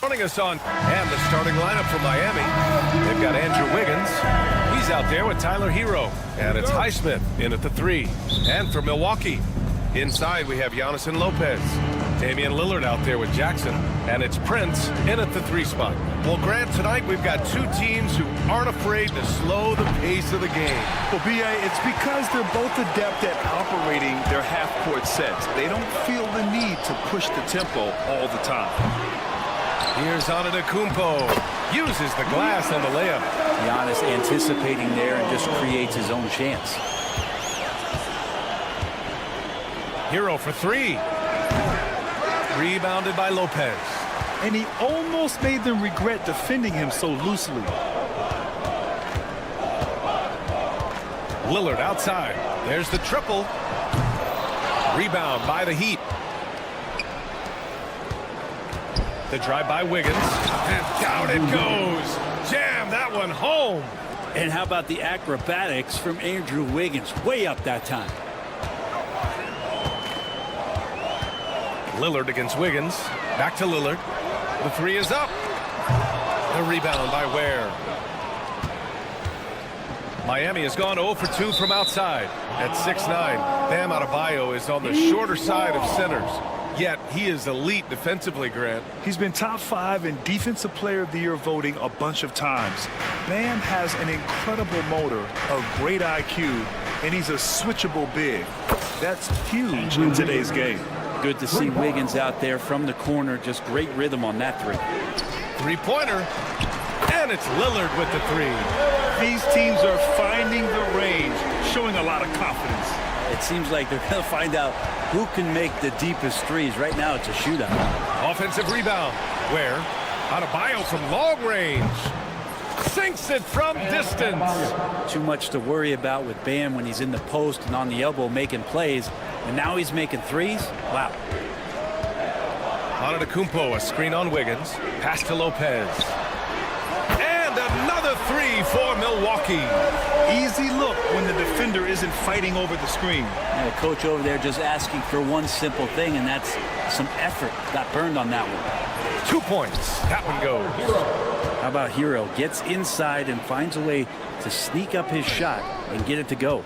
Joining us on, and the starting lineup for Miami. They've got Andrew Wiggins. He's out there with Tyler Hero. And it's Highsmith in at the 3. And for Milwaukee, inside we have Giannis and Lopez. Damian Lillard out there with Jackson. And it's Prince in at the 3 spot. Well, Grant, tonight we've got two teams who aren't afraid to slow the pace of the game. Well, B.A., it's because they're both adept at operating their half-court sets. They don't feel the need to push the tempo all the time. Here's Antetokounmpo. Uses the glass on the layup. Giannis anticipating there and just creates his own chance. Hero for 3. Rebounded by Lopez. And he almost made them regret defending him so loosely. Lillard outside. There's the triple. Rebound by the Heat. The drive by Wiggins, and down it goes. Jam that one home. And how about the acrobatics from Andrew Wiggins? Way up that time. Lillard against Wiggins. Back to Lillard. The 3 is up. The rebound by Ware. Miami has gone 0 for 2 from outside at 6'9". Bam Adebayo is on the shorter side of centers. Yet he is elite defensively, Grant. He's been top 5 in Defensive Player of the Year voting a bunch of times. Bam has an incredible motor, a great IQ, and he's a switchable big. That's huge in today's game. Good to see Wiggins out there from the corner. Just great rhythm on that 3. Three-pointer. And it's Lillard with the 3. These teams are finding the range, showing a lot of confidence. It seems like they're going to find out who can make the deepest threes. Right now, it's a shootout. Offensive rebound. Where? Adebayo from long range. Sinks it from distance. Too much to worry about with Bam when he's in the post and on the elbow making plays. And now he's making threes. Wow. Antetokounmpo, a screen on Wiggins. Pass to Lopez. And another 3 for Milwaukee. Easy look when the defender isn't fighting over the screen. The coach over there just asking for one simple thing, and that's some effort. Got burned on that one. 2 points. That one goes. How about Hero? Gets inside and finds a way to sneak up his shot and get it to go.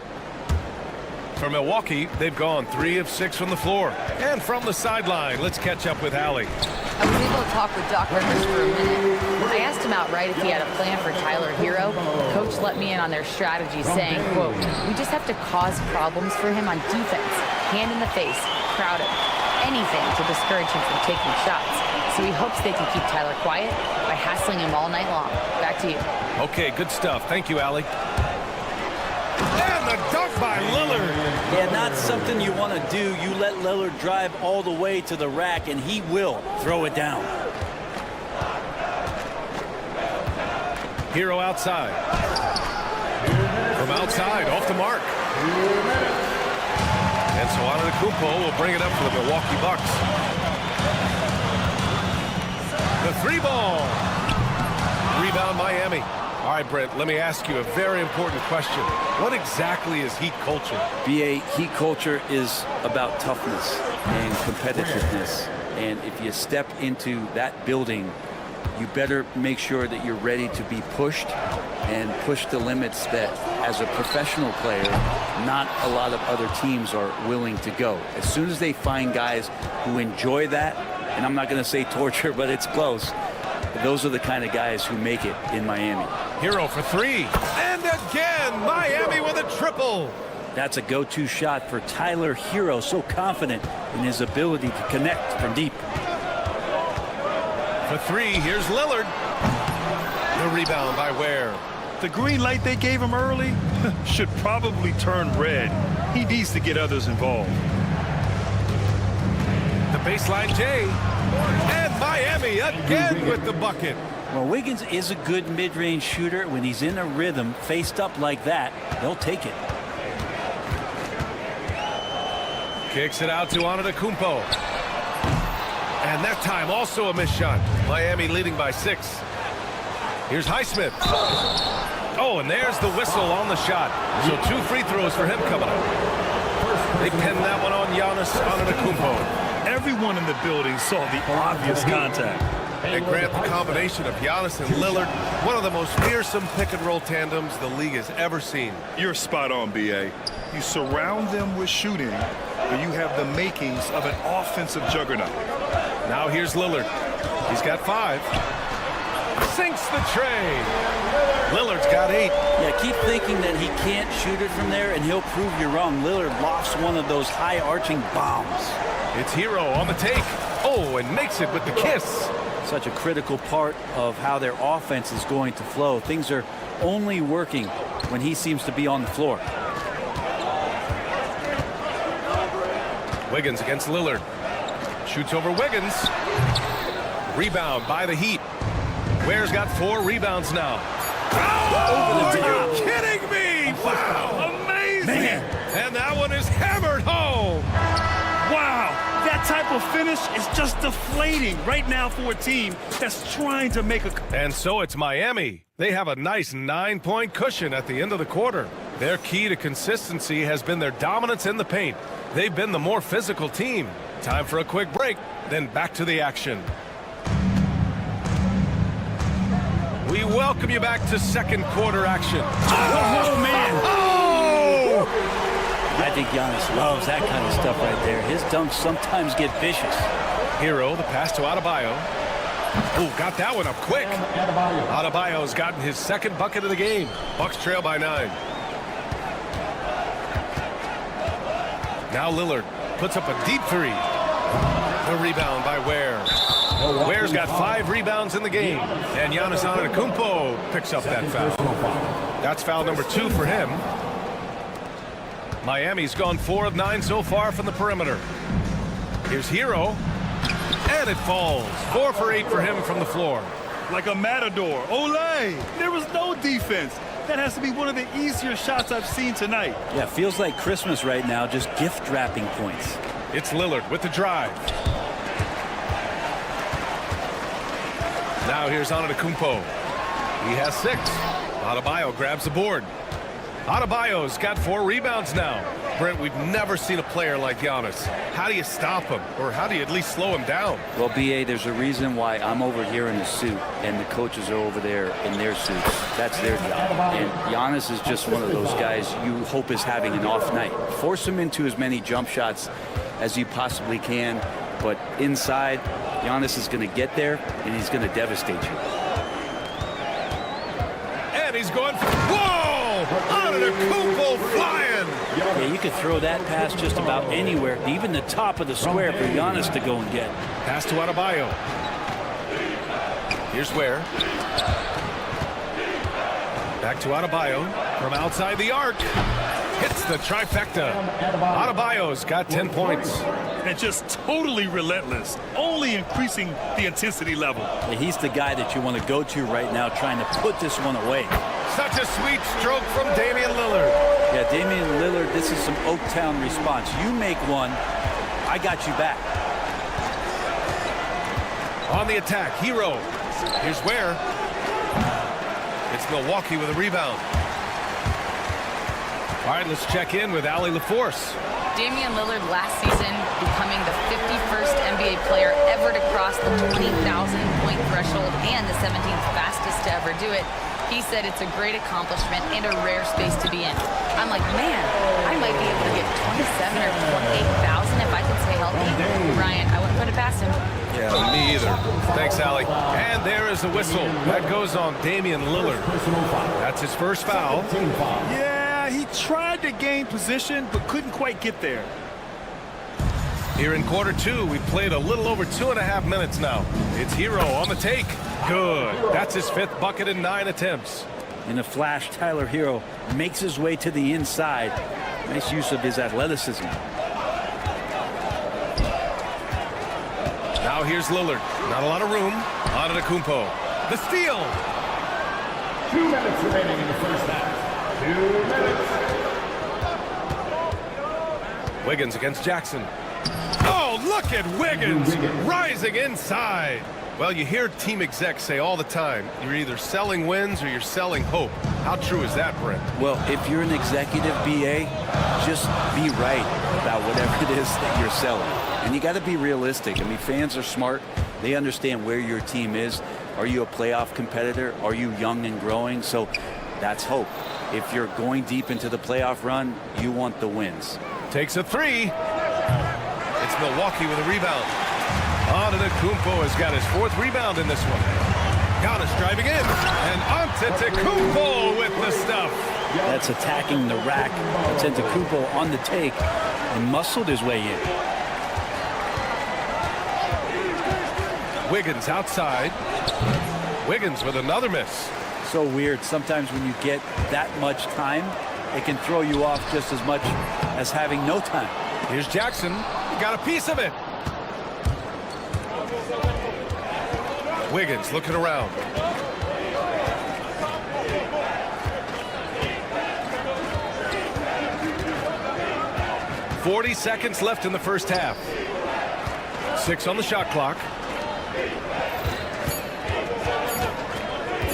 For Milwaukee, they've gone 3 of 6 from the floor. And from the sideline, let's catch up with Allie. I was able to talk with Doc Rivers for a minute. I asked him outright if he had a plan for Tyler Hero. Coach let me in on their strategy, saying, quote, "We just have to cause problems for him on defense. Hand in the face, crowd him. Anything to discourage him from taking shots. So he hopes they can keep Tyler quiet by hassling him all night long." Back to you. Okay, good stuff. Thank you, Allie. And the dunk by Lillard. Yeah, not something you want to do. You let Lillard drive all the way to the rack, and he will throw it down. Hero outside. From outside, off the mark. And so Antetokounmpo will bring it up for the Milwaukee Bucks. The 3-ball. Rebound Miami. All right, Brent, let me ask you a very important question. What exactly is Heat culture? BA, Heat culture is about toughness and competitiveness. And if you step into that building, you better make sure that you're ready to be pushed and push the limits that, as a professional player, not a lot of other teams are willing to go. As soon as they find guys who enjoy that, and I'm not going to say torture, but it's close, those are the kind of guys who make it in Miami. Hero for 3. And again, Miami with a triple. That's a go-to shot for Tyler Hero, so confident in his ability to connect from deep. For 3, here's Lillard. The rebound by Ware. The green light they gave him early should probably turn red. He needs to get others involved. The baseline J. And Miami again with the bucket. Well, Wiggins is a good mid-range shooter. When he's in a rhythm, faced up like that, they'll take it. Kicks it out to Antetokounmpo. And that time also a missed shot. Miami leading by 6. Here's Highsmith. Oh, and there's the whistle on the shot. So 2 free throws for him coming up. They pinned that one on Giannis Antetokounmpo. Everyone in the building saw the obvious contact. And Grant, the combination of Giannis and Lillard, one of the most fearsome pick-and-roll tandems the league has ever seen. You're spot on, B.A. You surround them with shooting, and you have the makings of an offensive juggernaut. Now here's Lillard. He's got 5. Sinks the tray. Lillard's got 8. Yeah, keep thinking that he can't shoot it from there, and he'll prove you wrong. Lillard lofts one of those high-arching bombs. It's Hero on the take. Oh, and makes it with the kiss. Such a critical part of how their offense is going to flow. Things are only working when he seems to be on the floor. Wiggins against Lillard. Shoots over Wiggins. Rebound by the Heat. Ware's got 4 rebounds now. Oh, are you kidding me? Wow, amazing. Man. And that one is hammered home. Wow, that type of finish is just deflating right now for a team that's trying to make a... And so it's Miami. They have a nice 9-point cushion at the end of the quarter. Their key to consistency has been their dominance in the paint. They've been the more physical team. Time for a quick break, then back to the action. We welcome you back to second quarter action. Oh, man. Oh! I think Giannis loves that kind of stuff right there. His dunks sometimes get vicious. Hero, the pass to Adebayo. Oh, got that one up quick. Adebayo's gotten his second bucket of the game. Bucks trail by 9. Now Lillard puts up a deep 3. The rebound by Ware. Ware's got 5 rebounds in the game. And Giannis Antetokounmpo picks up that foul. That's foul number 2 for him. Miami's gone 4 of 9 so far from the perimeter. Here's Hero. And it falls. 4 for 8 for him from the floor. Like a matador. Olay! There was no defense. That has to be one of the easier shots I've seen tonight. Yeah, feels like Christmas right now, just gift wrapping points. It's Lillard with the drive. Now here's Antetokounmpo. He has 6. Adebayo grabs the board. Adebayo's got 4 rebounds now. Brent, we've never seen a player like Giannis. How do you stop him? Or how do you at least slow him down? Well, B.A., there's a reason why I'm over here in a suit and the coaches are over there in their suits. That's their job. And Giannis is just one of those guys you hope is having an off night. Force him into as many jump shots as you possibly can. But inside, Giannis is going to get there and he's going to devastate you. And he's going for... Whoa! Antetokounmpo flying! Yeah, you could throw that pass just about anywhere, even the top of the square for Giannis to go and get. Pass to Adebayo. Here's Ware. Back to Adebayo from outside the arc. Hits the trifecta. Adebayo's got 10 points. And just totally relentless, only increasing the intensity level. Yeah, he's the guy that you want to go to right now, trying to put this one away. Such a sweet stroke from Damian Lillard. Yeah, Damian Lillard, this is some Oaktown response. You make one, I got you back. On the attack, Hero. Here's Ware. It's Milwaukee with a rebound. All right, let's check in with Allie LaForce. Damian Lillard last season becoming the 51st NBA player ever to cross the 20,000-point threshold and the 17th fastest to ever do it. He said it's a great accomplishment and a rare space to be in. I'm like, man, I might be able to get 27 or 28,000 if I can stay healthy. Ryan, I wouldn't put it past him. Yeah, me either. Thanks, Allie. And there is the whistle. That goes on Damian Lillard. That's his first foul. Yeah, he tried to gain position, but couldn't quite get there. Here in quarter 2, we've played a little over 2.5 minutes now. It's Hero on the take. Good. That's his 5th bucket in 9 attempts. In a flash, Tyler Hero makes his way to the inside. Nice use of his athleticism. Now here's Lillard. Not a lot of room. Antetokounmpo. The steal. 2 minutes remaining in the first half. 2 minutes. Wiggins against Jackson. Oh, look at Wiggins rising inside. Well, you hear team execs say all the time, you're either selling wins or you're selling hope. How true is that, Brent? Well, if you're an executive BA, just be right about whatever it is that you're selling. And you got to be realistic. I mean, fans are smart. They understand where your team is. Are you a playoff competitor? Are you young and growing? So that's hope. If you're going deep into the playoff run, you want the wins. Takes a three. It's Milwaukee with a rebound. Antetokounmpo has got his 4th rebound in this one. Giannis driving in, and Antetokounmpo with the stuff. That's attacking the rack. Antetokounmpo on the take and muscled his way in. Wiggins outside. Wiggins with another miss. So weird. Sometimes when you get that much time, it can throw you off just as much as having no time. Here's Jackson. He got a piece of it. Wiggins looking around. "40 seconds left in the first half. 6 on the shot clock.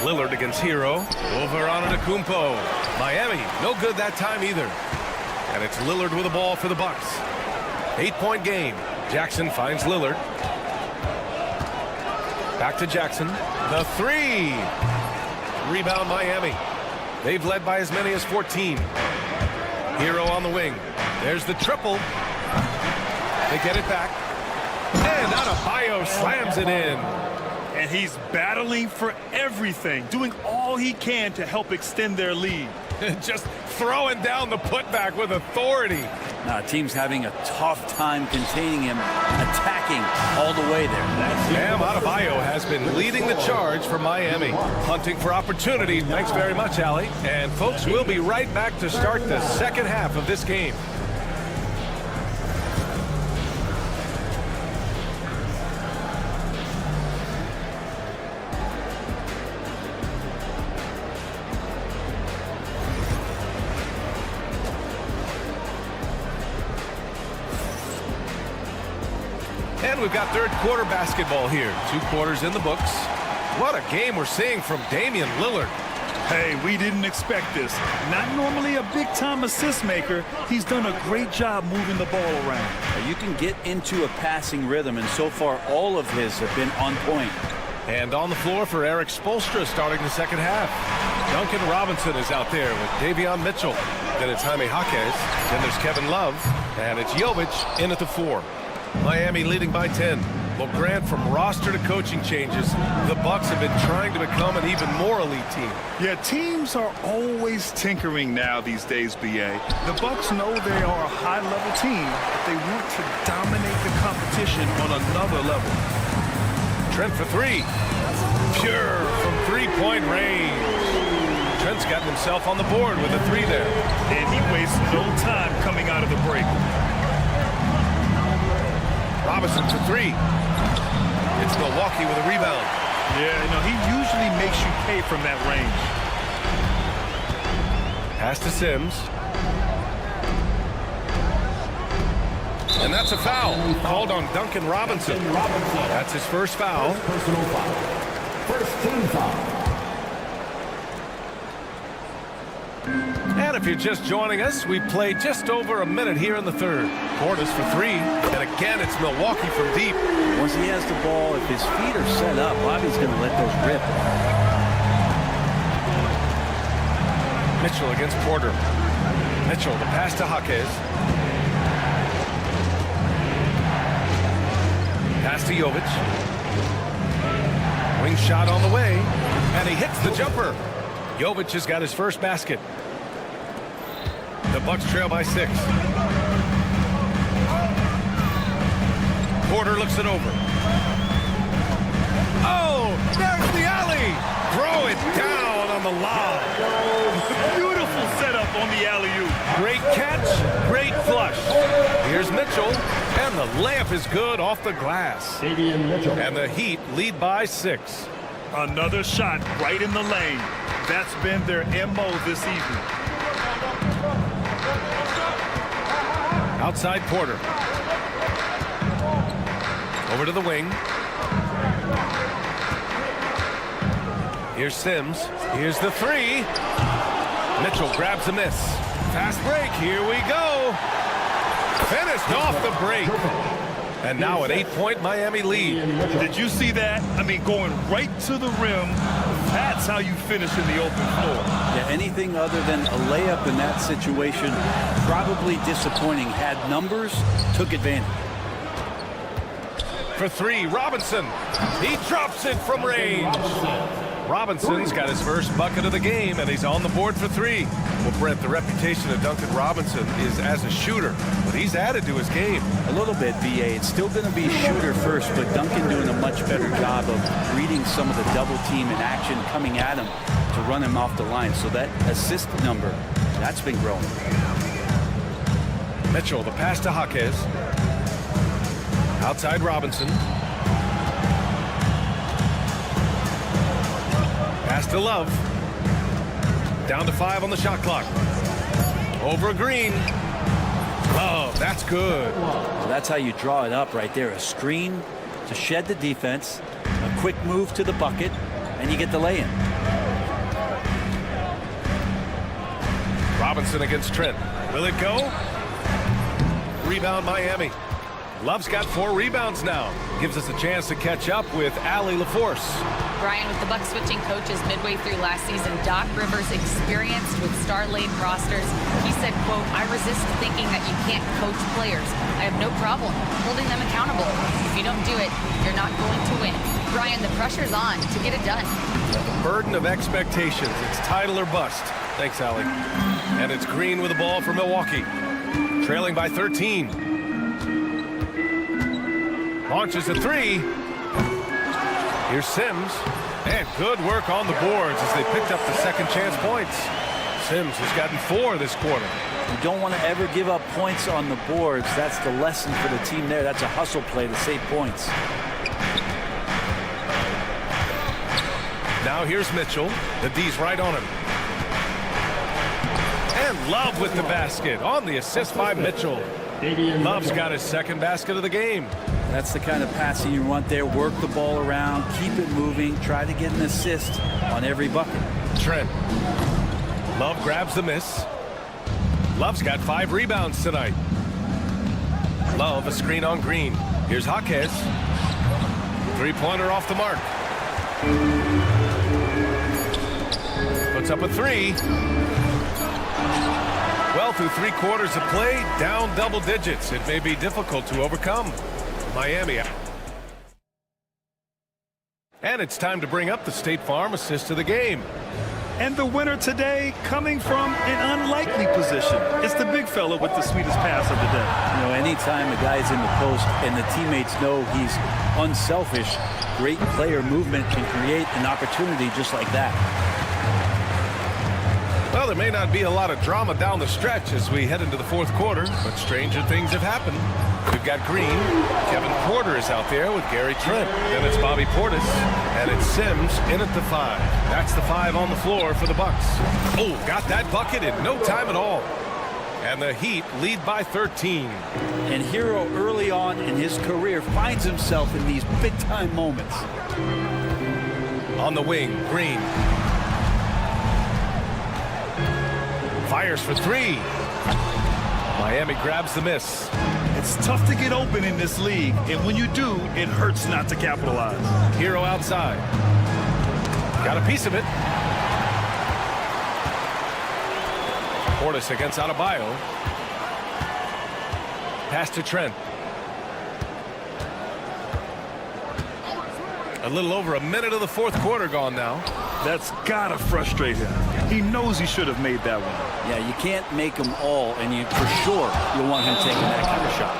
Lillard against Hero. Over Antetokounmpo. Miami, no good that time either. And it's Lillard with the ball for the Bucks. 8-point game. Jackson finds Lillard. Back to Jackson. The three. Rebound Miami. They've led by as many as 14. Hero on the wing. There's the triple. They get it back. And Adebayo slams it in. And he's battling for everything, doing all he can to help extend their lead. Just throwing down the putback with authority. Now, team's having a tough time containing him, attacking all the way there. Bam Adebayo has been leading the charge for Miami. Hunting for opportunity. Thanks very much, Allie. And folks, we'll be right back to start the second half of this game. And we've got third quarter basketball here. 2 quarters in the books. What a game we're seeing from Damian Lillard. Hey, we didn't expect this. Not normally a big-time assist maker. He's done a great job moving the ball around. You can get into a passing rhythm, and so far all of his have been on point. And on the floor for Eric Spoelstra starting the second half. Duncan Robinson is out there with Davion Mitchell. Then it's Jaime Jaquez. Then there's Kevin Love. And it's Jovic in at the 4. Miami leading by 10. Well, Grant, from roster to coaching changes, the Bucks have been trying to become an even more elite team. Yeah, teams are always tinkering now these days, BA. The Bucks know they are a high-level team, but they want to dominate the competition on another level. Trent for 3. Pure from 3-point range. Trent's gotten himself on the board with a 3 there. And he wastes no time coming out of the break. Robinson for 3. It's Milwaukee with a rebound. Yeah, he usually makes you pay from that range. Pass to Sims. And that's a foul called on Duncan Robinson. That's his first foul. Personal foul. First team foul. And if you're just joining us, we played just over a minute here in the third. Portis for 3. And again, it's Milwaukee from deep. Once he has the ball, if his feet are set up, Bobby's going to let those rip. Mitchell against Porter. Mitchell, the pass to Jaquez. Pass to Jovic. Wing shot on the way. And he hits the jumper. Jovic has got his first basket. The Bucks trail by 6. Porter looks it over. Oh, there's the alley. Throw it down on the lob. Beautiful setup on the alley-oop. Great catch, great flush. Here's Mitchell, and the layup is good off the glass. Davion Mitchell. And the Heat lead by 6. Another shot right in the lane. That's been their MO this evening. Outside Porter. Over to the wing. Here's Sims. Here's the three. Mitchell grabs a miss. Fast break. Here we go. Finished off the break. And now an 8-point Miami lead. Did you see that? I mean, going right to the rim. That's how you finish in the open floor. Yeah, anything other than a layup in that situation, probably disappointing. Had numbers, took advantage. For three, Robinson. He drops it from range. Robinson's got his first bucket of the game, and he's on the board for three. Well, Brent, the reputation of Duncan Robinson is as a shooter, but he's added to his game. A little bit, BA. It's still going to be shooter first, but Duncan doing a much better job of reading some of the double team in action coming at him to run him off the line. So that assist number, that's been growing. Mitchell, the pass to Jaquez. Outside Robinson. Pass to Love. Down to 5 on the shot clock. Over Green. Love, that's good. Well, that's how you draw it up right there. A screen to shed the defense, a quick move to the bucket, and you get the lay-in. Robinson against Trent. Will it go? Rebound Miami. Love's got 4 rebounds now. Gives us a chance to catch up with Allie LaForce. Brian, with the Bucks switching coaches midway through last season, Doc Rivers, experienced with star-laden rosters, he said, quote, "I resist thinking that you can't coach players. I have no problem holding them accountable. If you don't do it, you're not going to win." Brian, the pressure's on to get it done. Burden of expectations. It's title or bust. Thanks, Allie. And it's Green with the ball for Milwaukee. Trailing by 13. Launches a three. Here's Sims. And good work on the boards as they picked up the second chance points. Sims has gotten 4 this quarter. You don't want to ever give up points on the boards. That's the lesson for the team there. That's a hustle play to save points. Now here's Mitchell. The D's right on him. And Love with the basket on the assist by Mitchell. Love's got his second basket of the game. That's the kind of passing you want there. Work the ball around, keep it moving, try to get an assist on every bucket. Trent. Love grabs the miss. Love's got 5 rebounds tonight. Love a screen on Green. Here's Jaquez. 3-pointer off the mark. Puts up a 3. Well, through 3 quarters of play, down double digits. It may be difficult to overcome. Miami. And it's time to bring up the State Farm assist of the game. And the winner today coming from an unlikely position. It's the big fella with the sweetest pass of the day. You know, anytime a guy's in the post and the teammates know he's unselfish, great player movement can create an opportunity just like that. Well, there may not be a lot of drama down the stretch as we head into the 4th quarter, but stranger things have happened. We've got Green. Kevin Porter is out there with Gary Trent. Then it's Bobby Portis. And it's Sims in at the 5. That's the 5 on the floor for the Bucks. Oh, got that bucket in no time at all. And the Heat lead by 13. And Hero early on in his career finds himself in these big-time moments. On the wing, Green. Fires for 3. Miami grabs the miss. It's tough to get open in this league, and when you do, it hurts not to capitalize. Hero outside. Got a piece of it. Portis against Adebayo. Pass to Trent. A little over a minute of the 4th quarter gone now. That's gotta frustrate him. He knows he should have made that one. Yeah, you can't make them all, and you for sure you'll want him taking that kind of shot.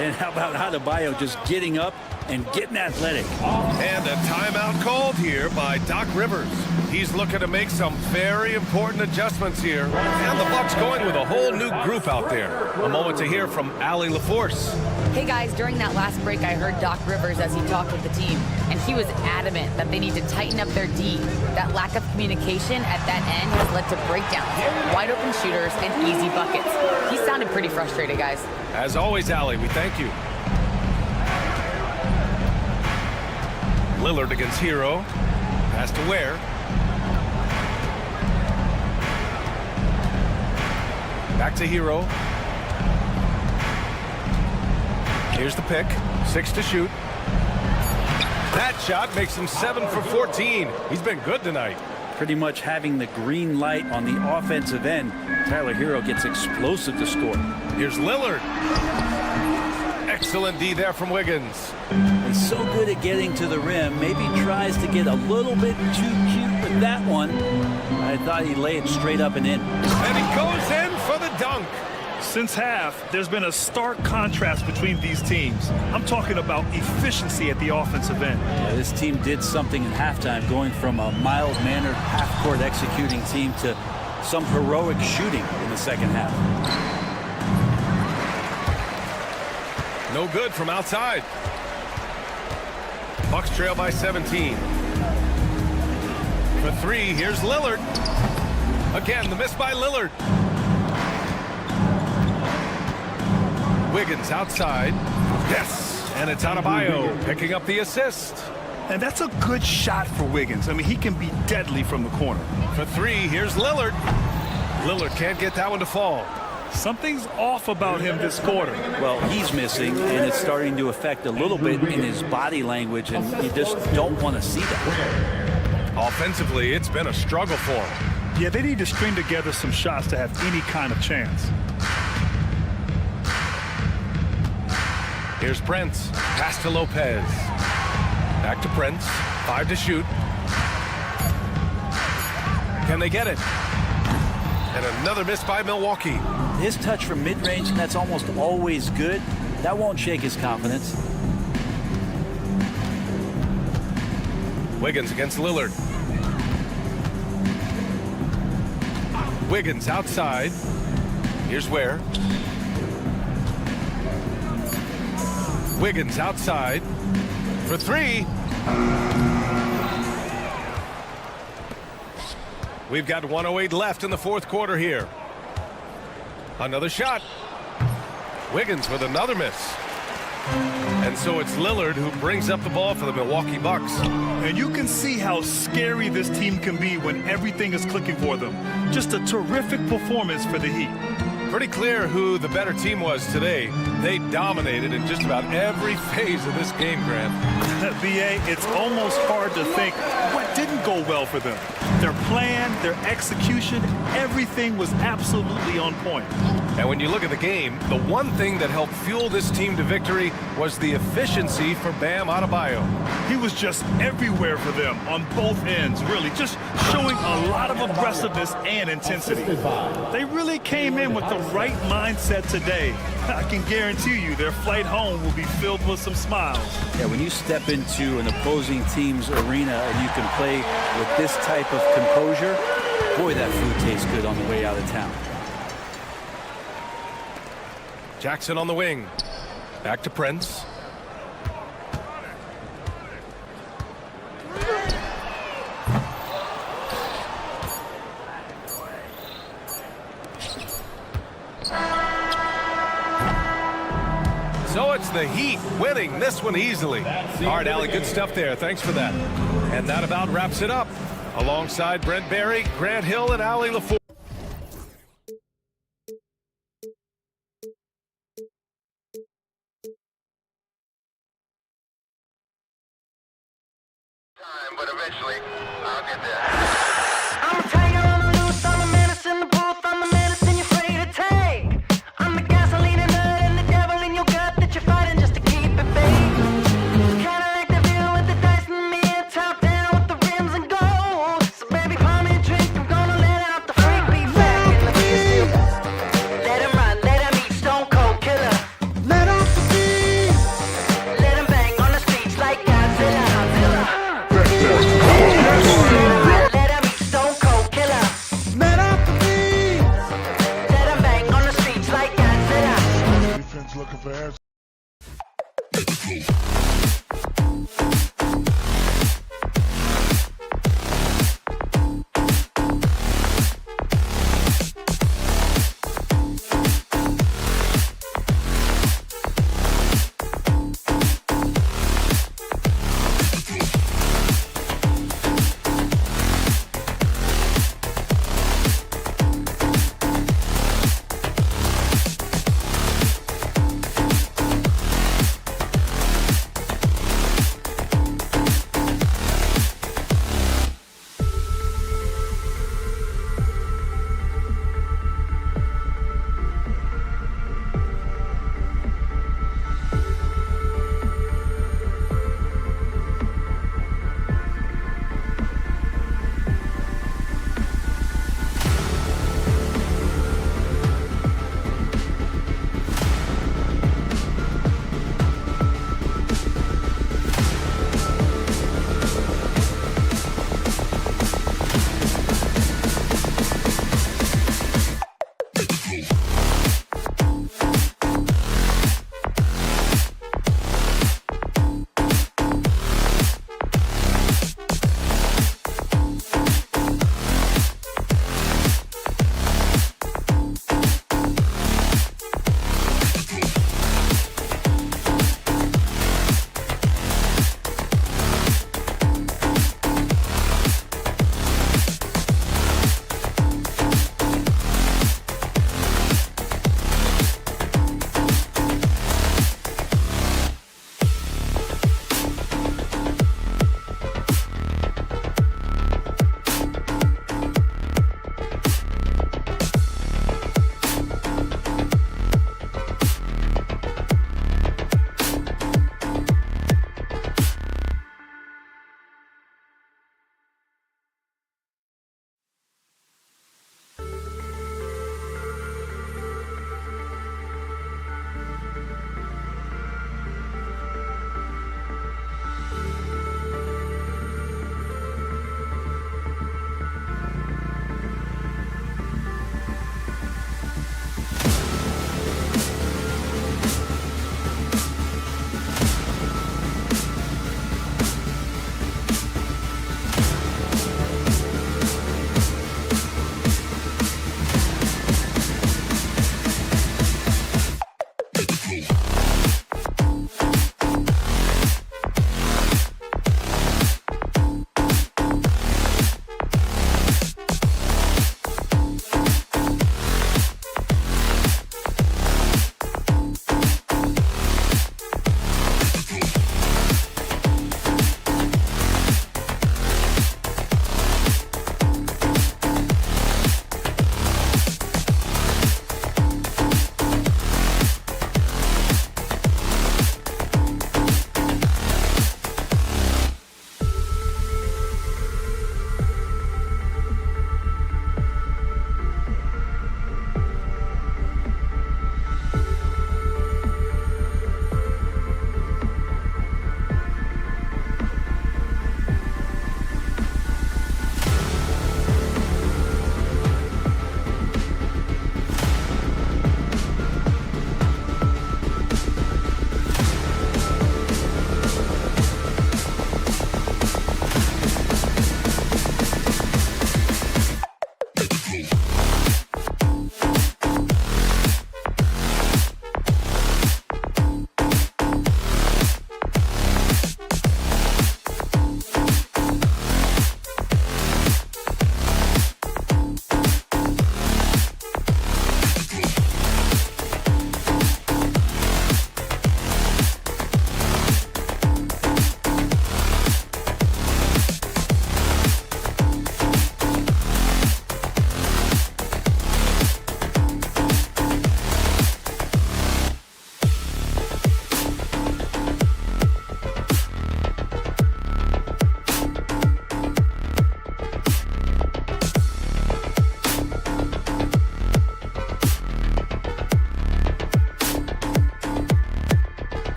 And how about Adebayo just getting up and getting athletic? And a timeout called here by Doc Rivers. He's looking to make some very important adjustments here. And the Bucks going with a whole new group out there. A moment to hear from Allie LaForce. Hey guys, during that last break, I heard Doc Rivers as he talked with the team, and he was adamant that they need to tighten up their D. That lack of communication at that end has led to breakdowns, wide open shooters, and easy buckets. He sounded pretty frustrated, guys. As always, Allie, we thank you. Lillard against Hero. Pass to Ware. Back to Hero. Here's the pick. 6 to shoot. That shot makes him 7 for 14. He's been good tonight. Pretty much having the green light on the offensive end. Tyler Hero gets explosive to score. Here's Lillard. Excellent D there from Wiggins. He's so good at getting to the rim. Maybe tries to get a little bit too cute with that one. I thought he laid it straight up and in. And he goes in for the dunk. Since half, there's been a stark contrast between these teams. I'm talking about efficiency at the offensive end. Yeah, this team did something in halftime, going from a mild-mannered half-court executing team to some heroic shooting in the second half. No good from outside. Bucks trail by 17. For 3, here's Lillard. Again, the miss by Lillard. Wiggins outside. Yes, and it's Adebayo picking up the assist. And that's a good shot for Wiggins. I mean, he can be deadly from the corner. For 3, here's Lillard. Lillard can't get that one to fall. Something's off about him this quarter. Well, he's missing, and it's starting to affect a little bit in his body language, and you just don't want to see that. Offensively, it's been a struggle for him. Yeah, they need to string together some shots to have any kind of chance. Here's Prince. Pass to Lopez. Back to Prince. 5 to shoot. Can they get it? And another miss by Milwaukee. His touch from mid-range, that's almost always good. That won't shake his confidence. Wiggins against Lillard. Wiggins outside. Here's Ware. Wiggins outside for 3. We've got 1:08 left in the fourth quarter here. Another shot. Wiggins with another miss. And so it's Lillard who brings up the ball for the Milwaukee Bucks. And you can see how scary this team can be when everything is clicking for them. Just a terrific performance for the Heat. Pretty clear who the better team was today. They dominated in just about every phase of this game, Grant. B.A., it's almost hard to think what didn't go well for them. Their plan, their execution, everything was absolutely on point. And when you look at the game, the one thing that helped fuel this team to victory was the efficiency for Bam Adebayo. He was just everywhere for them on both ends, really, just showing a lot of aggressiveness and intensity. They really came in with the right mindset today. I can guarantee you their flight home will be filled with some smiles. Yeah, when you step into an opposing team's arena and you can play with this type of composure, boy, that food tastes good on the way out of town. Jackson on the wing. Back to Prince. So it's the Heat winning this one easily. All right, Allie, good stuff there. Thanks for that. And that about wraps it up. Alongside Brent Barry, Grant Hill, and Allie LaFour. But eventually, I'll get there. I'm a tiger on the loose, I'm a menace in the booth, I'm a medicine you're afraid to take. I'm the gasoline and nut and the devil in your gut that you're fighting just to keep it fake. Kinda like the view with the dice and me, top down with the rims and gold. So baby, pour me a drink, I'm gonna let out the freak beat back in the beat. Let him run, let him eat, stone cold killer. Let off the beat. Let him bang on the streets like Godzilla. Let him eat, stone cold killer. Let off the beat. Let him bang on the streets like Godzilla. Defense looking for answers.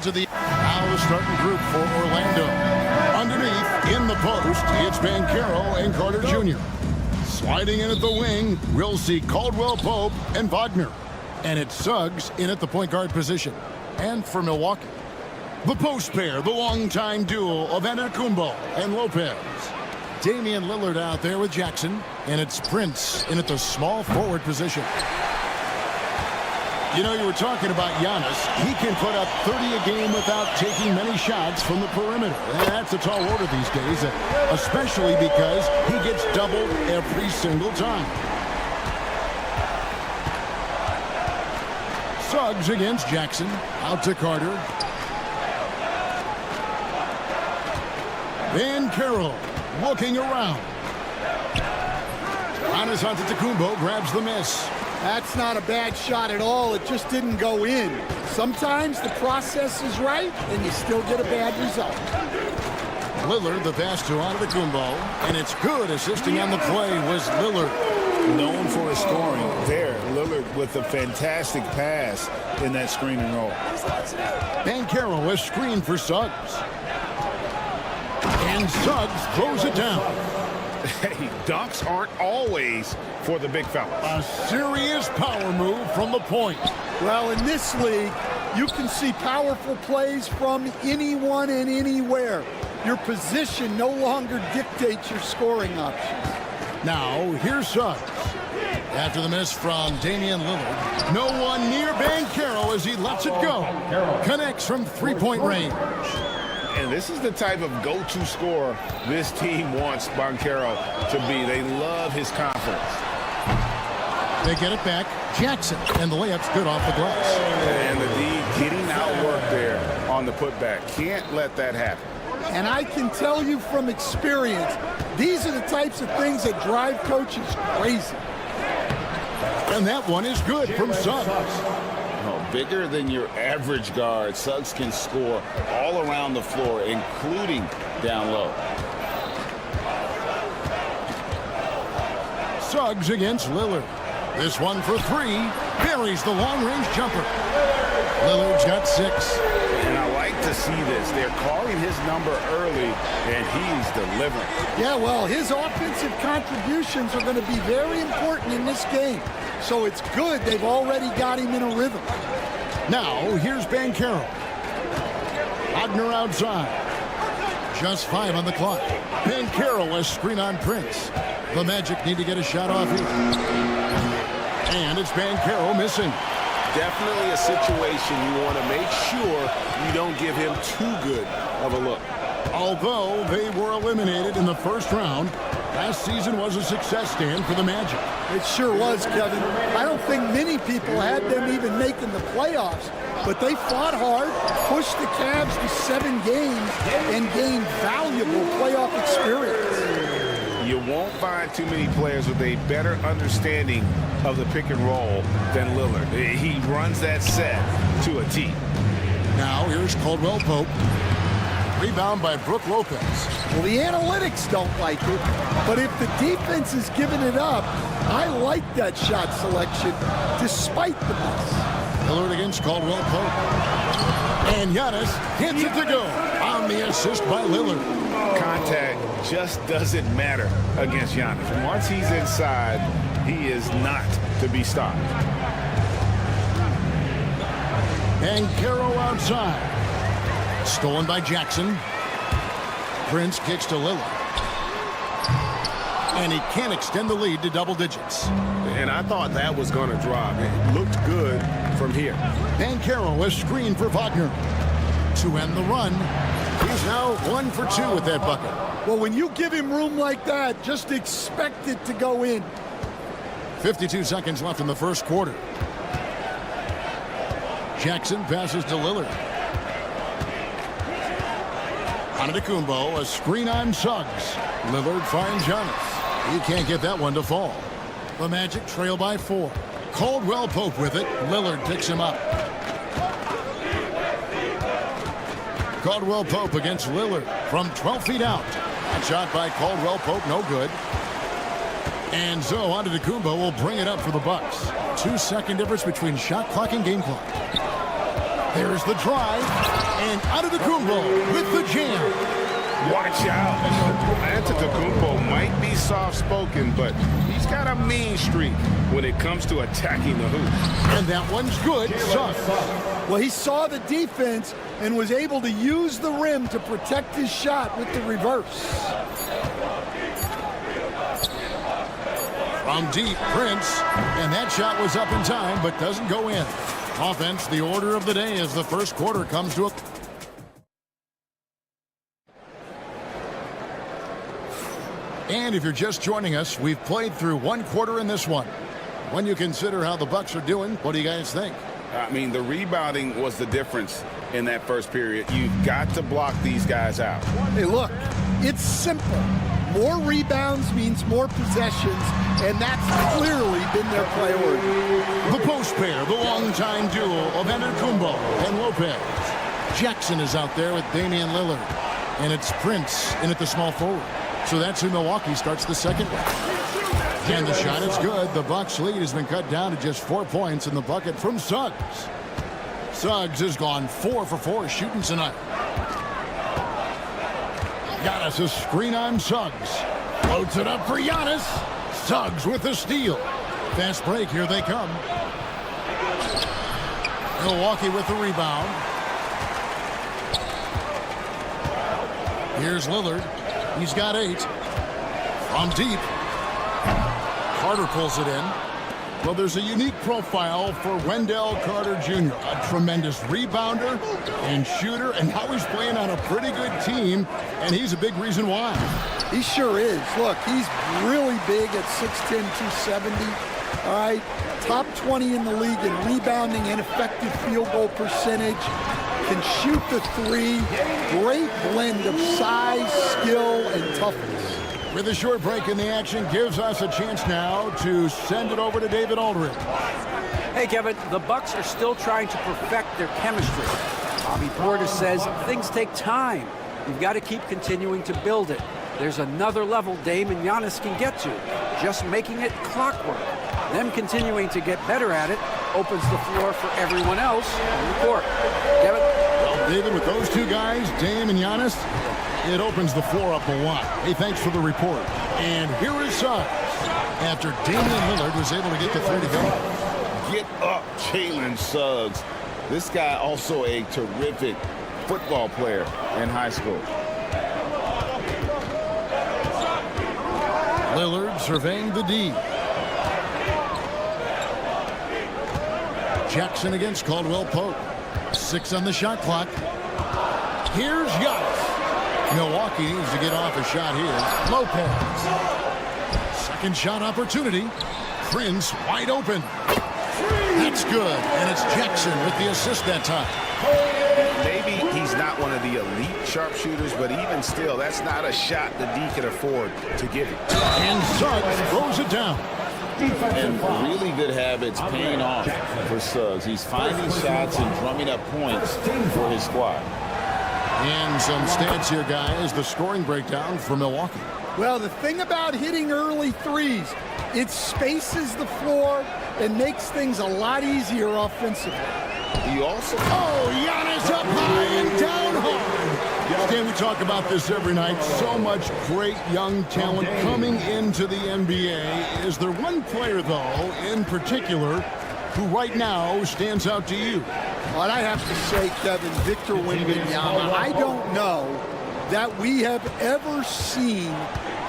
into the now the starting group for Orlando. Underneath, in the post, it's Banchero and Carter Jr. Sliding in at the wing, we'll see Caldwell Pope and Wagner. And it's Suggs in at the point guard position. And for Milwaukee, the post pair, the longtime duo of Antetokounmpo and Lopez. Damian Lillard out there with Jackson, and it's Prince in at the small forward position. You know, you were talking about Giannis. He can put up 30 a game without taking many shots from the perimeter. And that's a tall order these days, especially because he gets doubled every single time. Suggs against Jackson. Out to Carter. Banchero looking around. Giannis Antetokounmpo grabs the miss. That's not a bad shot at all. It just didn't go in. Sometimes the process is right, and you still get a bad result. Lillard, the pass to Antetokounmpo, and it's good. Assisting on the play was Lillard. Known for his scoring there. Lillard with a fantastic pass in that screen and roll. Banchero is screened for Suggs. And Suggs throws it down. Hey, dunks aren't always for the big fella. A serious power move from the point. Well, in this league, you can see powerful plays from anyone and anywhere. Your position no longer dictates your scoring options. Now, here's Suggs. After the miss from Damian Lillard, no one near Banchero as he lets it go. Connects from three-point range. And this is the type of go-to scorer this team wants Banchero to be. They love his confidence. They get it back. Jackson, and the layup's good off the glass. And the D getting outworked there on the putback. Can't let that happen. And I can tell you from experience, these are the types of things that drive coaches crazy. And that one is good from Suggs. Oh, bigger than your average guard, Suggs can score all around the floor, including down low. Suggs against Lillard. This one for three. Buries the long-range jumper. Lillard's got 6. And I like to see this. They're calling his number early, and he's delivering. Yeah, well, his offensive contributions are going to be very important in this game. So it's good they've already got him in a rhythm. Now, here's Banchero. Wagner outside. Just 5 on the clock. Banchero a screen on Prince. The Magic need to get a shot off here. And it's Banchero missing. Definitely a situation you want to make sure you don't give him too good of a look. Although they were eliminated in the first round, last season was a success stand for the Magic. It sure was, Kevin. I don't think many people had them even making the playoffs, but they fought hard, pushed the Cavs to 7 games, and gained valuable playoff experience. You won't find too many players with a better understanding of the pick and roll than Lillard. He runs that set to a T. Now here's Caldwell Pope. Rebound by Brook Lopez. Well, the analytics don't like it, but if the defense is giving it up, I like that shot selection despite the miss. Lillard against Caldwell Pope. And Giannis hits it to go on the assist by Lillard. Contact just doesn't matter against Giannis. And once he's inside, he is not to be stopped. Banchero outside. Stolen by Jackson. Prince kicks to Lillard. And he can't extend the lead to double digits. And I thought that was going to drop. It looked good from here. Banchero a screen for Wagner. To end the run, he's now 1 for 2 with that bucket. Well, when you give him room like that, just expect it to go in. 52 seconds left in the first quarter. Jackson passes to Lillard. Antetokounmpo, a screen on Suggs. Lillard finds Giannis. He can't get that one to fall. The Magic trail by 4. Caldwell Pope with it. Lillard picks him up. Caldwell Pope against Lillard from 12 feet out. That shot by Caldwell Pope, no good. And so Antetokounmpo will bring it up for the Bucks. 2-second difference between shot clock and game clock. There's the drive, and Antetokounmpo with the jam. Watch out. Antetokounmpo might be soft-spoken, but he's got a mean streak when it comes to attacking the hoop. And that one's good. Suggs. Well, he saw the defense and was able to use the rim to protect his shot with the reverse. From deep, Prince, and that shot was up in time, but doesn't go in. Offense, the order of the day as the first quarter comes to a... And if you're just joining us, we've played through 1 quarter in this one. When you consider how the Bucks are doing, what do you guys think? I mean, the rebounding was the difference in that first period. You've got to block these guys out. Hey, look, it's simple. More rebounds means more possessions, and that's clearly been their priority. The post pair, the longtime duo of Antetokounmpo and Lopez. Jackson is out there with Damian Lillard, and it's Prince in at the small forward. So that's who Milwaukee starts the second with. And the shot is good. The Bucks lead has been cut down to just 4 points in the bucket from Suggs. Suggs has gone 4 for 4 shooting tonight. Giannis a screen on Suggs. Floats it up for Giannis. Suggs with the steal. Fast break, here they come. Milwaukee with the rebound. Here's Lillard. He's got 8. From deep. Carter pulls it in. Well, there's a unique profile for Wendell Carter Jr. A tremendous rebounder and shooter, and now he's playing on a pretty good team, and he's a big reason why. He sure is. Look, he's really big at 6'10", 270. All right, top 20 in the league in rebounding and effective field goal percentage. can shoot the three. Great blend of size, skill, and toughness. With a short break in the action, gives us a chance now to send it over to David Aldridge. Hey, Kevin, the Bucks are still trying to perfect their chemistry. Bobby Portis says things take time. You've got to keep continuing to build it. There's another level Dame and Giannis can get to, just making it clockwork. Them continuing to get better at it opens the floor for everyone else on the court. Kevin? Well, David, with those two guys, Dame and Giannis, it opens the floor up a lot. Hey, thanks for the report. And here is Suggs after Damian Lillard was able to get the three to go. Get up, Jalen Suggs. This guy also a terrific football player in high school. Lillard surveying the D. Jackson against Caldwell Pope. 6 on the shot clock. Here's Giannis. Milwaukee needs to get off a shot here. Lopez. Second shot opportunity. Prince wide open. That's good. And it's Jackson with the assist that time. Maybe he's not one of the elite sharpshooters, but even still, that's not a shot the D can afford to give him. And Suggs throws it down. And really good habits paying off for Suggs. He's finding shots and drumming up points for his squad. And some stats here, guys. The scoring breakdown for Milwaukee. Well, the thing about hitting early threes, it spaces the floor and makes things a lot easier offensively. He also... Oh, Giannis up high and down hard. Dan, we talk about this every night. So much great young talent coming into the NBA. Is there one player, though, in particular, who right now stands out to you? Well, I have to say, Kevin, Victor Wembanyama. I don't know that we have ever seen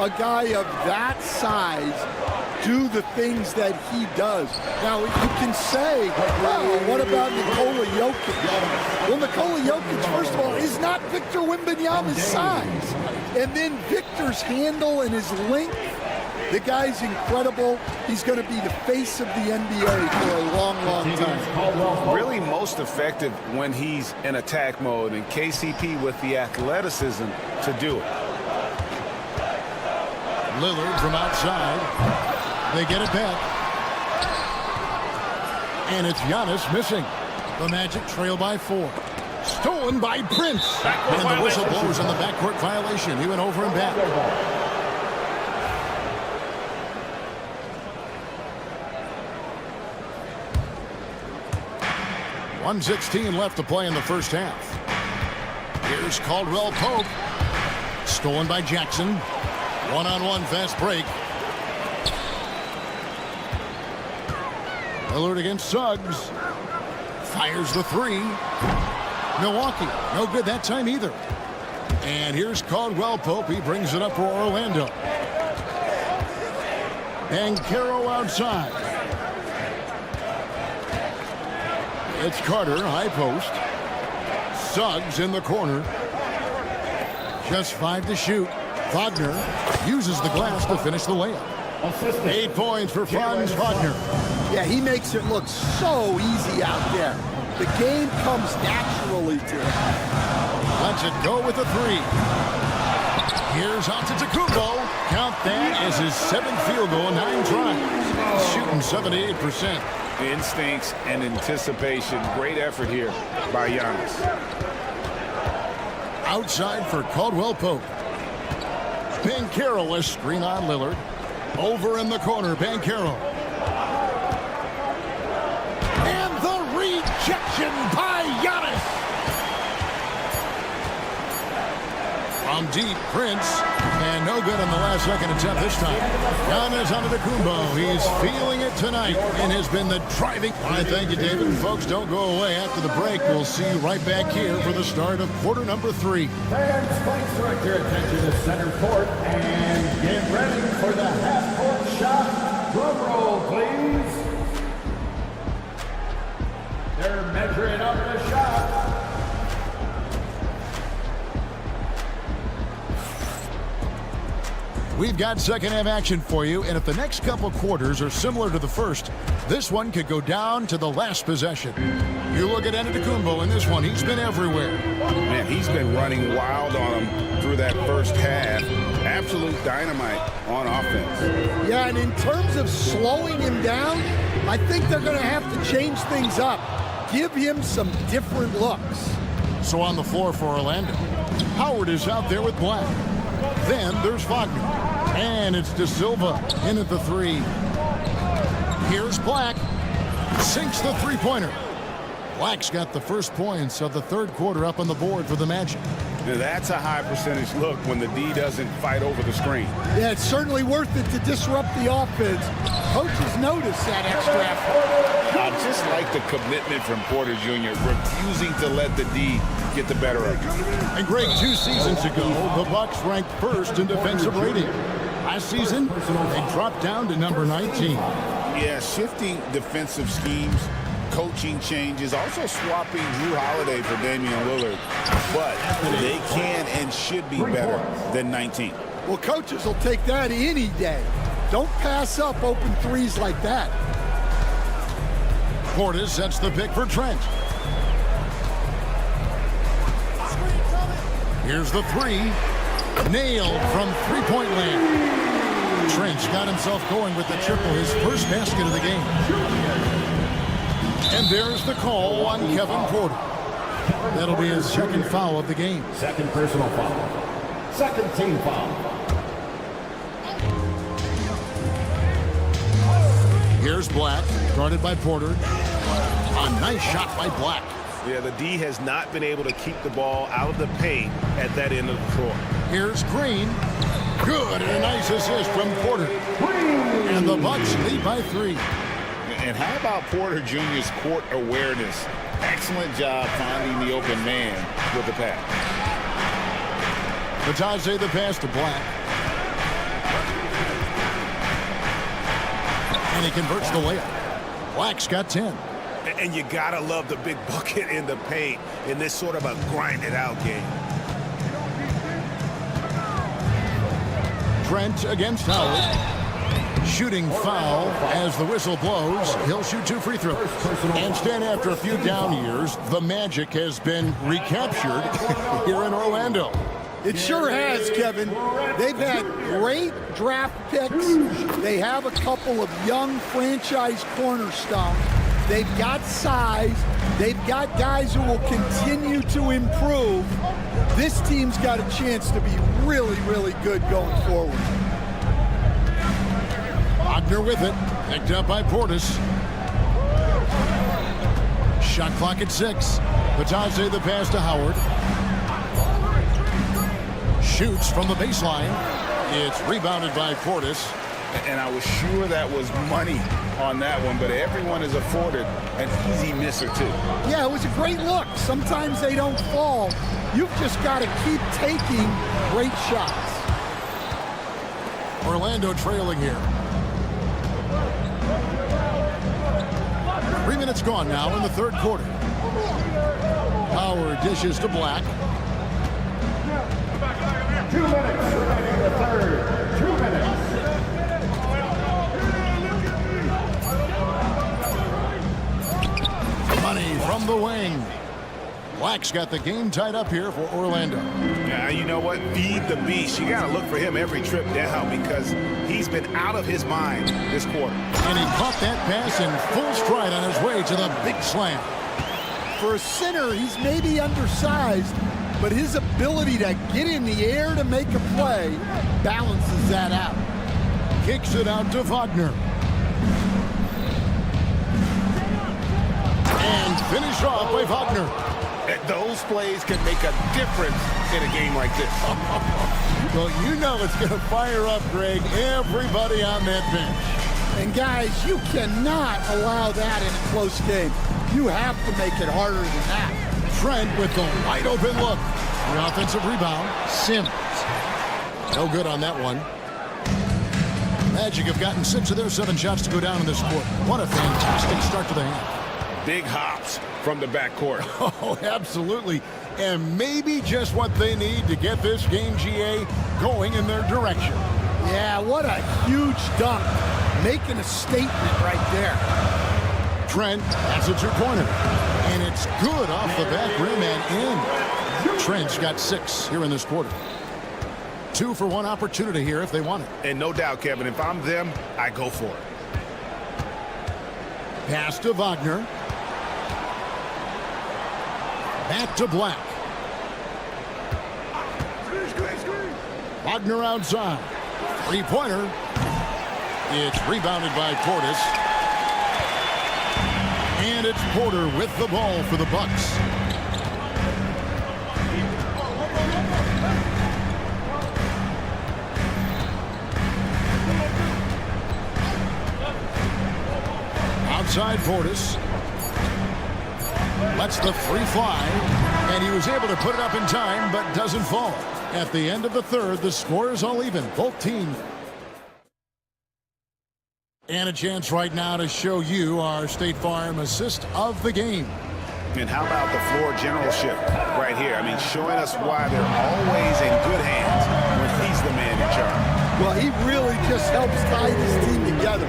a guy of that size do the things that he does. Now, you can say, well, what about Nikola Jokic? Well, Nikola Jokic, first of all, is not Victor Wembanyama's size. And then Victor's handle and his length, the guy's incredible. He's going to be the face of the NBA for a long, long time. Really most effective when he's in attack mode, and KCP with the athleticism to do it. Lillard from outside. They get it back. And it's Giannis missing. The Magic trail by 4. Stolen by Prince. And the whistle blows on the backcourt violation. He went over and back. .116 left to play in the first half. Here's Caldwell Pope. Stolen by Jackson. One-on-one fast break. Lillard against Suggs. Fires the three. Milwaukee, no good that time either. And here's Caldwell Pope. He brings it up for Orlando. And Caro outside. It's Carter, high post. Suggs in the corner. Just 5 to shoot. Wagner uses the glass to finish the layup. 8 points for Franz Wagner. Yeah, he makes it look so easy out there. The game comes naturally to him. Lets it go with a 3. Here's Antetokounmpo. Count that as his 7th field goal in 9 tries. Shooting 78%. Instincts and anticipation. Great effort here by Giannis. Outside for Caldwell Pope. Banchero, a screen on Lillard. Over in the corner, Banchero. And the rejection by Giannis. From deep, Prince. And no good on the last second attempt this time. Giannis Antetokounmpo. He's feeling it tonight and has been the driving. I thank you, David. And folks, don't go away after the break. We'll see you right back here for the start of quarter number 3. Fans, please direct your attention to center court and get ready for the half-court shot. Drum roll, please. They're measuring up the shot. We've We've got second half action for you, and if the next couple quarters are similar to the first, this one could go down to the last possession. You look at Antetokounmpo in this one. He's been everywhere. Man, he's been running wild on him through that first half. Absolute dynamite on offense. Yeah, and in terms of slowing him down, I think they're going to have to change things up. Give him some different looks. So on the floor for Orlando, Howard is out there with Black. Then there's Wagner. And it's De Silva in at the three. Here's Black. Sinks the three-pointer. Black's got the first points of the third quarter up on the board for the Magic. Now, that's a high percentage look when the D doesn't fight over the screen. Yeah, it's certainly worth it to disrupt the offense. Coaches notice that extra effort. I just like the commitment from Porter Jr., refusing to let the D get the better of him. And Greg, 2 seasons ago, the Bucks ranked first in defensive rating. Last season, they dropped down to number 19. Yeah, shifting defensive schemes, coaching changes, also swapping Drew Holiday for Damian Lillard. But they can and should be better than 19. Well, coaches will take that any day. Don't pass up open threes like that. Portis sets the pick for Trent. Here's the three. Nailed from three-point land. Trent's got himself going with the triple, his first basket of the game. And there's the call on Kevin Porter. That'll be his second foul of the game. Second personal foul. Second team foul. Here's Black, guarded by Porter. A nice shot by Black. Yeah, the D has not been able to keep the ball out of the paint at that end of the floor. Here's Green. Good, and a nice assist from Porter. And the Bucks lead by 3. And how about Porter Jr.'s court awareness? Excellent job finding the open man with the pass. Batadze the pass to Black. And he converts the layup. Black's got 10. And you gotta love the big bucket in the paint in this sort of a grind-it-out game. Trent against Howard. Shooting foul as the whistle blows. He'll shoot 2 free throws. And Stan, after a few down years, the Magic has been recaptured here in Orlando. It sure has, Kevin. They've had great draft picks. They have a couple of young franchise cornerstones. They've got size. They've got guys who will continue to improve. This team's got a chance to be really, really good going forward. Wagner with it. Picked up by Portis. Shot clock at 6. Batadze the pass to Howard. Shoots from the baseline. It's rebounded by Portis. And I was sure that was money on that one, but everyone is afforded an easy miss or two. Yeah, it was a great look. Sometimes they don't fall. You've just got to keep taking great shots. Orlando trailing here. 3 minutes gone now in the third quarter. Howard dishes to Black. 2 minutes remaining in the third. 2 minutes. Money from the wing. Black's got the game tied up here for Orlando. Yeah, you know what? Feed the beast. You got to look for him every trip down because he's been out of his mind this quarter. And he caught that pass in full stride on his way to the big slam. For a center, he's maybe undersized, but his ability to get in the air to make a play balances that out. Kicks it out to Wagner. And finished off by Wagner. Those plays can make a difference in a game like this. Well, you know it's going to fire up, Greg, everybody on that bench. And guys, you cannot allow that in a close game. You have to make it harder than that. Trent with the wide open look. The offensive rebound, Sims. No good on that one. Magic have gotten 6 of their 7 shots to go down in this quarter. What a fantastic start to the half. Big hops from the backcourt. Oh, absolutely. And maybe just what they need to get this game, GA, going in their direction. Yeah, what a huge dunk. Making a statement right there. Trent has a two-pointer. And it's good off the back rim and in. Trent's got 6 here in this quarter. 2 for 1 opportunity here if they want it. And no doubt, Kevin, if I'm them, I go for it. Pass to Wagner. Back to Black. Wagner outside. Three-pointer. It's rebounded by Portis. And it's Porter with the ball for the Bucks. Outside Portis. Lets the free fly. And he was able to put it up in time, but doesn't fall. At the end of the third, the score is all even. Both teams. And a chance right now to show you our State Farm assist of the game. And how about the floor generalship right here? I mean, showing us why they're always in good hands when he's the man in charge. Well, he really just helps tie this team together.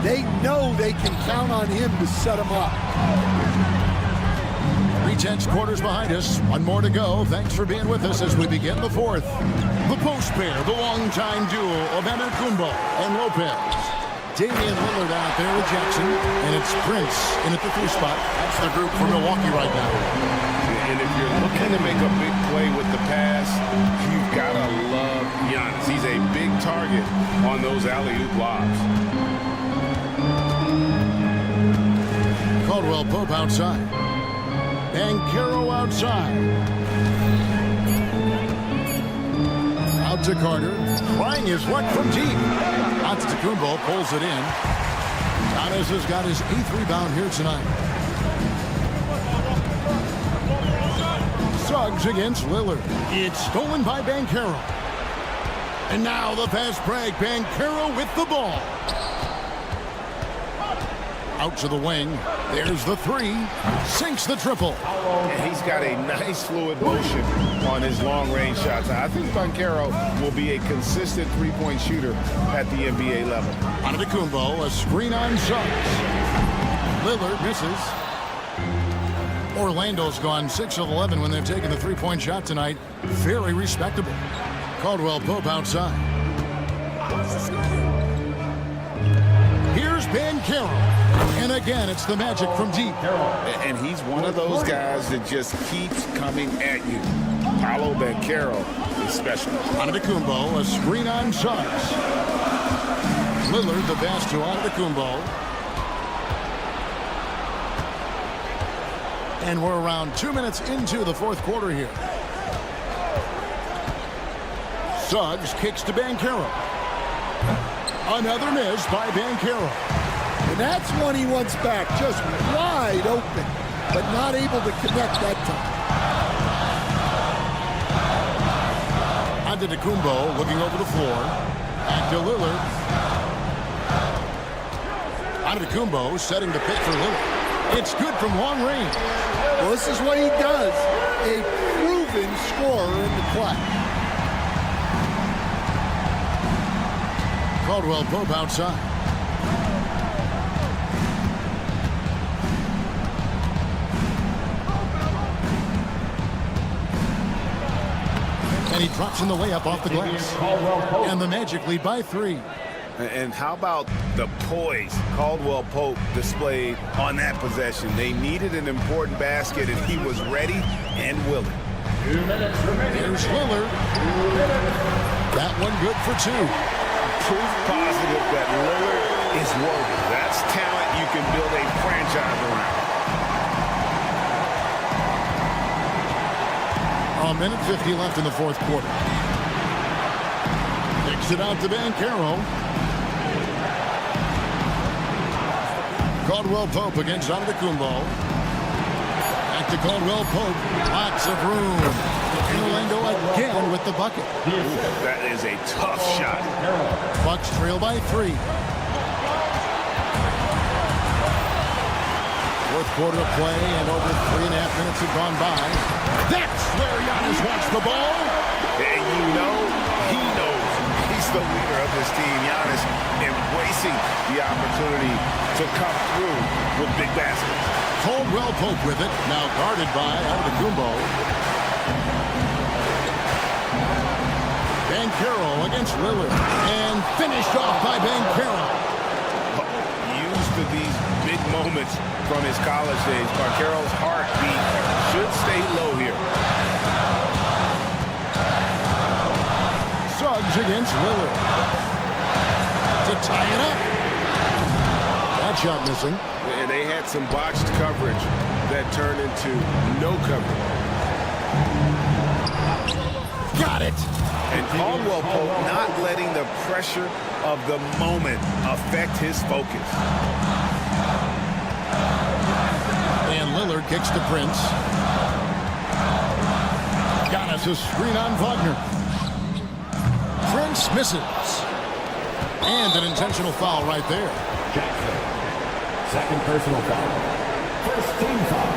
They know they can count on him to set them up. 3/10 quarters behind us. One more to go. Thanks for being with us as we begin the fourth. The post pair, the longtime duo of Kumbo and Lopez. Damian Lillard out there with Jackson, and it's Prince in at the 3 spot. That's the group for Milwaukee right now. And if you're looking to make a big play with the pass, you've got to love Giannis. He's a big target on those alley-oop lobs. Caldwell Pope outside. Banchero outside. Out to Carter. Trying his luck from deep. Antetokounmpo pulls it in. Giannis has got his 8th rebound here tonight. Suggs against Lillard. It's stolen by Banchero. And now the fast break. Banchero with the ball. Out to the wing. There's the 3. Sinks the triple. And he's got a nice fluid motion on his long-range shots. I think Banchero will be a consistent three-point shooter at the NBA level. Antetokounmpo, a screen on Suggs. Lillard misses. Orlando's gone 6 of 11 when they've taken the three-point shot tonight. Very respectable. Caldwell Pope outside. Here's Banchero. And again, it's the Magic from deep. And he's one of those guys that just keeps coming at you. Paolo Banchero is special. Antetokounmpo, a screen on Suggs. Lillard, the pass to Antetokounmpo. And we're around 2 minutes into the fourth quarter here. Suggs kicks to Banchero. Another miss by Banchero. And that's one he wants back, just wide open, but not able to connect that time. Antetokounmpo looking over the floor. Back to Lillard. Antetokounmpo setting the pick for Lillard. It's good from long range. Well, this is what he does. A proven scorer in the clutch. Caldwell Pope outside. And he drops in the layup off the glass. And the Magic lead by 3. And how about the poise Caldwell Pope displayed on that possession? They needed an important basket, and he was ready and willing. 2 minutes remaining. Here's Lillard. That one good for 2. Proof positive that Lillard is worthy. That's talent you can build a franchise around. A minute 50 left in the fourth quarter. Kicks it out to Banchero. Caldwell Pope against Antetokounmpo. Back to Caldwell Pope. Lots of room. Orlando again with the bucket. That is a tough shot. Bucks trail by 3. Fourth quarter of play, and over 3.5 minutes have gone by. That's where Giannis wants the ball. And you know, he knows he's the leader of this team, Giannis, embracing the opportunity to come through with big baskets. Caldwell Pope with it, now guarded by Antetokounmpo. Banchero against Lillard, and finished off by Banchero. Used to these big moments from his college days. Banchero's heartbeat should stay low here. Suggs against Lillard to tie it up. That shot missing. And they had some botched coverage that turned into no coverage. Got it. And Caldwell Pope not letting the pressure of the moment affect his focus. And Lillard kicks to Prince. Got us a screen on Wagner. Prince misses. And an intentional foul right there. Jackson. Second personal foul. First team foul.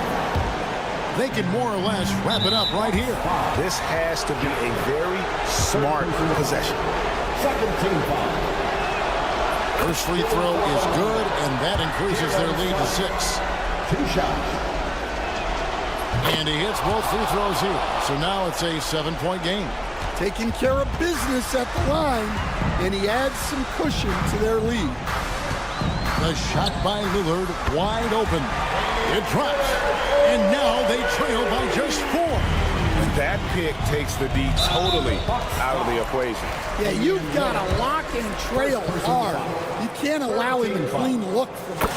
They can more or less wrap it up right here. This has to be a very smart possession. Second team foul. First free throw is good, and that increases their lead to 6. 2 shots. And he hits both free throws here. So now it's a 7-point game. Taking care of business at the line, and he adds some cushion to their lead. The shot by Lillard, wide open. It drops. And now they trail by just 4. That pick takes the D totally out of the equation. Yeah, you've got to lock and trail hard. You can't allow him a clean look from it.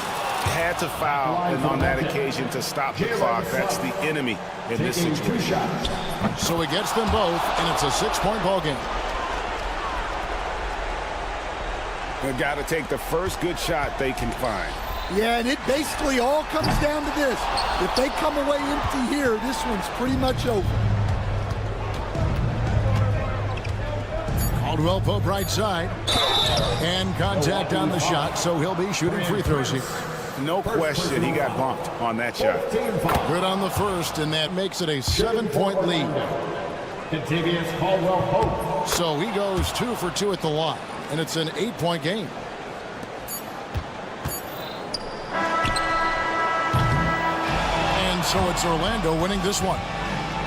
Had to foul, and on that occasion to stop the clock. That's the enemy in this situation. So he gets them both, and it's a 6-point ball game. They've got to take the first good shot they can find. Yeah, and it basically all comes down to this. If they come away empty here, this one's pretty much over. Caldwell Pope right side. And contact on the shot, so he'll be shooting free throws here. No question, he got bumped on that shot. Good on the first, and that makes it a 7-point lead. Contavious Caldwell Pope. So he goes 2 for 2 at the line, and it's an 8-point game. And so it's Orlando winning this one.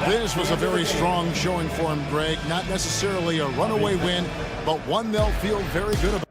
This was a very strong showing for him, Greg. Not necessarily a runaway win, but one they'll feel very good about.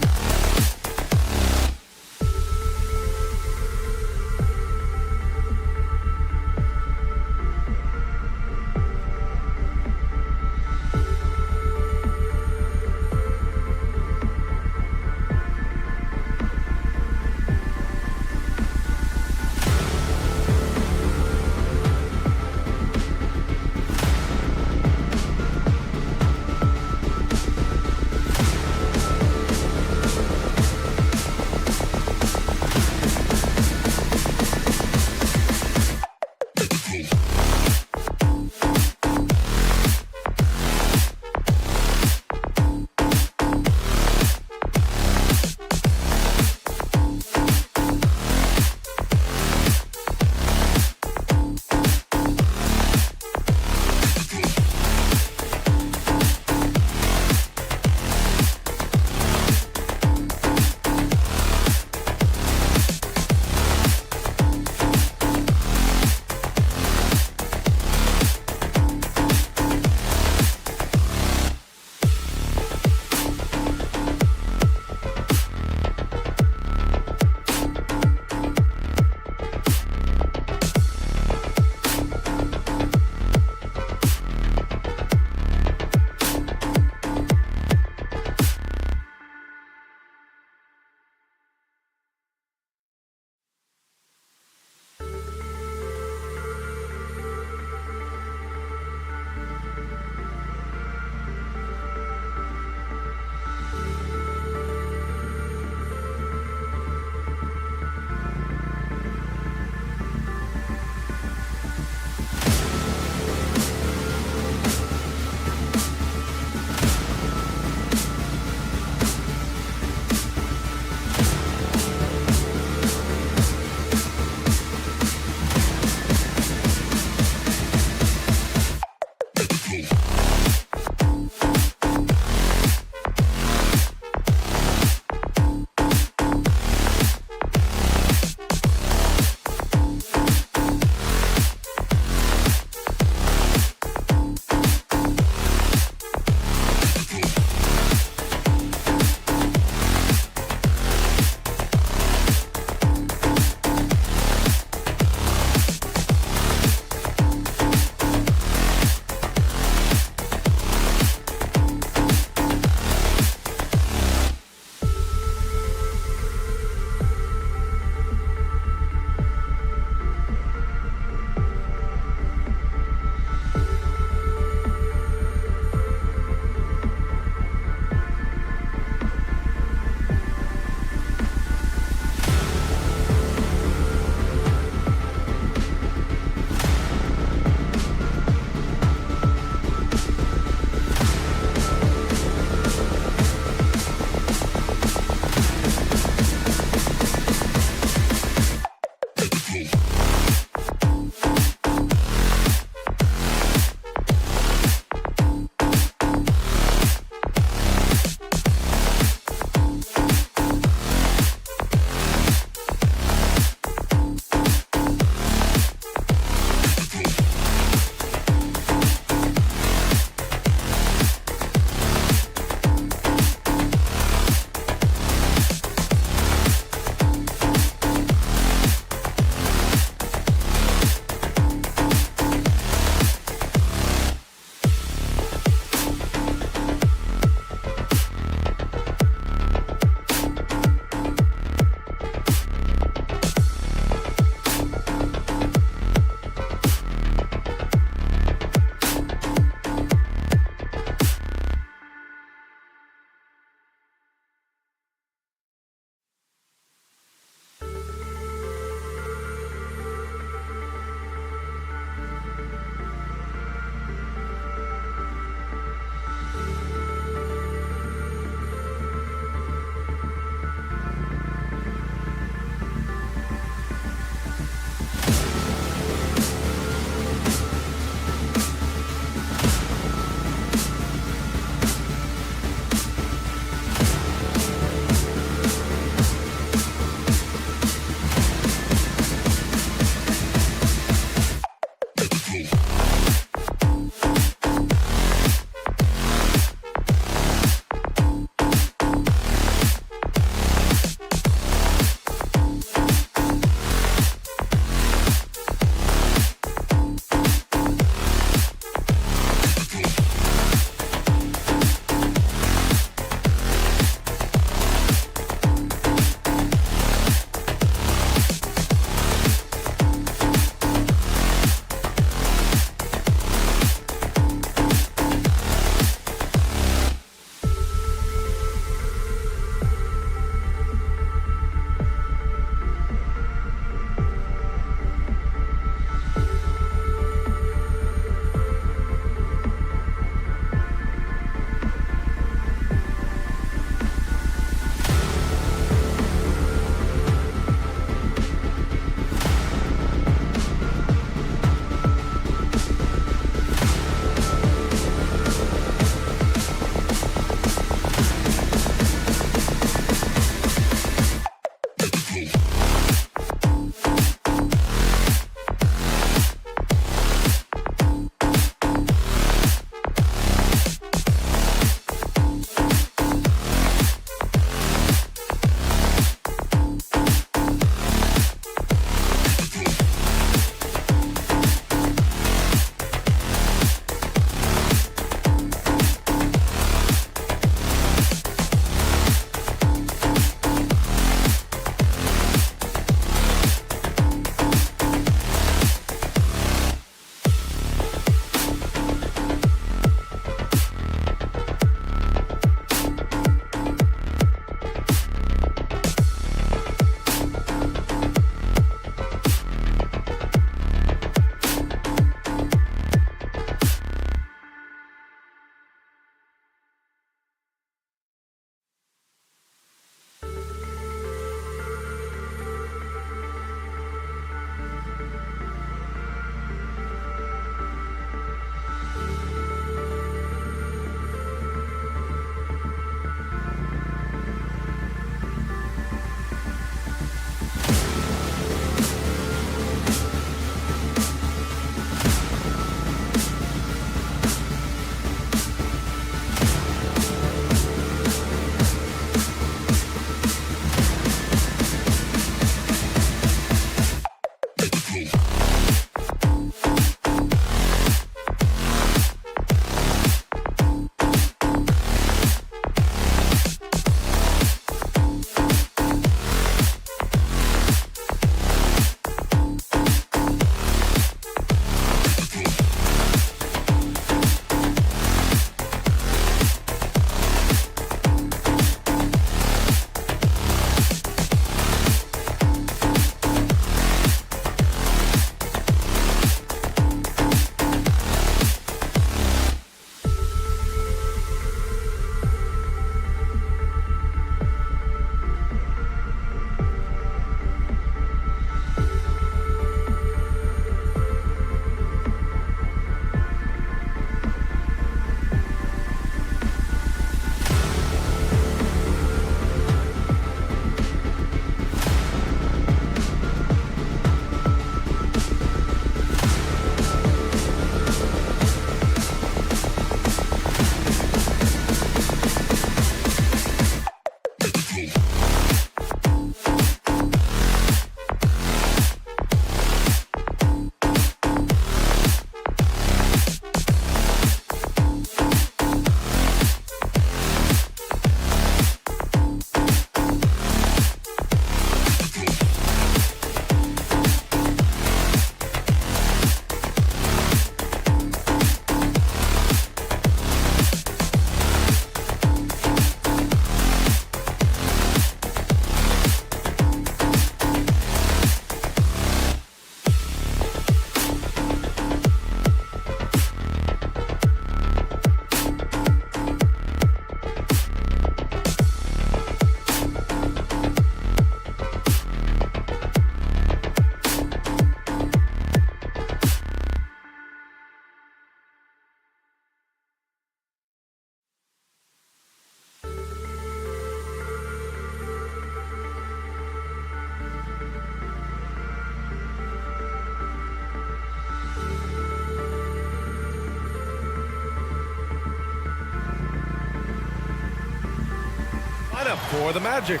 up for the Magic.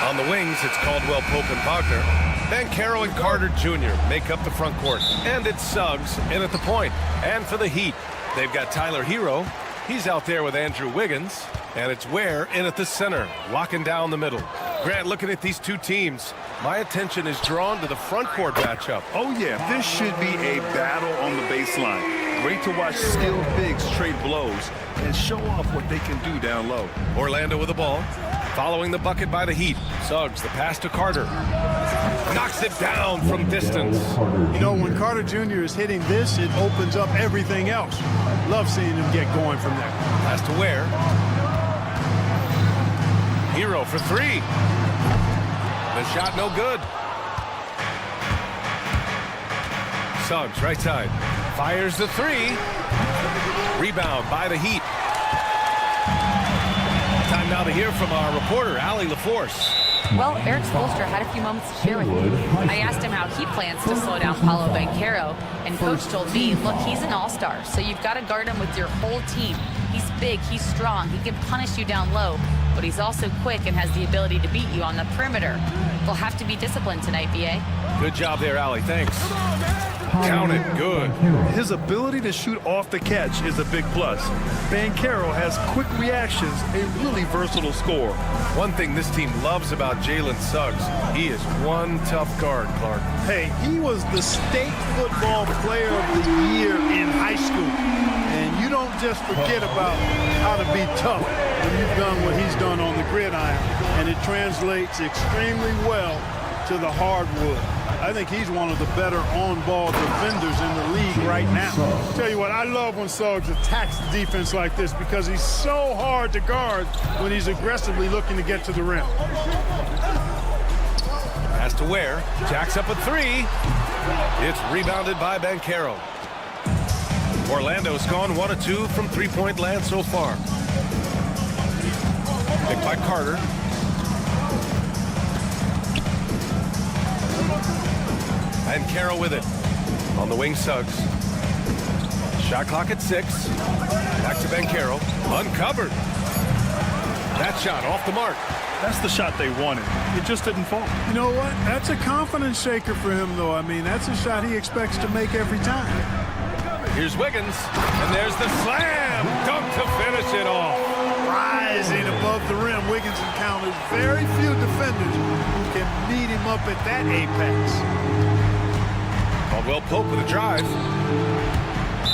On the wings, it's Caldwell Pope and Wagner. Bancaro and Carter Jr. make up the front court. And it's Suggs in at the point. And for the Heat, they've got Tyler Hero. He's out there with Andrew Wiggins. And it's Ware in at the center, locking down the middle. Grant, looking at these two teams, my attention is drawn to the front court matchup. Oh, yeah, this should be a battle on the baseline. Great to watch skilled bigs trade blows and show off what they can do down low. Orlando with the ball, following the bucket by the Heat. Suggs, the pass to Carter. Knocks it down from distance. You know, when Carter Jr. is hitting this, it opens up everything else. Love seeing him get going from there. Pass to Ware. Hero for three. The shot no good. Suggs, right side. Fires the three. Rebound by the Heat. Time now to hear from our reporter, Allie LaForce. Well, Eric Spoelstra had a few moments to share with me. I asked him how he plans to slow down Paolo Banchero, and Coach told me, look, he's an all-star, so you've got to guard him with your whole team. He's big, he's strong, he can punish you down low, but he's also quick and has the ability to beat you on the perimeter. They'll have to be disciplined tonight, B.A. Good job there, Allie. Thanks. Count it. Good. His ability to shoot off the catch is a big plus. Banchero has quick reactions, a really versatile scorer. One thing this team loves about Jalen Suggs, he is one tough guard, Clark. Hey, he was the state football player of the year in high school. And you don't just forget about how to be tough when you've done what he's done on the gridiron. And it translates extremely well to the hardwood. I think he's one of the better on-ball defenders in the league right now. Tell you what, I love when Suggs attacks the defense like this because he's so hard to guard when he's aggressively looking to get to the rim. Pass to Ware. Jacks up a three. It's rebounded by Banchero. Orlando's gone 1 of 2 from three-point land so far. Picked by Carter. And Banchero with it. On the wing, Suggs. Shot clock at 6. Back to Banchero. Uncovered. That shot off the mark. That's the shot they wanted. It just didn't fall. You know what? That's a confidence shaker for him, though. I mean, that's a shot he expects to make every time. Here's Wiggins. And there's the slam. Dunk to finish it off. Rising above the rim, Wiggins encounters very few defenders who can meet him up at that apex. Caldwell Pope with a drive.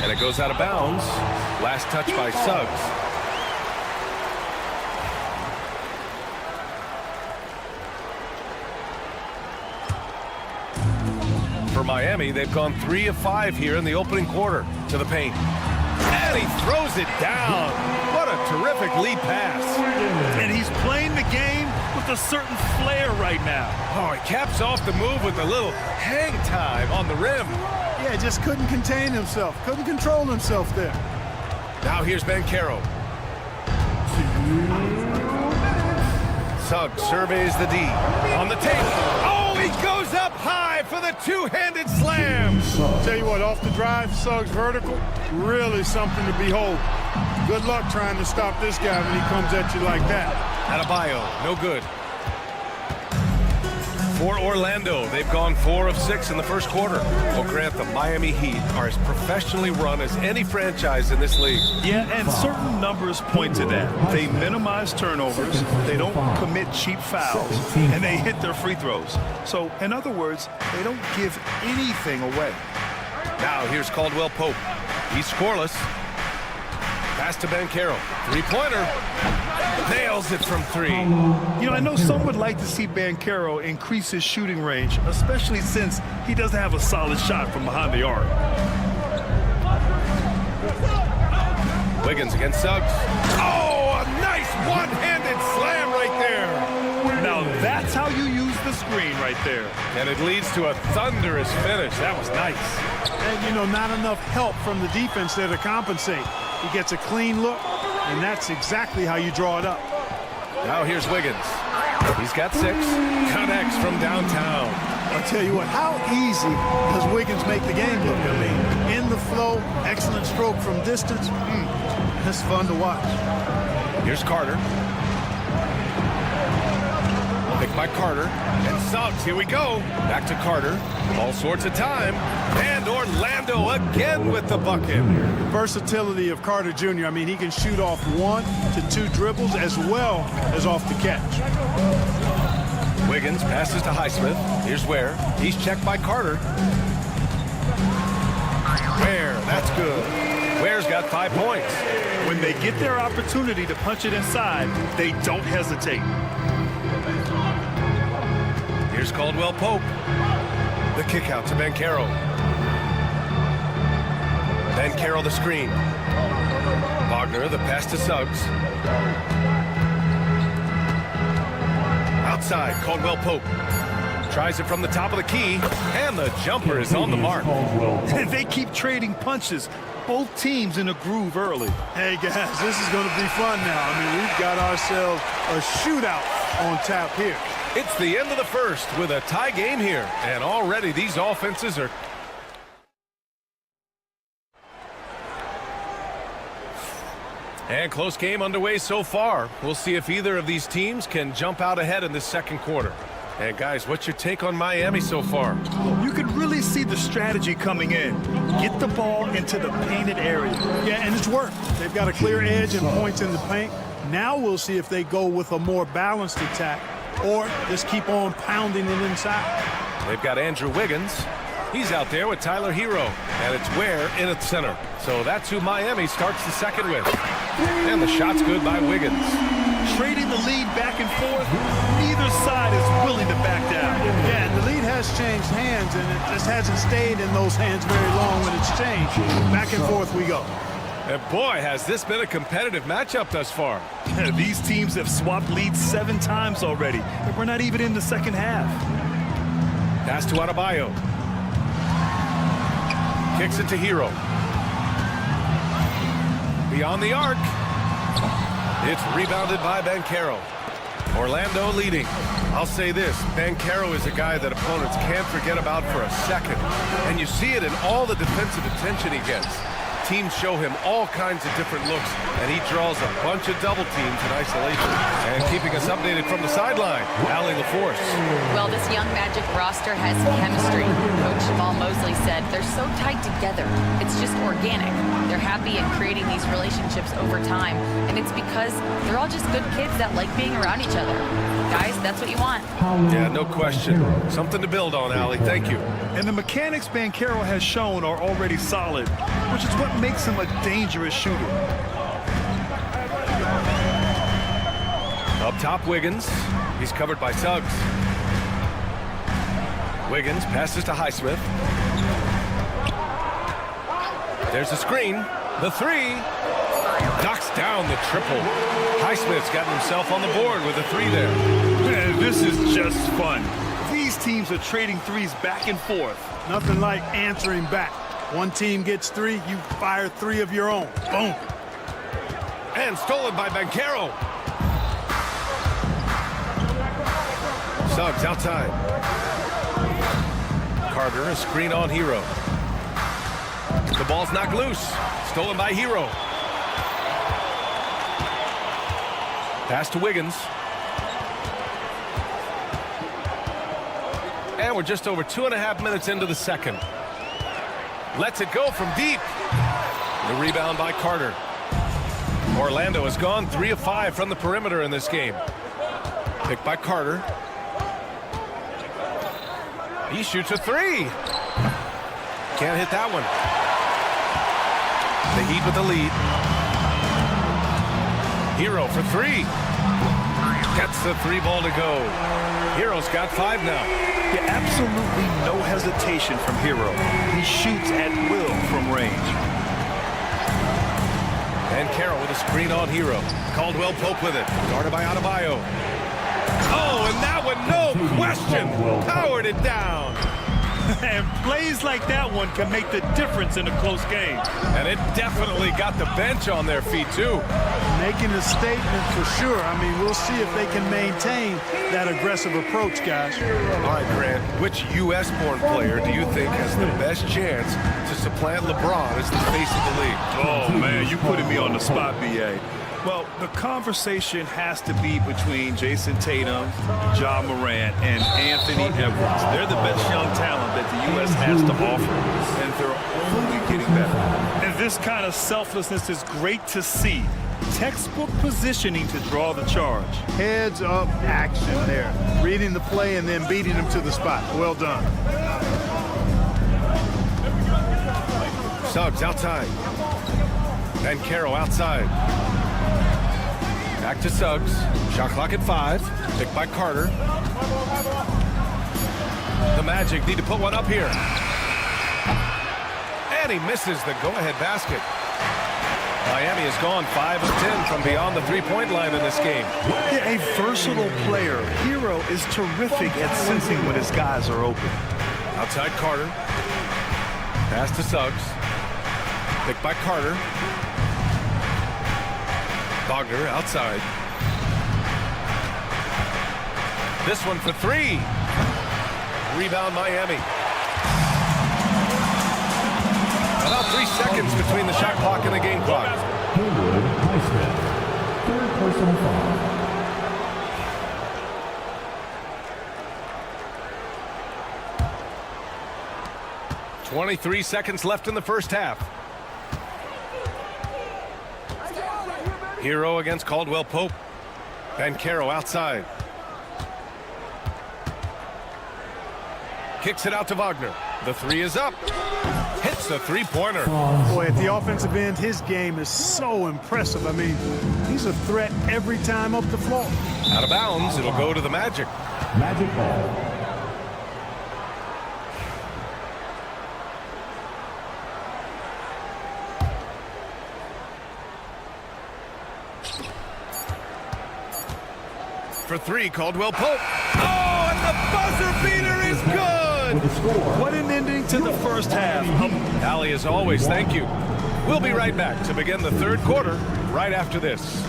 And it goes out of bounds. Last touch by Suggs. For Miami, they've gone 3 of 5 here in the opening quarter to the paint. And he throws it down. What a terrific lead pass. And he's playing the game with a certain flair right now. Oh, he caps off the move with a little hang time on the rim. Yeah, just couldn't contain himself. Couldn't control himself there. Now here's Banchero. Suggs surveys the D. On the tape. Oh, he goes up high for the two-handed slam. Tell you what, off the drive, Suggs vertical, really something to behold. Good luck trying to stop this guy when he comes at you like that. Adebayo, no good. For Orlando, they've gone 4 of 6 in the first quarter. Well, Grant, the Miami Heat are as professionally run as any franchise in this league. Yeah, and certain numbers point to that. They minimize turnovers, they don't commit cheap fouls, and they hit their free throws. So, in other words, they don't give anything away. Now, here's Caldwell Pope. He's scoreless. Pass to Banchero. Three-pointer. Nails it from 3. You know, I know some would like to see Banchero increase his shooting range, especially since he doesn't have a solid shot from behind the arc. Wiggins against Suggs. Oh, a nice one-handed slam right there. Now that's how you use the screen right there. And it leads to a thunderous finish. That was nice. And, you know, not enough help from the defense there to compensate. He gets a clean look, and that's exactly how you draw it up. Now here's Wiggins. He's got 6. Connects from downtown. I'll tell you what, how easy does Wiggins make the game look? I mean, in the flow, excellent stroke from distance. That's fun to watch. Here's Carter. by Carter. And Suggs, here we go. Back to Carter. All sorts of time. And Orlando again with the bucket. Versatility of Carter Jr. I mean, he can shoot off 1 to 2 dribbles as well as off the catch. Wiggins passes to Highsmith. Here's Ware. He's checked by Carter. Ware, that's good. Ware's got 5 points. When they get their opportunity to punch it inside, they don't hesitate. Here's Caldwell Pope. The kick out to Banchero. Banchero the screen. Wagner the pass to Suggs. Outside, Caldwell Pope. Tries it from the top of the key, and the jumper is on the mark. They keep trading punches. Both teams in a groove early. Hey, guys, this is going to be fun now. I mean, we've got ourselves a shootout on tap here. It's the end of the first with a tie game here, and already these offenses are... And close game underway so far. We'll see if either of these teams can jump out ahead in this second quarter. And guys, what's your take on Miami so far? You can really see the strategy coming in. Get the ball into the painted area. Yeah, and it's worked. They've got a clear edge and points in the paint. Now we'll see if they go with a more balanced attack or just keep on pounding it inside. They've got Andrew Wiggins. He's out there with Tyler Hero. And it's Ware in at center. So that's who Miami starts the second with. And the shot's good by Wiggins. Trading the lead back and forth, neither side is willing to back down. Yeah, and the lead has changed hands, and it just hasn't stayed in those hands very long when it's changed. Back and forth we go. And boy, has this been a competitive matchup thus far. These teams have swapped leads 7 times already, and we're not even in the second half. Pass to Adebayo. Kicks it to Hero. Beyond the arc. It's rebounded by Banchero. Orlando leading. I'll say this, Banchero is a guy that opponents can't forget about for a second. And you see it in all the defensive attention he gets. Teams show him all kinds of different looks, and he draws a bunch of double teams in isolation. And keeping us updated from the sideline, Allie LaForce. Well, this young Magic roster has chemistry. Coach Jamal Mosley said they're so tight together. It's just organic. They're happy in creating these relationships over time, and it's because they're all just good kids that like being around each other. Guys, that's what you want. Yeah, no question. Something to build on, Allie. Thank you. And the mechanics Banchero has shown are already solid, which is what makes him a dangerous shooter. Up top, Wiggins. He's covered by Suggs. Wiggins passes to Highsmith. There's a screen. The 3. Knocks down the triple. Highsmith's gotten himself on the board with a 3 there. Man, this is just fun. These teams are trading threes back and forth. Nothing like answering back. One team gets 3, you fire 3 of your own. Boom. And stolen by Banchero. Suggs outside. Carter, a screen on Hero. The ball's knocked loose. Stolen by Hero. Pass to Wiggins. And we're just over 2.5 minutes into the second. Lets it go from deep. The rebound by Carter. Orlando has gone 3 of 5 from the perimeter in this game. Picked by Carter. He shoots a 3. Can't hit that one. The Heat with the lead. Hero for 3. Gets the 3 ball to go. Hero's got 5 now. Yeah, absolutely no hesitation from Hero. He shoots at will from range. And Carroll with a screen on Hero. Caldwell Pope with it. Guarded by Adebayo. Oh, and that one, no question, powered it down. And plays like that one can make the difference in a close game. And it definitely got the bench on their feet, too. Making a statement for sure. I mean, we'll see if they can maintain that aggressive approach, guys. All right, Grant, which U.S.-born player do you think has the best chance to supplant LeBron as the face of the league? Oh, man, you putting me on the spot, B.A. Well, the conversation has to be between Jason Tatum, Ja Morant, and Anthony Edwards. They're the best young talent that the U.S. has to offer, and they're only getting better. And this kind of selflessness is great to see. Textbook positioning to draw the charge. Heads up action there. Reading the play and then beating him to the spot. Well done. Suggs outside. And Caro outside. Back to Suggs. Shot clock at 5. Picked by Carter. The Magic need to put one up here. And he misses the go-ahead basket. Miami has gone 5 of 10 from beyond the three-point line in this game. Yeah, a versatile player. Hero is terrific at sensing when his guys are open. Outside Carter. Pass to Suggs. Picked by Carter. Wagner outside. This one for 3. Rebound Miami. About 3 seconds between the shot clock and the game clock. Third personal foul. 23 seconds left in the first half. Hero against Caldwell Pope. Caro outside. Kicks it out to Wagner. The 3 is up. Hits the three-pointer. Boy, at the offensive end, his game is so impressive. I mean, he's a threat every time up the floor. Out of bounds, it'll go to the Magic. Magic ball. For 3, Caldwell Pope. Oh, and the buzzer beater is good! What an ending to the first half. Allie, as always, thank you. We'll be right back to begin the third quarter right after this.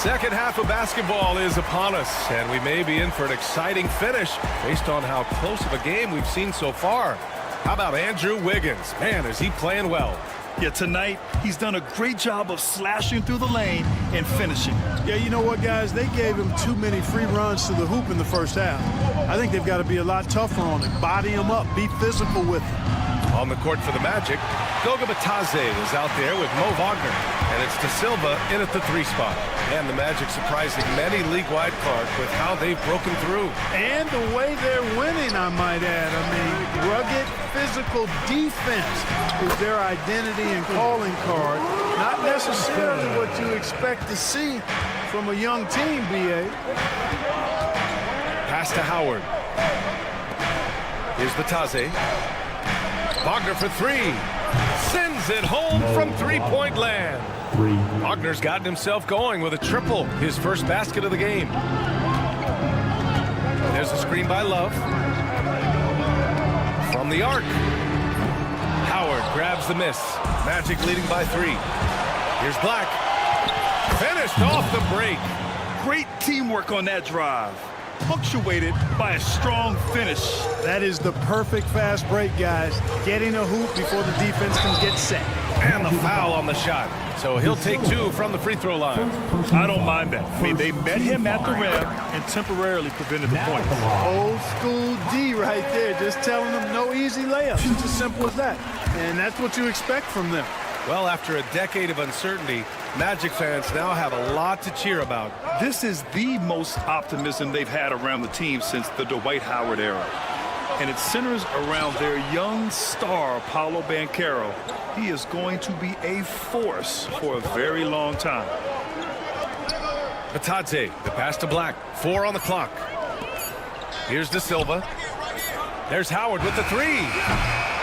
Second half of basketball is upon us, and we may be in for an exciting finish based on how close of a game we've seen so far. How about Andrew Wiggins? Man, is he playing well. Yeah, tonight, he's done a great job of slashing through the lane and finishing. Yeah, you know what, guys? They gave him too many free runs to the hoop in the first half. I think they've got to be a lot tougher on him. Body him up. Be physical with him. On the court for the Magic, Goga Bitadze is out there with Mo Wagner, and it's De Silva in at the 3 spot. And the Magic surprising many league-wide cards with how they've broken through. And the way they're winning, I might add. I mean, rugged, physical defense is their identity and calling card. Not necessarily what you expect to see from a young team, B.A. Pass to Howard. Here's Bitadze. Wagner for 3. Sends it home from three-point land. Wagner's gotten himself going with a triple, his first basket of the game. There's a screen by Love. From the arc. Howard grabs the miss. Magic leading by 3. Here's Black. Finished off the break. Great teamwork on that drive. Punctuated by a strong finish. That is the perfect fast break, guys. Getting a hoop before the defense can get set. And the foul on the shot. So he'll take 2 from the free throw line. I don't mind that. I mean, they met him at the rim and temporarily prevented the points. Old school D right there. Just telling them no easy layups. It's as simple as that. And that's what you expect from them. Well, after a decade of uncertainty, Magic fans now have a lot to cheer about. This is the most optimism they've had around the team since the Dwight Howard era. And it centers around their young star, Paolo Banchero. He is going to be a force for a very long time. Bitadze, the pass to Black. 4 on the clock. Here's De Silva. There's Howard with the 3.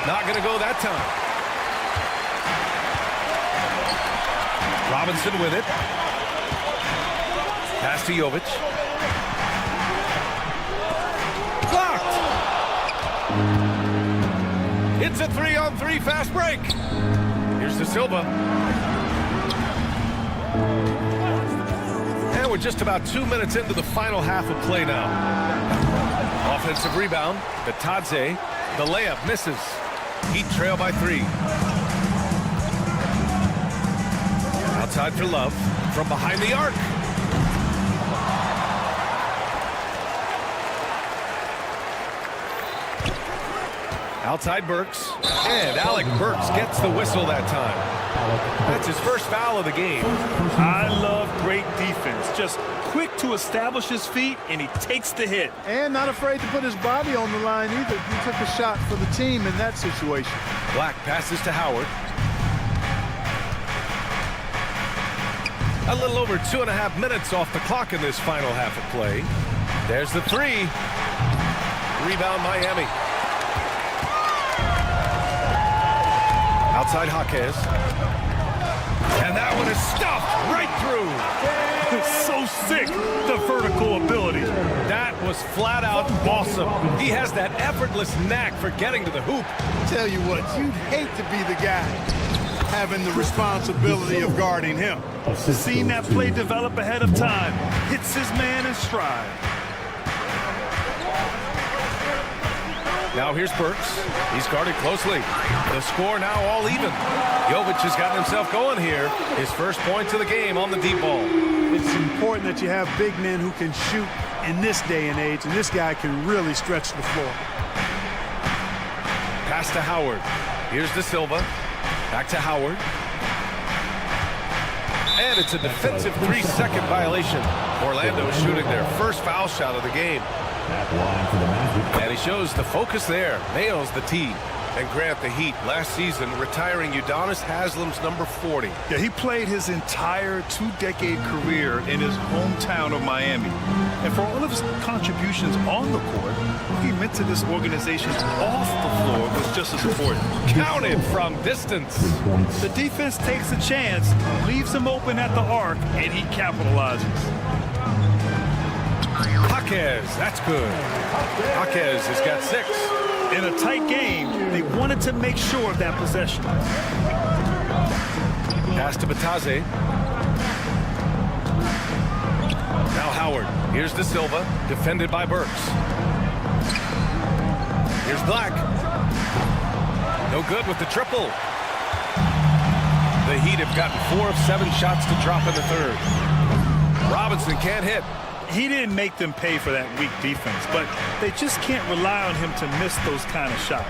Not going to go that time. Robinson with it. Pass to Jovic. Blocked. It's a 3-on-3 fast break. Here's De Silva. And we're just about 2 minutes into the final half of play now. Offensive rebound. Batadze. The layup misses. Heat trail by 3. Outside for Love. From behind the arc. Outside Burks. And Alec Burks gets the whistle that time. That's his first foul of the game. I love great defense. Just quick to establish his feet, and he takes the hit. And not afraid to put his body on the line either. He took a shot for the team in that situation. Black passes to Howard. A little over 2.5 minutes off the clock in this final half of play. There's the 3. Rebound Miami. Outside Jaquez. And that one is stuffed right through. It's so sick, the vertical ability. That was flat out awesome. He has that effortless knack for getting to the hoop. Tell you what, you'd hate to be the guy having the responsibility of guarding him. Seeing that play develop ahead of time. Hits his man in stride. Now here's Burks. He's guarded closely. The score now all even. Jovic has gotten himself going here. His first points of the game on the deep ball. It's important that you have big men who can shoot in this day and age, and this guy can really stretch the floor. Pass to Howard. Here's De Silva. Back to Howard. And it's a defensive 3-second violation. Orlando is shooting their first foul shot of the game. And he shows the focus there. Nails the tee. And Grant, the Heat last season retiring Udonis Haslam's number 40. Yeah, he played his entire 2-decade career in his hometown of Miami. And for all of his contributions on the court, what he meant to this organization off the floor was just as important. Counted from distance. The defense takes a chance, leaves him open at the arc, and he capitalizes. Jaquez, that's good. Jaquez has got 6. In a tight game, they wanted to make sure of that possession. Pass to Batadze. Now Howard. Here's De Silva, defended by Burks. Here's Black. No good with the triple. The Heat have gotten 4 of 7 shots to drop in the third. Robinson can't hit. He didn't make them pay for that weak defense, but they just can't rely on him to miss those kind of shots.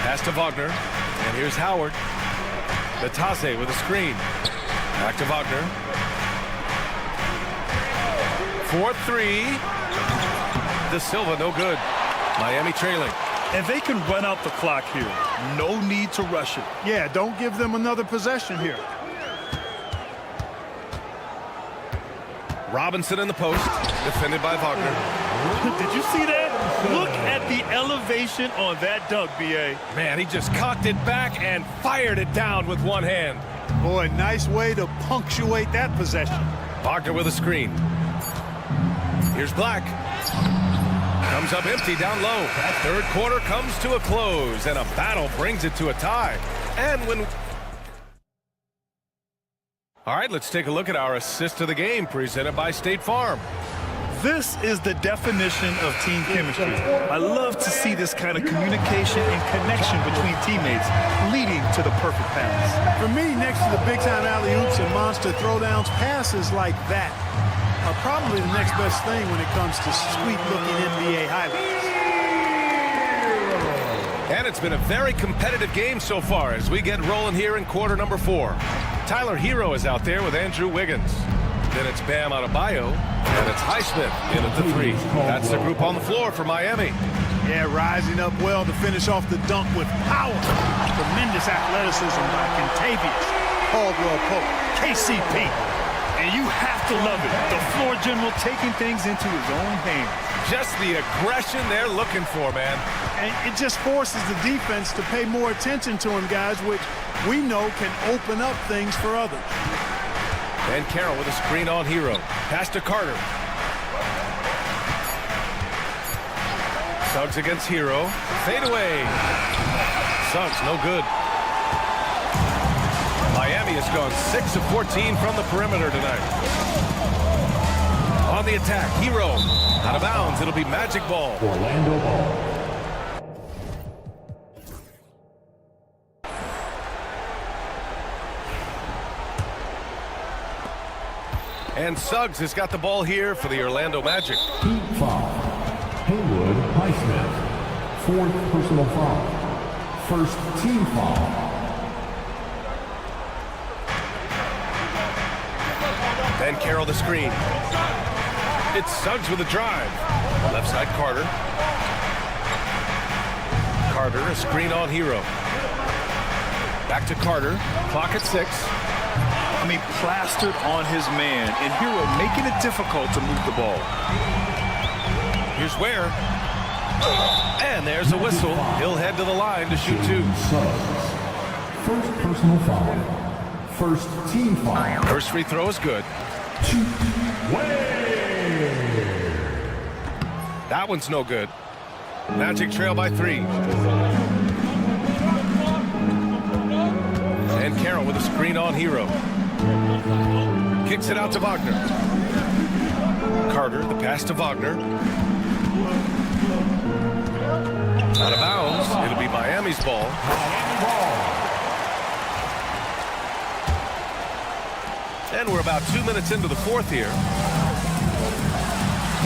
Pass to Wagner, and here's Howard. Batadze with a screen. Back to Wagner. 4-3. De Silva, no good. Miami trailing. And they can run out the clock here. No need to rush it. Yeah, don't give them another possession here. Robinson in the post, defended by Wagner. Did you see that? Look at the elevation on that dunk, B.A. Man, he just cocked it back and fired it down with one hand. Boy, nice way to punctuate that possession. Wagner with a screen. Here's Black. Comes up empty down low. Third quarter comes to a close, and a battle brings it to a tie. And when... All right, let's take a look at our assist of the game presented by State Farm. This is the definition of team chemistry. I love to see this kind of communication and connection between teammates leading to the perfect pass. For me, next to the big-time alley-oops and monster throwdowns, passes like that are probably the next best thing when it comes to sweet-looking NBA highlights. And it's been a very competitive game so far as we get rolling here in quarter number 4. Tyler Hero is out there with Andrew Wiggins. Then it's Bam Adebayo, and it's Highsmith in at the 3. That's the group on the floor for Miami. Yeah, rising up well to finish off the dunk with power. Tremendous athleticism by Contavious, Caldwell Pope, KCP. And you have to love it. The floor general taking things into his own hands. Just the aggression they're looking for, man. And it just forces the defense to pay more attention to him, guys, which we know can open up things for others. And Carroll with a screen on Hero. Pass to Carter. Suggs against Hero. Fade away. Suggs, no good. Miami has gone 6 of 14 from the perimeter tonight. On the attack, Hero. Out of bounds, it'll be Magic ball. Orlando ball. And Suggs has got the ball here for the Orlando Magic. Team foul. Haywood Highsmith. 4th personal foul. 1st team foul. Then Carroll the screen. It's Suggs with a drive. Left side Carter. Carter, a screen on Hero. Back to Carter. Clock at 6. I mean, plastered on his man, and Hero making it difficult to move the ball. Here's Ware. And there's a whistle. He'll head to the line to shoot 2. Suggs. 1st personal foul. 1st team foul. First free throw is good. That one's no good. Magic trail by 3. And Carroll with a screen on Hero. Kicks it out to Wagner. Carter, the pass to Wagner. Out of bounds. It'll be Miami's ball. And we're about 2 minutes into the 4th here.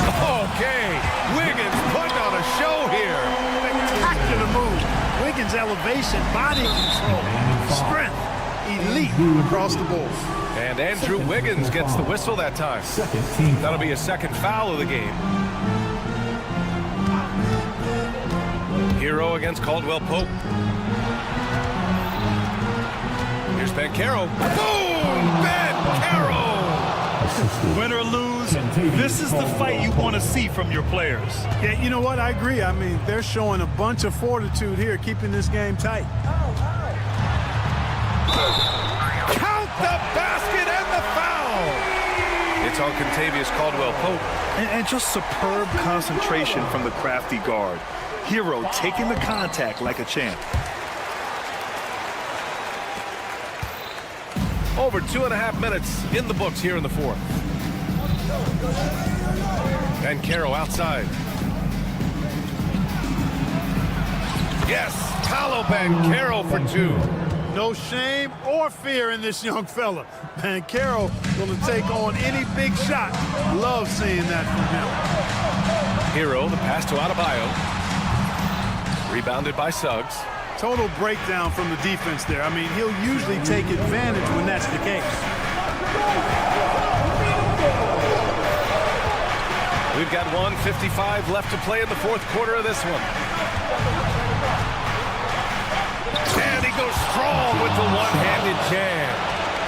Okay, Wiggins putting on a show here. Spectacular move. Wiggins' elevation, body control, strength, elite across the board. And Andrew Wiggins gets the whistle that time. That'll be a 2nd foul of the game. Hero against Caldwell Pope. Here's Banchero. Boom! Banchero! Win or lose, this is the fight you want to see from your players. Yeah, you know what? I agree. I mean, they're showing a bunch of fortitude here, keeping this game tight. Count the basket and the foul! It's on Contavious Caldwell Pope. And just superb concentration from the crafty guard. Hero taking the contact like a champ. Over 2.5 minutes in the books here in the 4th. Banchero outside. Yes, Paolo Banchero for 2. No shame or fear in this young fella. Banchero going to take on any big shot. Love seeing that from him. Hero, the pass to Adebayo. Rebounded by Suggs. Total breakdown from the defense there. I mean, he'll usually take advantage when that's the case. We've got 1:55 left to play in the 4th quarter of this one. And he goes strong with the one-handed jam.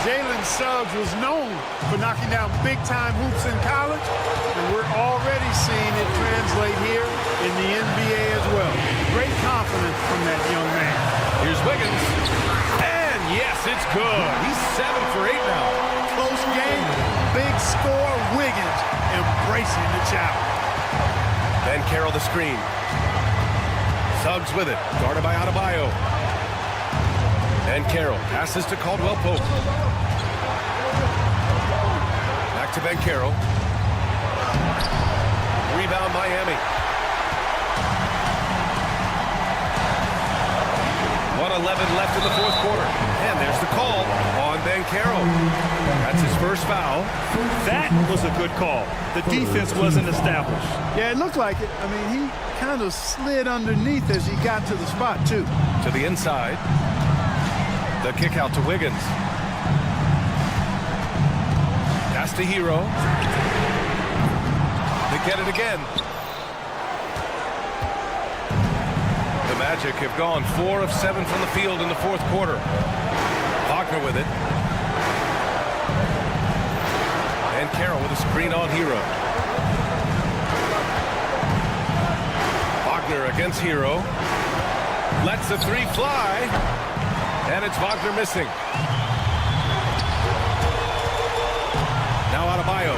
Jalen Suggs was known for knocking down big-time hoops in college, and we're already seeing it translate here in the NBA as well. Great confidence from that young man. Here's Wiggins. And yes, it's good. He's 7 for 8 now. Close game, big score, Wiggins embracing the challenge. Then Carroll the screen. Suggs with it, guarded by Adebayo. And Carroll passes to Caldwell Pope. Back to Banchero. Rebound Miami. 1:11 left in the 4th quarter. And there's the call on Banchero. That's his first foul. That was a good call. The defense wasn't established. Yeah, it looked like it. I mean, he kind of slid underneath as he got to the spot, too. To the inside. The kick out to Wiggins. Pass to Hero. They get it again. The Magic have gone 4 of 7 from the field in the 4th quarter. Wagner with it. And Carroll with a screen on Hero. Wagner against Hero. Lets the 3 fly. And it's Wagner missing. Now Adebayo.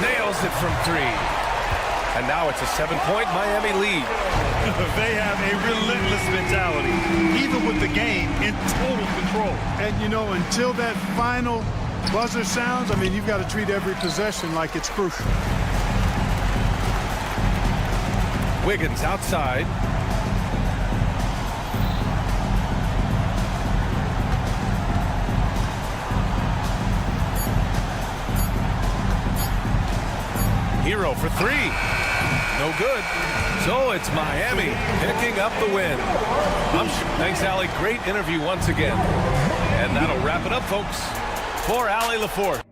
Nails it from 3. And now it's a 7-point Miami lead. They have a relentless mentality, even with the game in total control. And, you know, until that final buzzer sounds, I mean, you've got to treat every possession like it's crucial. Wiggins outside. Hero for three. No good. So it's Miami picking up the win. Thanks, Allie. Great interview once again. And that'll wrap it up, folks. For Allie LaForce.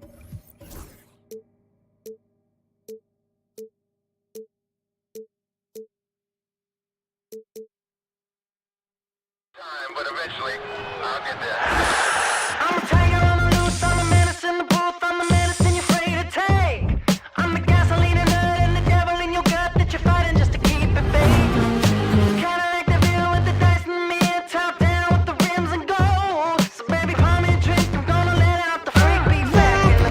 But eventually, I'll get there. I'm a tiger on the loose, I'm a menace in the booth, I'm the medicine you're afraid to take. I'm the gasoline and nut and the devil in your gut that you're fighting just to keep it fake. Kinda like the view with the dice in the mid, top down with the rims and gold. So baby, pour me a drink, I'm gonna let out the freak beat back.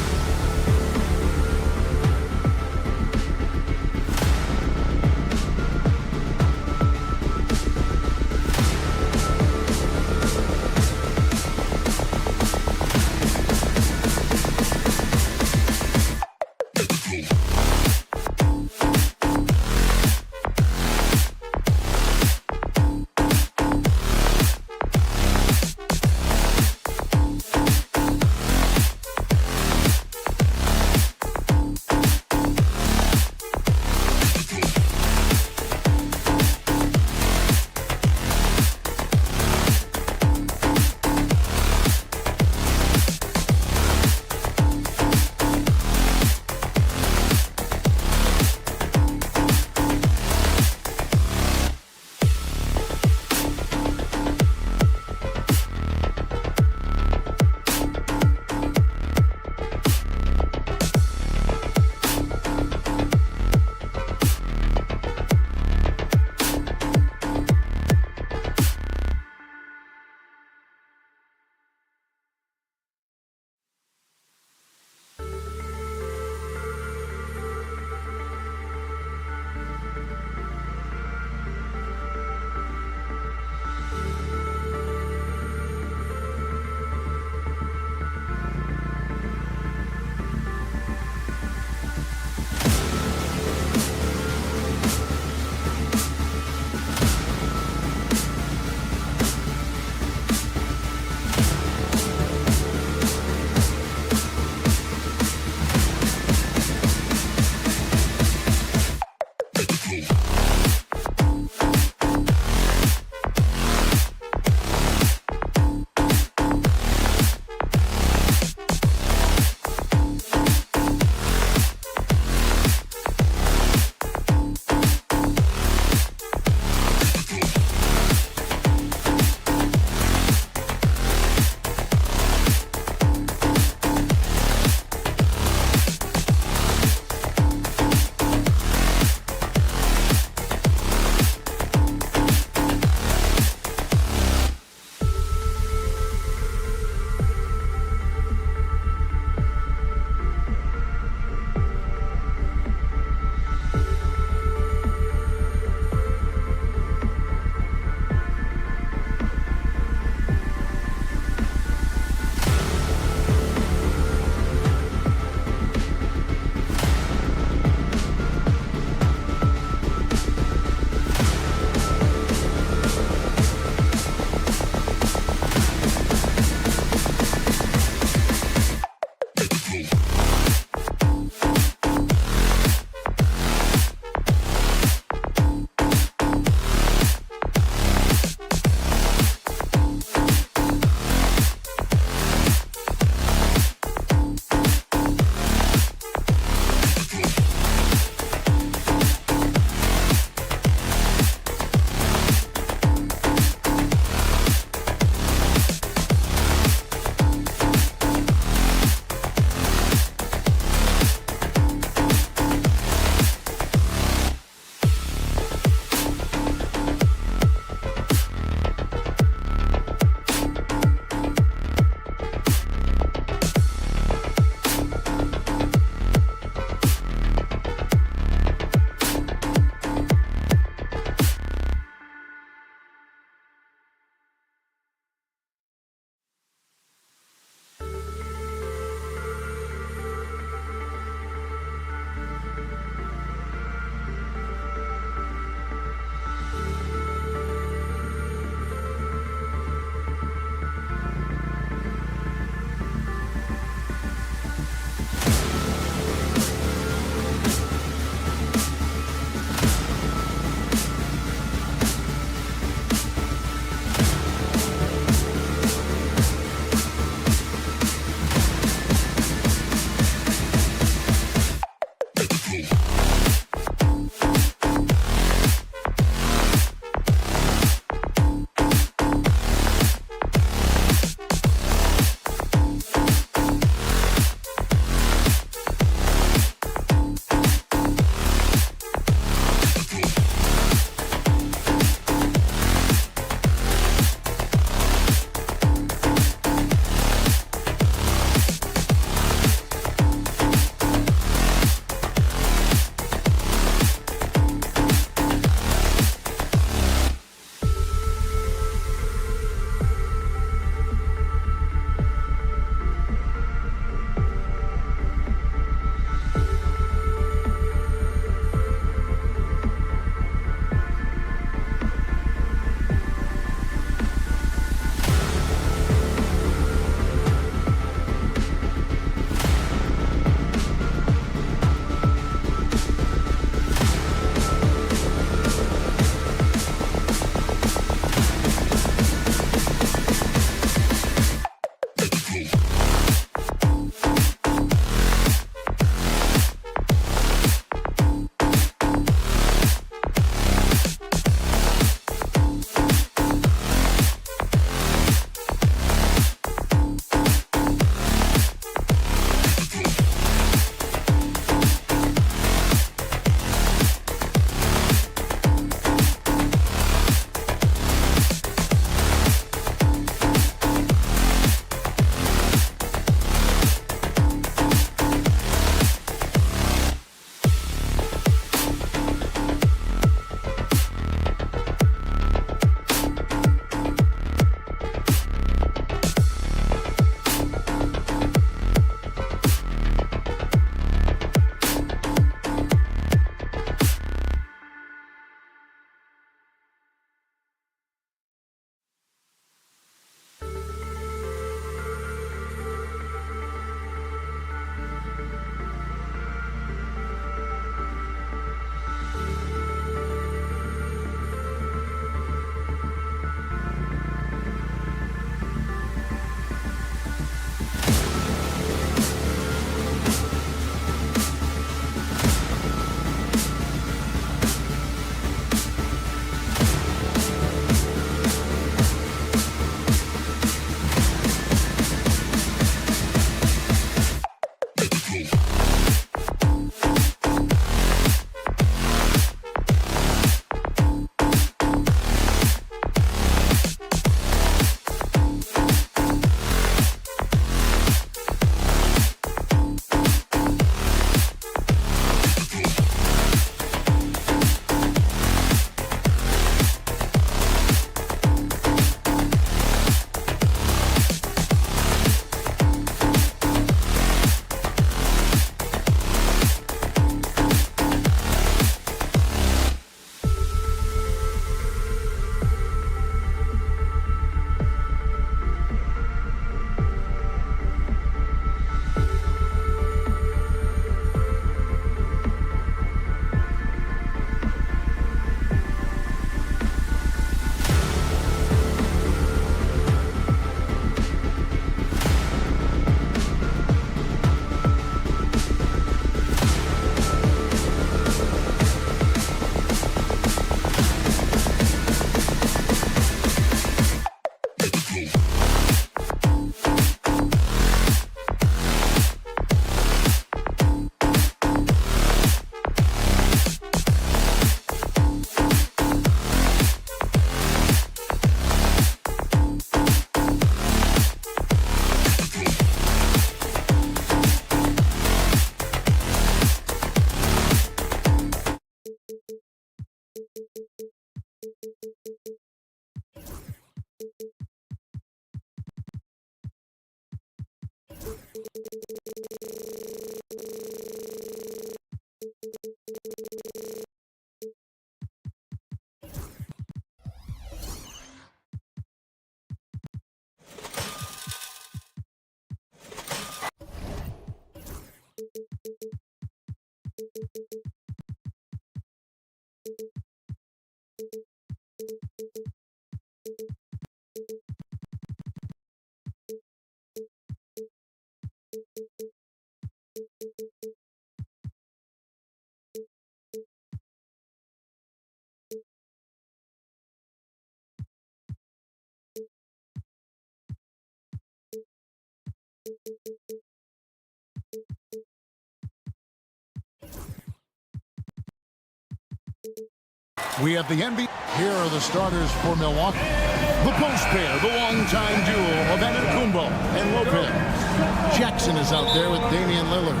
We have the NBA. Here are the starters for Milwaukee. The post pair, the longtime duo of Antetokounmpo and Lopez. Jackson is out there with Damian Lillard.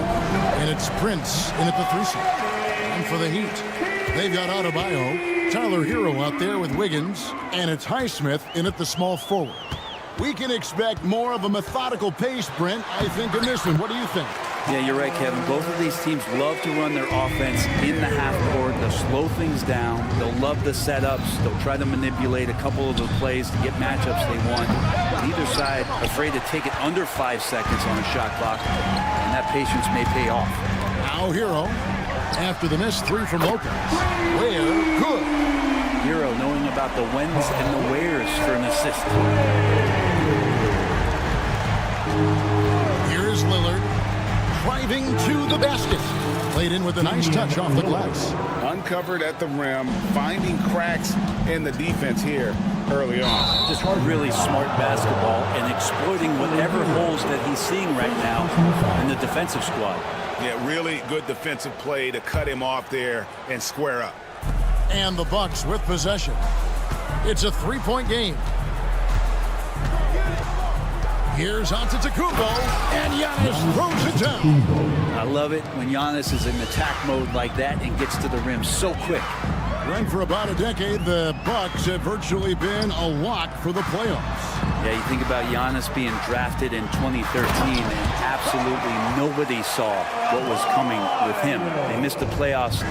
And it's Prince in at the 3 slot. And for the Heat, they've got Adebayo, Tyler Hero out there with Wiggins. And it's Highsmith in at the small forward. We can expect more of a methodical pace, Brent, I think, in this one. What do you think? Yeah, you're right, Kevin. Both of these teams love to run their offense in the half court. They'll slow things down. They'll love the setups. They'll try to manipulate a couple of the plays to get matchups they want. Neither side afraid to take it under 5 seconds on a shot clock, and that patience may pay off. Now Hero, after the missed 3 from Lopez. Where good. Hero knowing about the whens and the wheres for an assist. Here's Lillard. Driving to the basket. Played in with a nice touch off the glass. Uncovered at the rim, finding cracks in the defense here early on. Just really smart basketball and exploiting whatever holes that he's seeing right now in the defensive squad. Yeah, really good defensive play to cut him off there and square up. And the Bucks with possession. It's a 3-point game. Here's Antetokounmpo, and Giannis throws it down. I love it when Giannis is in attack mode like that and gets to the rim so quick. Right, for about a decade, the Bucks have virtually been a lock for the playoffs. Yeah, you think about Giannis being drafted in 2013, and absolutely nobody saw what was coming with him. They missed the playoffs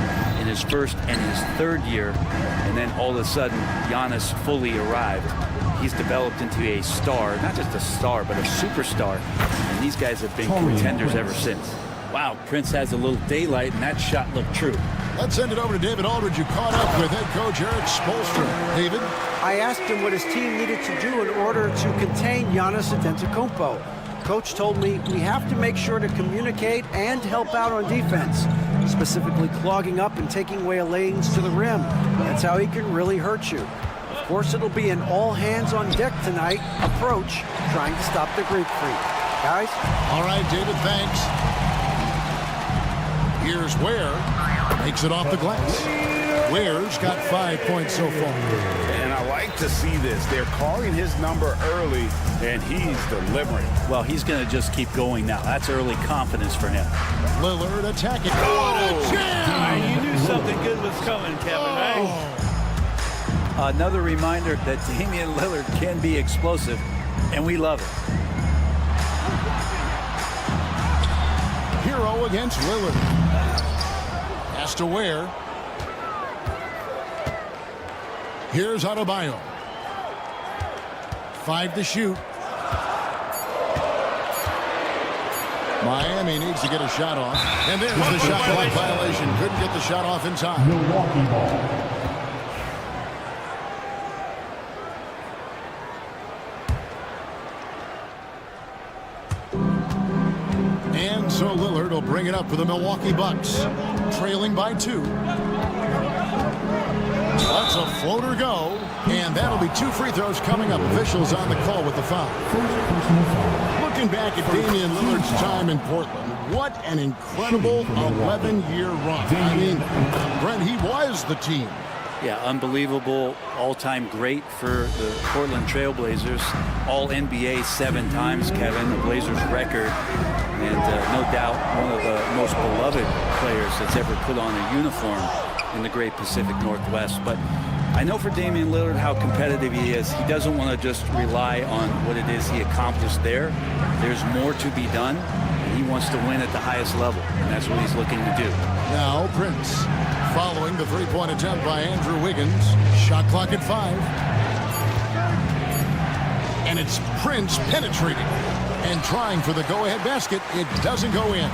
in his first and his third year, and then all of a sudden, Giannis fully arrived. He's developed into a star, not just a star, but a superstar. And these guys have been contenders ever since. Wow, Prince has a little daylight, and that shot looked true. Let's send it over to David Aldridge, who caught up with head coach Eric Spoelstra. David? I asked him what his team needed to do in order to contain Giannis Antetokounmpo. Coach told me we have to make sure to communicate and help out on defense, specifically clogging up and taking away lanes to the rim. That's how he can really hurt you. Of course, it'll be an all-hands-on-deck tonight approach, trying to stop the Greek freak. Guys? All right, David, thanks. Here's Ware. Makes it off the glass. Ware's got 5 points so far. And I like to see this. They're calling his number early, and he's delivering. Well, he's going to just keep going now. That's early confidence for him. Lillard attacking. What a jam! You knew something good was coming, Kevin, right? Another reminder that Damian Lillard can be explosive, and we love it. Hero against Lillard. Has to Ware. Here's Adebayo. 5 to shoot. Miami needs to get a shot off. And there's the shot clock violation. Couldn't get the shot off in time. Milwaukee ball. And so Lillard will bring it up for the Milwaukee Bucks. Trailing by 2. Let's a floater go. And that'll be 2 free throws coming up. Officials on the call with the foul. Looking back at Damian Lillard's time in Portland, what an incredible 11-year run. I mean, Brent, he was the team. Yeah, unbelievable all-time great for the Portland Trailblazers. All-NBA 7 times, Kevin, the Blazers record. And no doubt one of the most beloved players that's ever put on a uniform in the great Pacific Northwest. But I know for Damian Lillard how competitive he is. He doesn't want to just rely on what it is he accomplished there. There's more to be done, and he wants to win at the highest level, and that's what he's looking to do. Now Prince, following the 3-point attempt by Andrew Wiggins. Shot clock at 5. And it's Prince penetrating and trying for the go-ahead basket. It doesn't go in.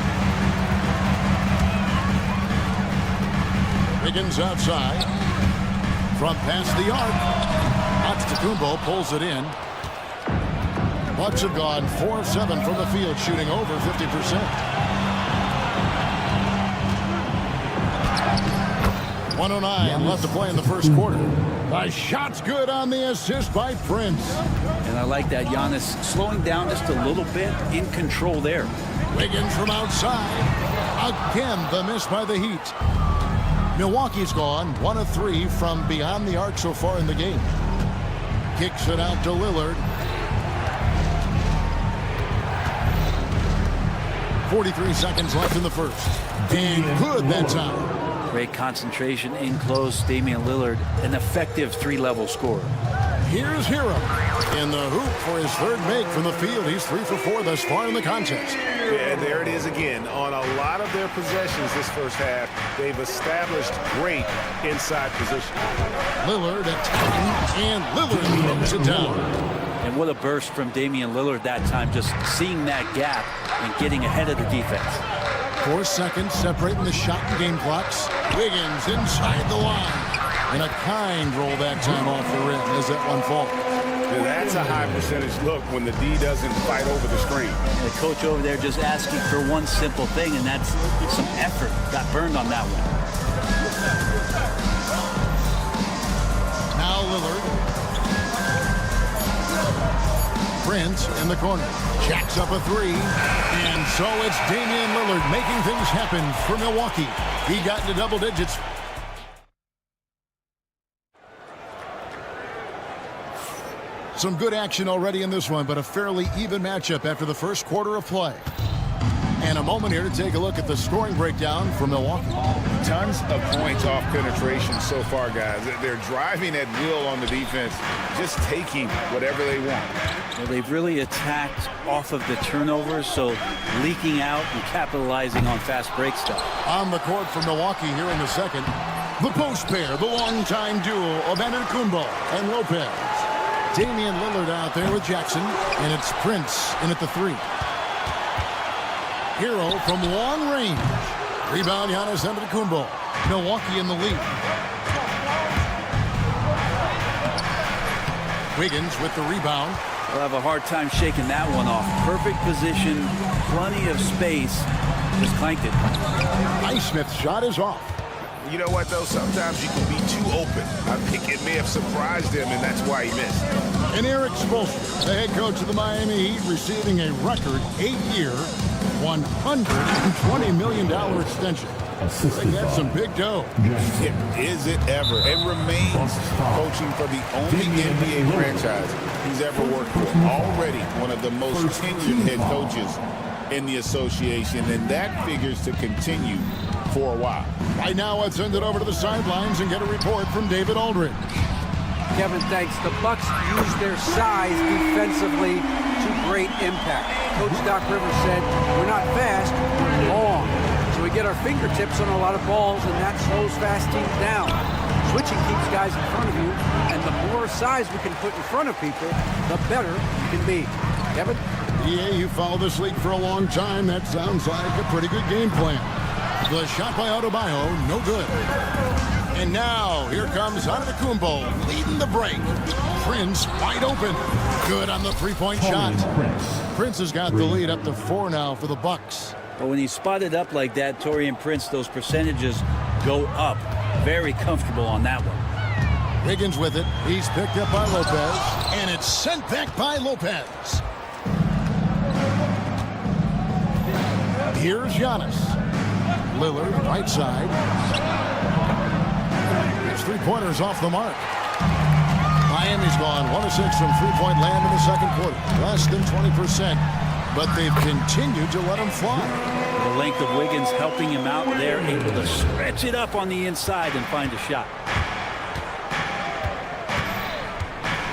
Wiggins outside. From past the arc. Antetokounmpo pulls it in. Bucks have gone 4 of 7 from the field, shooting over 50%. 109 left to play in the first quarter. The shot's good on the assist by Prince. And I like that Giannis slowing down just a little bit, in control there. Wiggins from outside. Again, the miss by the Heat. Milwaukee's gone 1 of 3 from beyond the arc so far in the game. Kicks it out to Lillard. 43 seconds left in the first. And good that time. Great concentration in close. Damian Lillard, an effective 3-level scorer. Here's Hero in the hoop for his third make from the field. He's 3 for 4 thus far in the contest. Yeah, there it is again. On a lot of their possessions this first half, they've established great inside position. Lillard attacking, and Lillard throws it down. And what a burst from Damian Lillard that time, just seeing that gap and getting ahead of the defense. 4 seconds separating the shot and game clocks. Wiggins inside the line. And a kind roll that time off the rim as that one falls. Yeah, that's a high percentage look when the D doesn't fight over the screen. The coach over there just asking for one simple thing, and that's some effort. Got burned on that one. Now Lillard. Prince in the corner. Jacks up a 3. And so it's Damian Lillard making things happen for Milwaukee. He got into double digits. Some good action already in this one, but a fairly even matchup after the first quarter of play. And a moment here to take a look at the scoring breakdown for Milwaukee. Tons of points off penetration so far, guys. They're driving at will on the defense, just taking whatever they want. Well, they've really attacked off of the turnovers, so leaking out and capitalizing on fast break stuff. On the court for Milwaukee here in the second, the post pair, the longtime duo of Antetokounmpo and Lopez. Damian Lillard out there with Jackson, and it's Prince in at the 3. Hero from long range. Rebound, Giannis Antetokounmpo. Milwaukee in the lead. Wiggins with the rebound. They'll have a hard time shaking that one off. Perfect position, plenty of space. Just clanked it. Highsmith's shot is off. You know what, though? Sometimes you can be too open. I think it may have surprised him, and that's why he missed. And Eric Spoelstra, the head coach of the Miami Heat, receiving a record 8-year, $120 million extension. I think that's some big dough. Is it ever? And remains coaching for the only NBA franchise he's ever worked for. Already one of the most tenured head coaches in the association, and that figures to continue for a while. Right now, let's send it over to the sidelines and get a report from David Aldridge. Kevin, thanks. The Bucks use their size defensively to great impact. Coach Doc Rivers said, we're not fast, we're long. So we get our fingertips on a lot of balls, and that slows fast teams down. Switching keeps guys in front of you, and the more size we can put in front of people, the better you can be. Kevin? Yeah, you followed this league for a long time. That sounds like a pretty good game plan. The shot by Adebayo, no good. And now, here comes Antetokounmpo leading the break. Prince wide open. Good on the three-point shot. Prince has got the lead up to 4 now for the Bucks. But when he's spotted up like that, Taurean Prince, those percentages go up. Very comfortable on that one. Wiggins with it. He's picked up by Lopez. And it's sent back by Lopez. Here's Giannis. Lillard, right side. His three-pointers off the mark. Miami's gone 1 of 6 from three-point land in the second quarter. Less than 20%, but they've continued to let him fly. The length of Wiggins helping him out there, able to stretch it up on the inside and find a shot.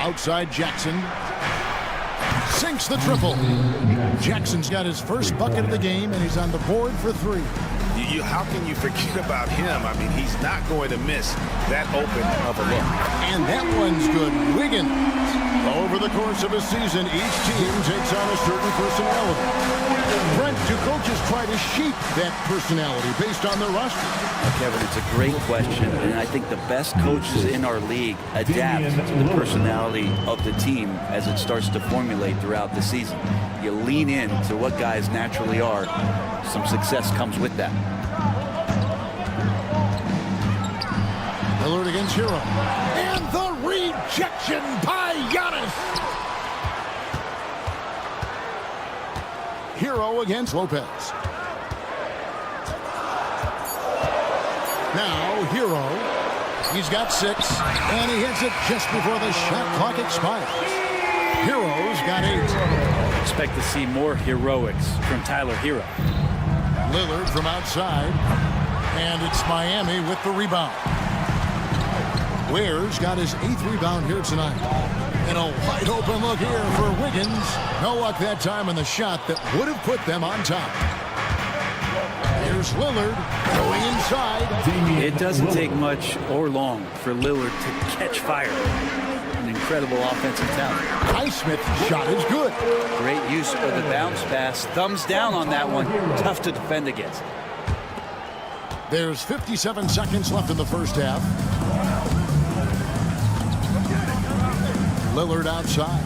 Outside Jackson. Sinks the triple. Jackson's got his first bucket of the game, and he's on the board for 3. How can you forget about him? I mean, he's not going to miss that open of a look. And that one's good. Wiggins. Over the course of a season, each team takes on a certain personality. Brent, do coaches try to shape that personality based on their roster? Kevin, it's a great question, and I think the best coaches in our league adapt to the personality of the team as it starts to formulate throughout the season. You lean in to what guys naturally are. Some success comes with that. Lillard against Hero. And the rejection by Giannis. Hero against Lopez. Now, Hero. He's got 6, and he hits it just before the shot clock expires. Hero's got 8. Expect to see more heroics from Tyler Hero. Lillard from outside, and it's Miami with the rebound. Ware's got his 8th rebound here tonight. And a wide open look here for Wiggins. No luck that time on the shot that would have put them on top. Here's Lillard going inside. It doesn't take much or long for Lillard to catch fire. An incredible offensive talent. Highsmith's shot is good. Great use of the bounce pass. Thumbs down on that one. Tough to defend against. There's 57 seconds left in the first half. Lillard outside.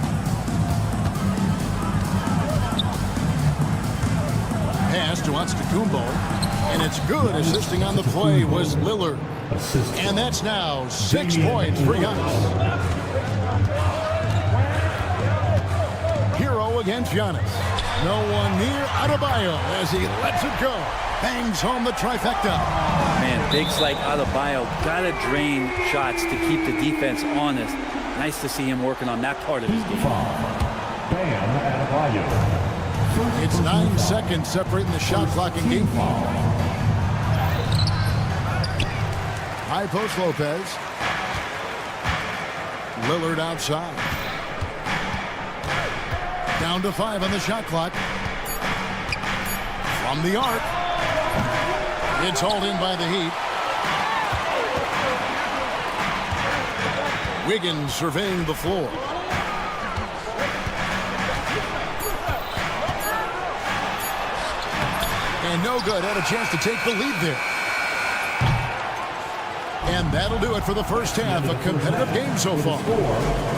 Pass to Antetokounmpo, and it's good. Assisting on the play was Lillard. And that's now 6 points for Giannis. Hero against Giannis. No one near Adebayo as he lets it go. Bangs home the trifecta. Man, bigs like Adebayo gotta drain shots to keep the defense honest. Nice to see him working on that part of his game. It's 9 seconds separating the shot clock and game. High post Lopez. Lillard outside. Down to 5 on the shot clock. From the arc. It's hauled in by the Heat. Wiggins surveying the floor. And no good. Had a chance to take the lead there. And that'll do it for the first half. A competitive game so far.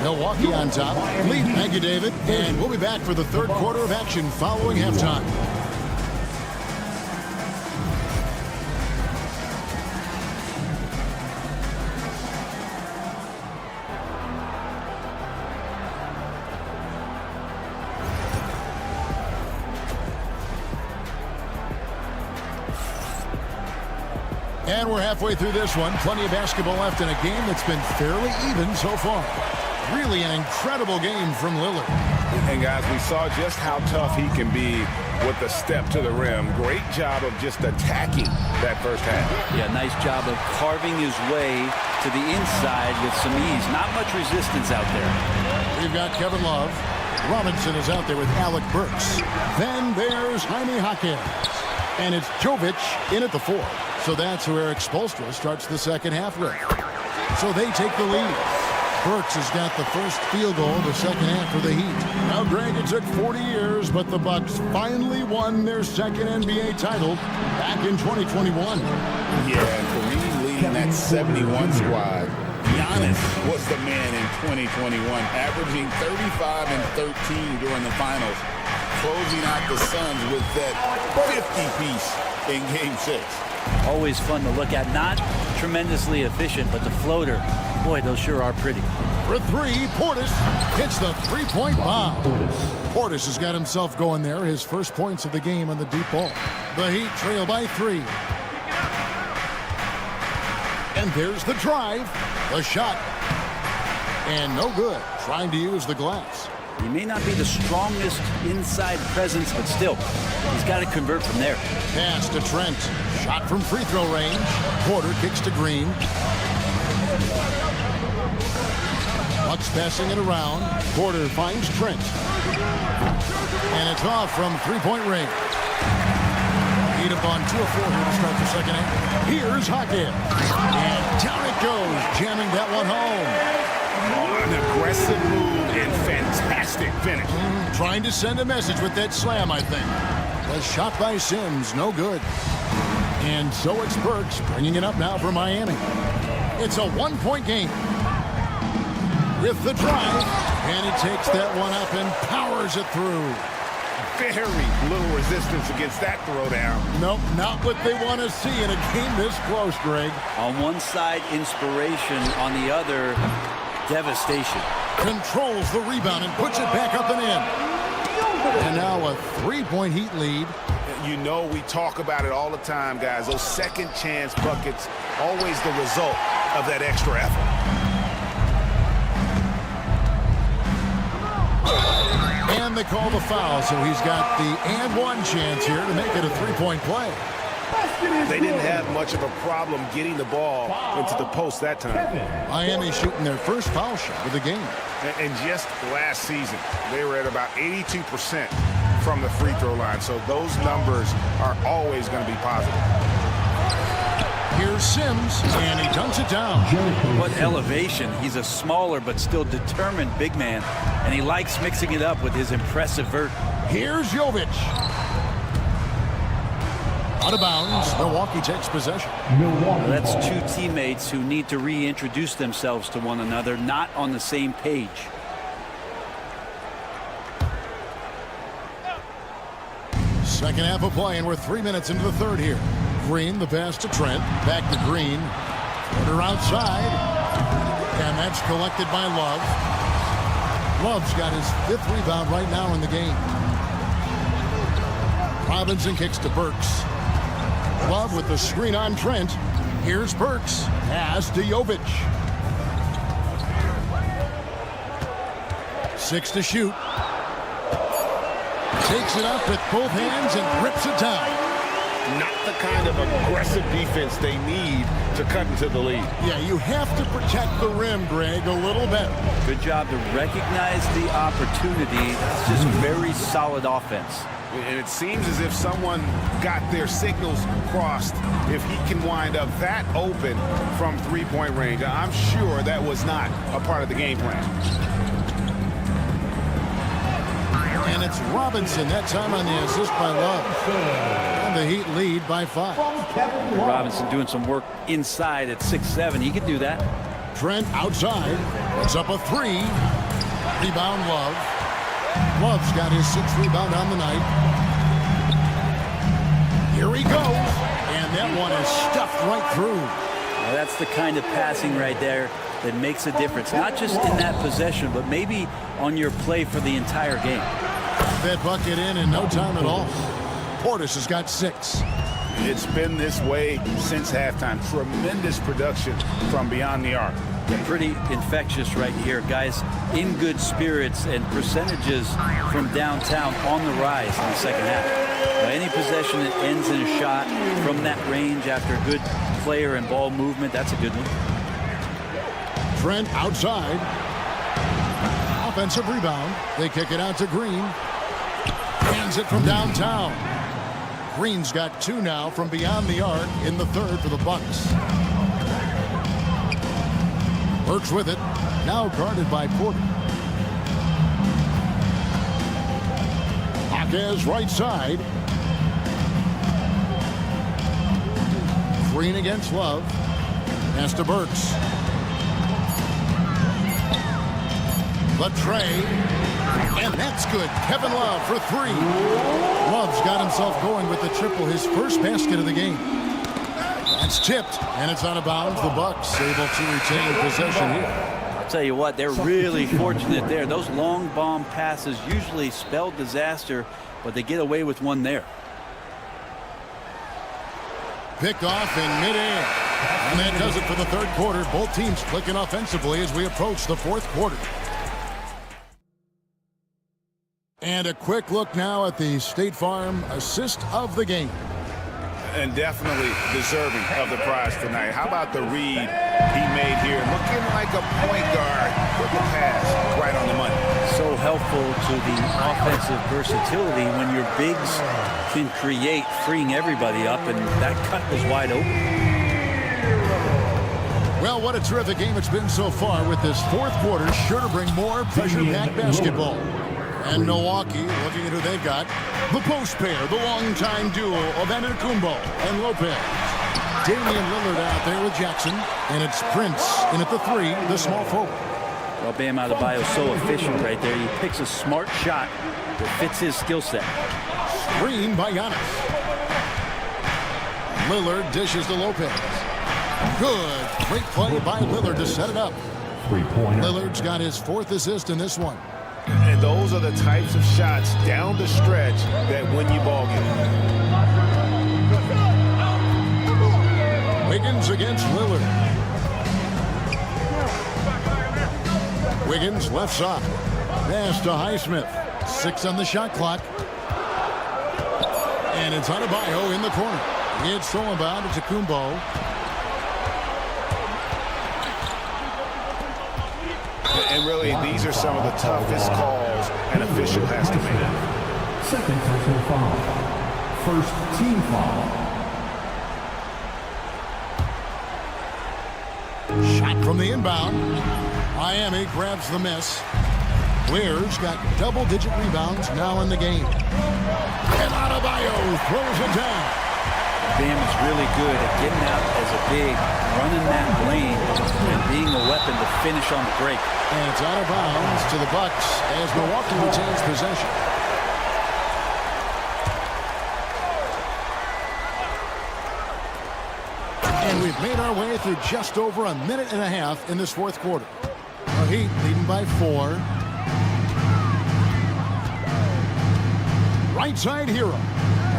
Milwaukee on top. Lead. Thank you, David. And we'll be back for the third quarter of action following halftime. And we're halfway through this one. Plenty of basketball left in a game that's been fairly even so far. Really an incredible game from Lillard. And guys, we saw just how tough he can be with the step to the rim. Great job of just attacking that first half. Yeah, nice job of carving his way to the inside with some ease. Not much resistance out there. We've got Kevin Love. Robinson is out there with Alec Burks. Then there's Jaime Jaquez. And it's Jovic in at the 4. So that's who Eric Spoelstra starts the second half with. So they take the lead. Burks has got the first field goal of the second half for the Heat. Now, Greg, it took 40 years, but the Bucks finally won their second NBA title back in 2021. Yeah, and Kareem leading that 71 squad. Giannis was the man in 2021, averaging 35 and 13 during the finals, closing out the Suns with that 50-piece in Game 6. Always fun to look at. Not tremendously efficient, but the floater, boy, those sure are pretty. For 3, Portis hits the three-point bomb. Portis has got himself going there. His first points of the game on the deep ball. The Heat trail by 3. And there's the drive. The shot. And no good. Trying to use the glass. He may not be the strongest inside presence, but still, he's got to convert from there. Pass to Trent. Shot from free throw range. Porter kicks to Green. Bucks passing it around. Porter finds Trent. And it's off from three-point range. Heat up on 2 of 4 here to start the second half. Here's Jaquez. And down it goes, jamming that one home. Oh, an aggressive move and fantastic finish. Trying to send a message with that slam, I think. The shot by Sims, no good. And so it's Burks bringing it up now for Miami. It's a one-point game. With the drive, and he takes that one up and powers it through. Very little resistance against that throwdown. Nope, not what they want to see in a game this close, Greg. On one side, inspiration. On the other, devastation. Controls the rebound and puts it back up and in. And now a three-point Heat lead. You know, we talk about it all the time, guys. Those second chance buckets always the result of that extra effort. And they call the foul, so he's got the and one chance here to make it a three-point play. They didn't have much of a problem getting the ball into the post that time. Miami shooting their first foul shot of the game. And just last season, they were at about 82% from the free throw line. So those numbers are always going to be positive. Here's Sims, and he dunks it down. What elevation. He's a smaller but still determined big man, and he likes mixing it up with his impressive vert. Here's Jovic. Out of bounds, Milwaukee takes possession. Well, that's two teammates who need to reintroduce themselves to one another, not on the same page. Second half of play, and we're 3 minutes into the third here. Green, the pass to Trent. Back to Green. Quarter outside. And that's collected by Love. Love's got his 5th rebound right now in the game. Robinson kicks to Burks. Love with the screen on Trent. Here's Burks. Pass to Jovic. 6 to shoot. Takes it up with both hands and rips it down. Not the kind of aggressive defense they need to cut into the lead. Yeah, you have to protect the rim, Greg, a little better. Good job to recognize the opportunity. It's just very solid offense. And it seems as if someone got their signals crossed. If he can wind up that open from three-point range, I'm sure that was not a part of the game plan. And it's Robinson that time on the assist by Love. And the Heat lead by 5. Robinson doing some work inside at 6'7". He could do that. Trent outside. Puts up a 3. Rebound Love. Love's got his 6th rebound on the night. Here he goes. And that one is stuffed right through. Now that's the kind of passing right there that makes a difference. Not just in that possession, but maybe on your play for the entire game. That bucket in no time at all. Portis has got 6. It's been this way since halftime. Tremendous production from beyond the arc. Pretty infectious right here. Guys in good spirits and percentages from downtown on the rise in the second half. Any possession that ends in a shot from that range after good player and ball movement, that's a good one. Trent outside. Offensive rebound. They kick it out to Green. Hands it from downtown. Green's got 2 now from beyond the arc in the third for the Bucks. Burks with it. Now guarded by Porter. Jaquez right side. Green against Love. Pass to Burks. Latrey. And that's good. Kevin Love for 3. Love's got himself going with the triple, his first basket of the game. That's tipped, and it's out of bounds. The Bucks able to retain possession here. I'll tell you what, they're really fortunate there. Those long bomb passes usually spell disaster, but they get away with one there. Picked off in midair. And that does it for the third quarter. Both teams clicking offensively as we approach the fourth quarter. And a quick look now at the State Farm assist of the game. And definitely deserving of the prize tonight. How about the read he made here? Looking like a point guard with the pass right on the money. So helpful to the offensive versatility when your bigs can create, freeing everybody up, and that cut was wide open. Well, what a terrific game it's been so far, with this fourth quarter sure to bring more pressure-packed basketball. And Milwaukee, looking at who they've got, the post pair, the longtime duo of Antetokounmpo and Lopez. Damian Lillard out there with Jackson, and it's Prince in at the 3, the small forward. Well, Bam Adebayo so efficient right there. He picks a smart shot that fits his skill set. Screen by Giannis. Lillard dishes to Lopez. Good. Great play by Lillard to set it up. Lillard's got his 4th assist in this one. And those are the types of shots down the stretch that win you ball games. Wiggins against Lillard. Wiggins left side. Pass to Highsmith. 6 on the shot clock. And it's Adebayo in the corner. It's thrown about to Kumbo. And really, these are some of the toughest calls an official has to make. Second personal foul. First team foul. Shot from the inbound. Miami grabs the miss. Weir's got double-digit rebounds now in the game. And Adebayo throws it down. Bam is really good at getting out as a big, running that lane, and being a weapon to finish on the break. And it's out of bounds to the Bucks as Milwaukee retains possession. And we've made our way through just over a minute and a half in this fourth quarter. The Heat leading by 4. Right side Hero.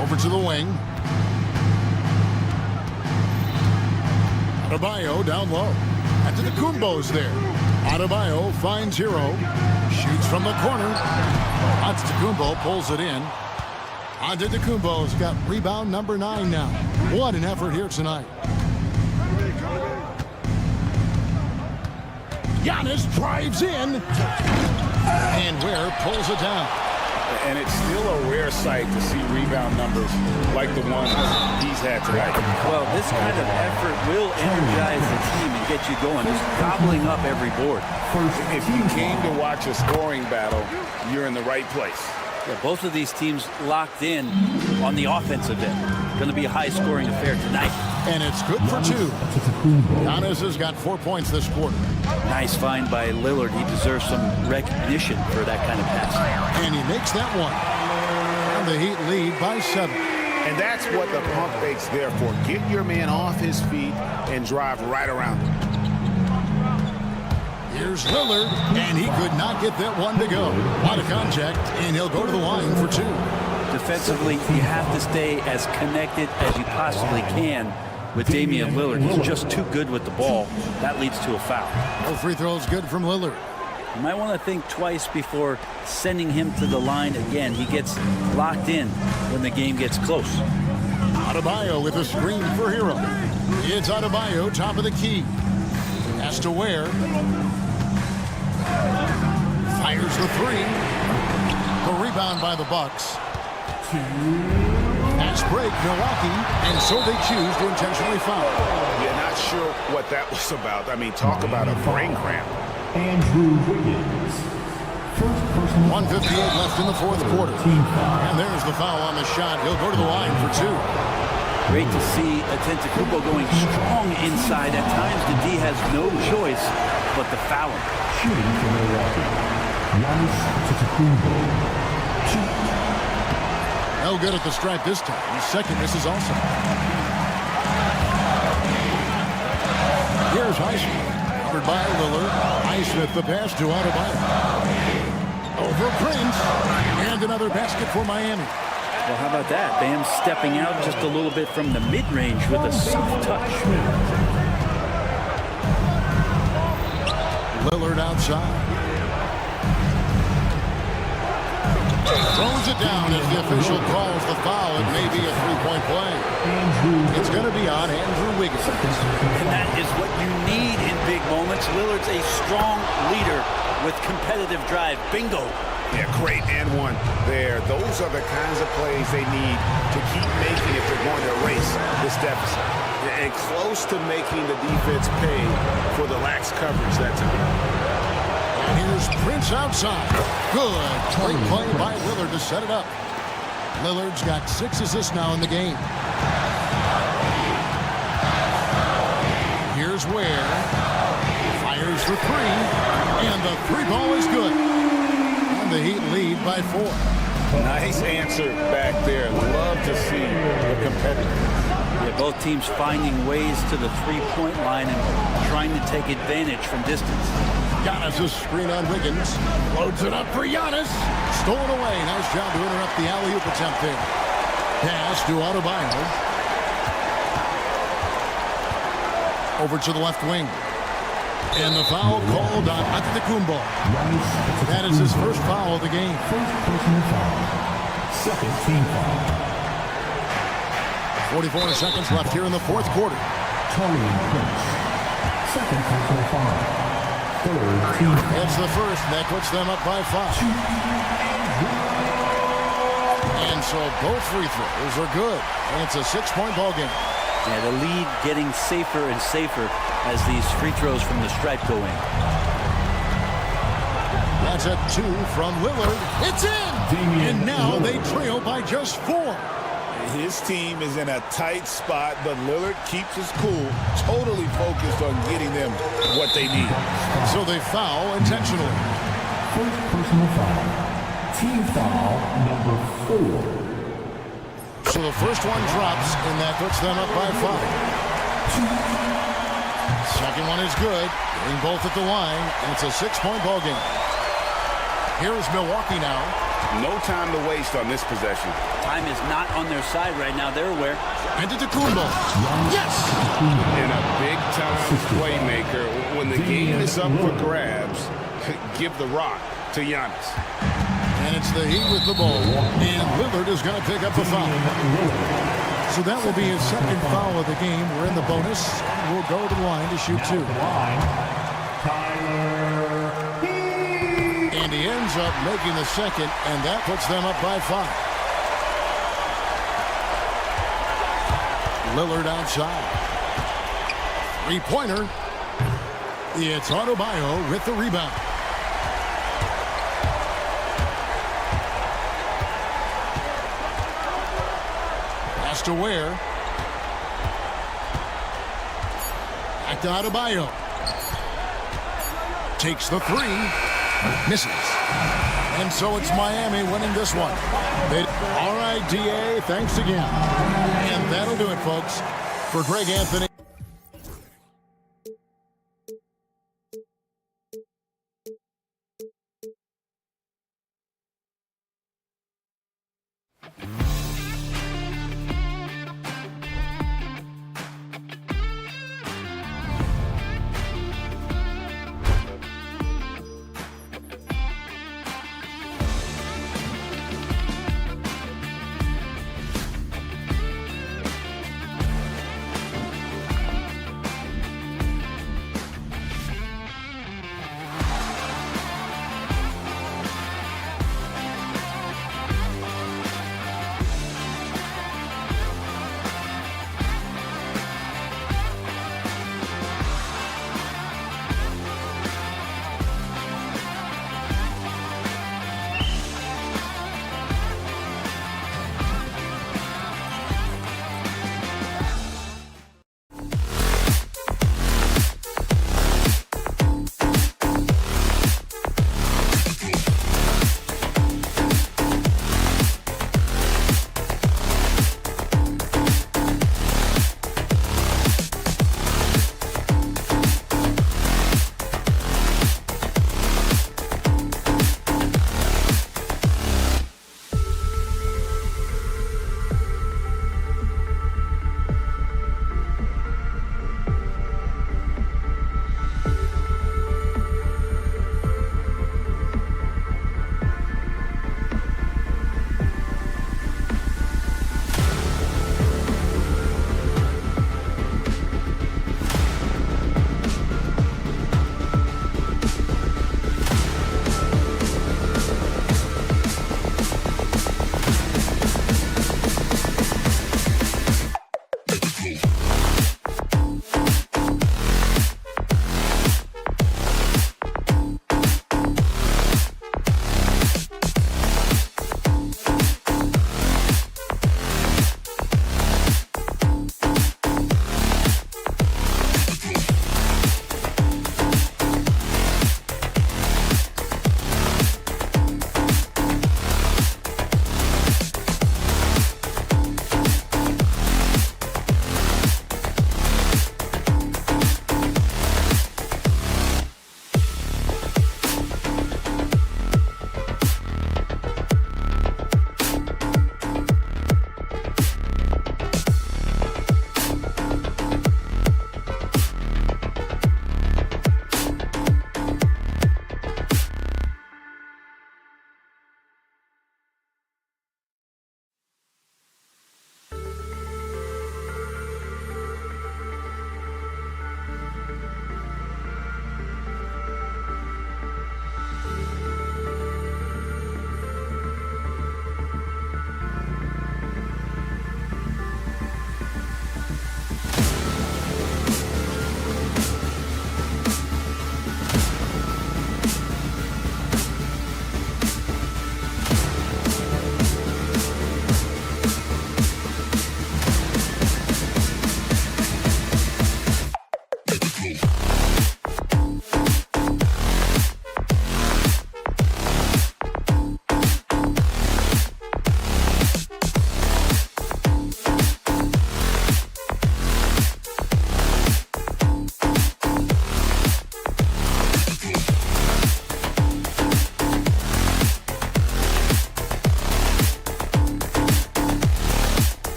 Over to the wing. Adebayo down low. Antetokounmpo's there. Adebayo finds Hero. Shoots from the corner. Antetokounmpo pulls it in. Antetokounmpo's got rebound number 9 now. What an effort here tonight. Giannis drives in. And Ware pulls it down. And it's still a rare sight to see rebound numbers like the ones he's had tonight. Well, this kind of effort will energize the team and get you going, just gobbling up every board. If you came to watch a scoring battle, you're in the right place. Yeah, both of these teams locked in on the offensive end. Going to be a high-scoring affair tonight. And it's good for 2. Giannis has got 4 points this quarter. Nice find by Lillard. He deserves some recognition for that kind of pass. And he makes that one. And the Heat lead by 7. And that's what the pump fake's there for. Get your man off his feet and drive right around him. Here's Lillard, and he could not get that one to go. Out of contact, and he'll go to the line for 2. Defensively, you have to stay as connected as you possibly can with Damian Lillard. He's just too good with the ball. That leads to a foul. No free throws good from Lillard. You might want to think twice before sending him to the line again. He gets locked in when the game gets close. Adebayo with a screen for Hero. It's Adebayo, top of the key. Has to Ware. Fires the 3. The rebound by the Bucks. Pass break, Milwaukee, and so they choose to intentionally foul. Yeah, not sure what that was about. I mean, talk about a brain cramp. Andrew Wiggins. First personal 1:58 left in the fourth quarter. And there's the foul on the shot. He'll go to the line for 2. Great to see Antetokounmpo going strong inside. At times, the D has no choice but to foul him. Shooting for Milwaukee. Giannis Antetokounmpo. No good at the stripe this time. His second misses also. Here's Highsmith. Covered by Lillard. Highsmith the pass to Adebayo. Over Prince. And another basket for Miami. Well, how about that? Bam stepping out just a little bit from the mid-range with a soft touch. Lillard outside. Throws it down as the official calls the foul. It may be a 3-point play. It's going to be on Andrew Wiggins. And that is what you need in big moments. Lillard's a strong leader with competitive drive. Bingo. Yeah, great and one there. Those are the kinds of plays they need to keep making if they're going to erase this deficit. And close to making the defense pay for the lax coverage that time. And here's Prince outside. Good. Great play by Lillard to set it up. Lillard's got 6 assists now in the game. Here's Ware. Fires for 3. And the 3-ball is good. And the Heat lead by 4. Nice answer back there. Love to see the competitors. Yeah, both teams finding ways to the 3-point line and trying to take advantage from distance. Giannis' screen on Wiggins. Loads it up for Giannis. Stolen away. Nice job to interrupt the alley-oop attempt there. Pass to Adebayo. Over to the left wing. And the foul called on Antetokounmpo. That is his first foul of the game. First personal foul. Second team foul. 44 seconds left here in the fourth quarter. Tony Prince. Second personal foul. Third team foul. That's the first, and that puts them up by 5. And so both free throws are good. And it's a 6-point ball game. Yeah, the lead getting safer and safer as these free throws from the stripe go in. That's a 2 from Lillard. It's in! And now they trail by just 4. His team is in a tight spot, but Lillard keeps his cool, totally focused on getting them what they need. So they foul intentionally. First personal foul. Team foul number 4. So the first one drops, and that puts them up by 5. Second one is good, getting both at the line, and it's a 6-point ball game. Here's Milwaukee now. No time to waste on this possession. Time is not on their side right now. They're aware. Antetokounmpo. Yes! And a big-time playmaker. When the game is up for grabs, give the rock to Giannis. And it's the Heat with the ball. And Lillard is going to pick up the foul. So that will be his second foul of the game. We're in the bonus. We'll go to the line to shoot 2. And he ends up making the second, and that puts them up by 5. Lillard outside. 3-pointer. It's Adebayo with the rebound. Pass to Ware. Back to Adebayo. Takes the 3. Misses. And so it's Miami winning this one. All right, DA, thanks again. And that'll do it, folks. For Greg Anthony.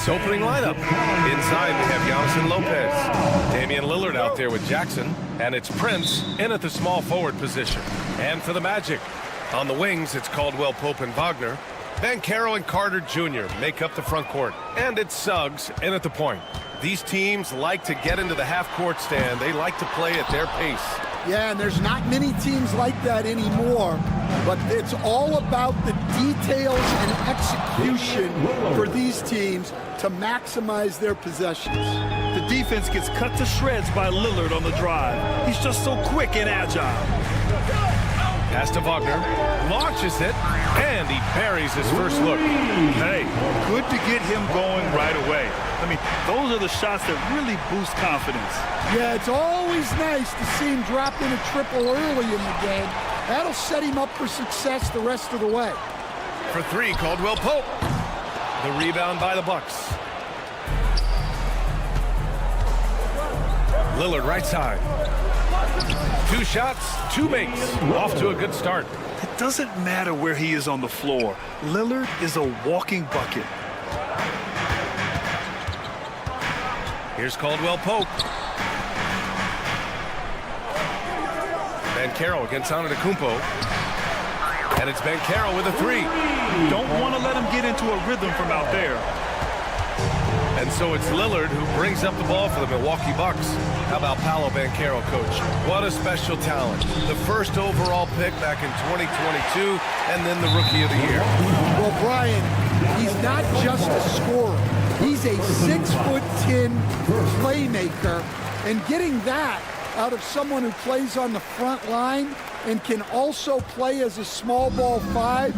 Nuggets opening lineup. Inside, we have Giannis and Lopez. Damian Lillard out there with Jackson. And it's Prince in at the small forward position. And for the Magic, on the wings, it's Caldwell Pope and Wagner. Banchero and Carter Jr. make up the front court. And it's Suggs in at the point. These teams like to get into the half-court stand. They like to play at their pace. Yeah, and there's not many teams like that anymore, but it's all about the details and execution for these teams to maximize their possessions. The defense gets cut to shreds by Lillard on the drive. He's just so quick and agile. Pass to Wagner, launches it, and he buries his first look. Hey, good to get him going right away. I mean, those are the shots that really boost confidence. Yeah, it's always nice to see him drop in a triple early in the game. That'll set him up for success the rest of the way. For three, Caldwell Pope. The rebound by the Bucks. Lillard right side. 2 shots, 2 makes. Off to a good start. It doesn't matter where he is on the floor. Lillard is a walking bucket. Here's Caldwell Pope. Banchero against Antetokounmpo. And it's Banchero with a 3. Don't want to let him get into a rhythm from out there. And so it's Lillard who brings up the ball for the Milwaukee Bucks. How about Paolo Banchero, coach? What a special talent. The first overall pick back in 2022, and then the Rookie of the Year. Well, Brian, he's not just a scorer. He's a 6'10" playmaker, and getting that out of someone who plays on the front line and can also play as a small ball 5,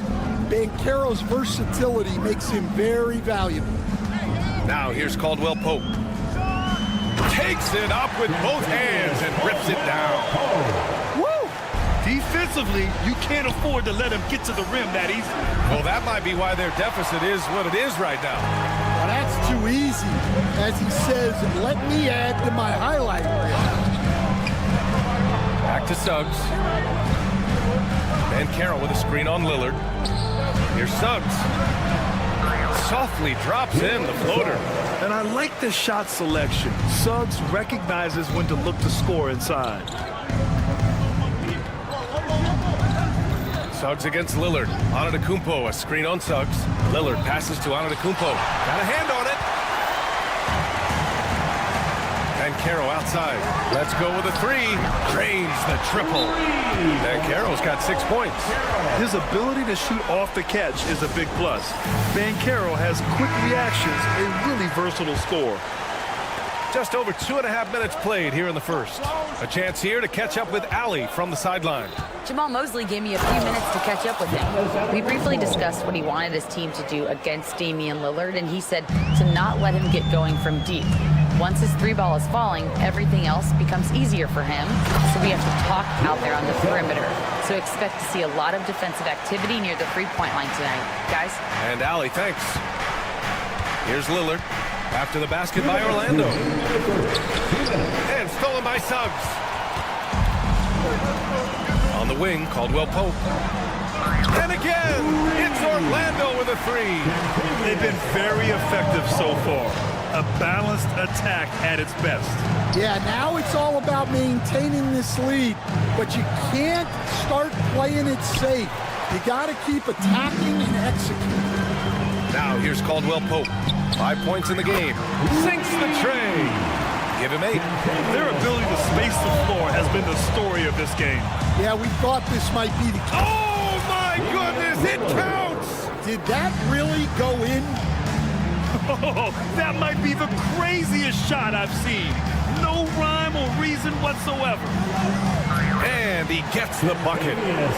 Banchero's versatility makes him very valuable. Now here's Caldwell Pope. Takes it up with both hands and rips it down. Woo! Defensively, you can't afford to let him get to the rim that easy. Well, that might be why their deficit is what it is right now. Well, that's too easy. As he says, let me add to my highlight reel. Back to Suggs. Banchero with a screen on Lillard. Here's Suggs. Softly drops in the floater. And I like the shot selection. Suggs recognizes when to look to score inside. Suggs against Lillard. Antetokounmpo, a screen on Suggs. Lillard passes to Antetokounmpo. Got a hand on it. Banchero outside. Let's go with a 3. Drains the triple. Banchero's got 6 points. His ability to shoot off the catch is a big plus. Banchero has quick reactions, a really versatile scorer. Just over 2.5 minutes played here in the first. A chance here to catch up with Allie from the sideline. Jamal Mosley gave me a few minutes to catch up with him. We briefly discussed what he wanted his team to do against Damian Lillard, and he said to not let him get going from deep. Once his 3-ball is falling, everything else becomes easier for him, so we have to talk out there on the perimeter. So expect to see a lot of defensive activity near the 3-point line tonight. Guys? And Allie, thanks. Here's Lillard. After the basket by Orlando. And stolen by Suggs. On the wing, Caldwell Pope. And again, it's Orlando with a 3. They've been very effective so far. A balanced attack at its best. Yeah, now it's all about maintaining this lead, but you can't start playing it safe. You got to keep attacking and executing. Now here's Caldwell Pope. 5 points in the game. Sinks the tray. Give him 8. Their ability to space the floor has been the story of this game. Yeah, we thought this might be the key. Oh my goodness, it counts! Did that really go in? Oh, that might be the craziest shot I've seen. No rhyme or reason whatsoever. And he gets the bucket.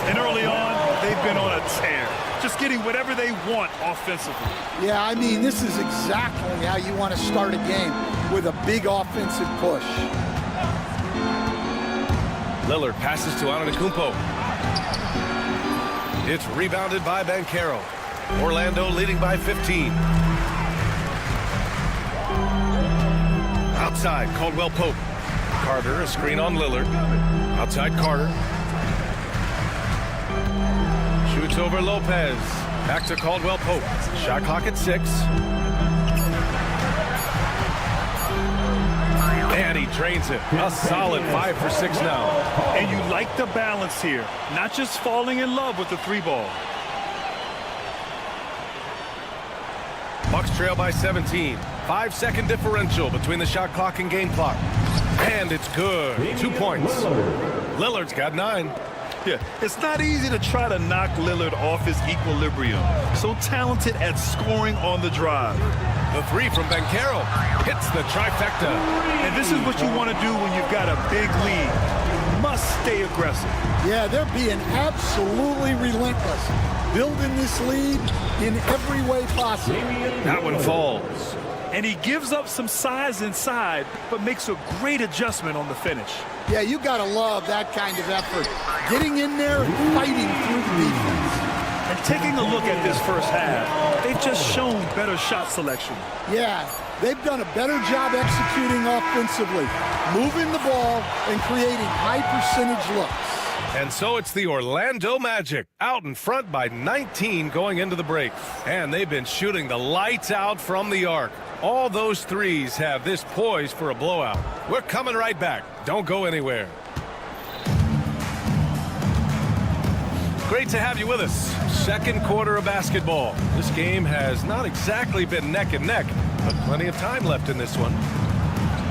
And early on, they've been on a tear. Just getting whatever they want offensively. Yeah, I mean, this is exactly how you want to start a game, with a big offensive push. Lillard passes to Antetokounmpo. It's rebounded by Banchero. Orlando leading by 15. Outside, Caldwell Pope. Carter, a screen on Lillard. Outside Carter. Shoots over Lopez. Back to Caldwell Pope. Shot clock at 6. And he drains it. A solid 5 for 6 now. And you like the balance here. Not just falling in love with the 3-ball. Bucks trail by 17. 5-second differential between the shot clock and game clock. And it's good. 2 points. Lillard's got 9. Yeah, it's not easy to try to knock Lillard off his equilibrium. So talented at scoring on the drive. The 3 from Banchero hits the trifecta. And this is what you want to do when you've got a big lead. You must stay aggressive. Yeah, they're being absolutely relentless. Building this lead in every way possible. That one falls. And he gives up some size inside, but makes a great adjustment on the finish. Yeah, you got to love that kind of effort. Getting in there and fighting through the defense. And taking a look at this first half, they've just shown better shot selection. Yeah, they've done a better job executing offensively, moving the ball and creating high percentage looks. And so it's the Orlando Magic out in front by 19 going into the break. And they've been shooting the lights out from the arc. All those threes have this poised for a blowout. We're coming right back. Don't go anywhere. Great to have you with us. Second quarter of basketball. This game has not exactly been neck and neck, but plenty of time left in this one.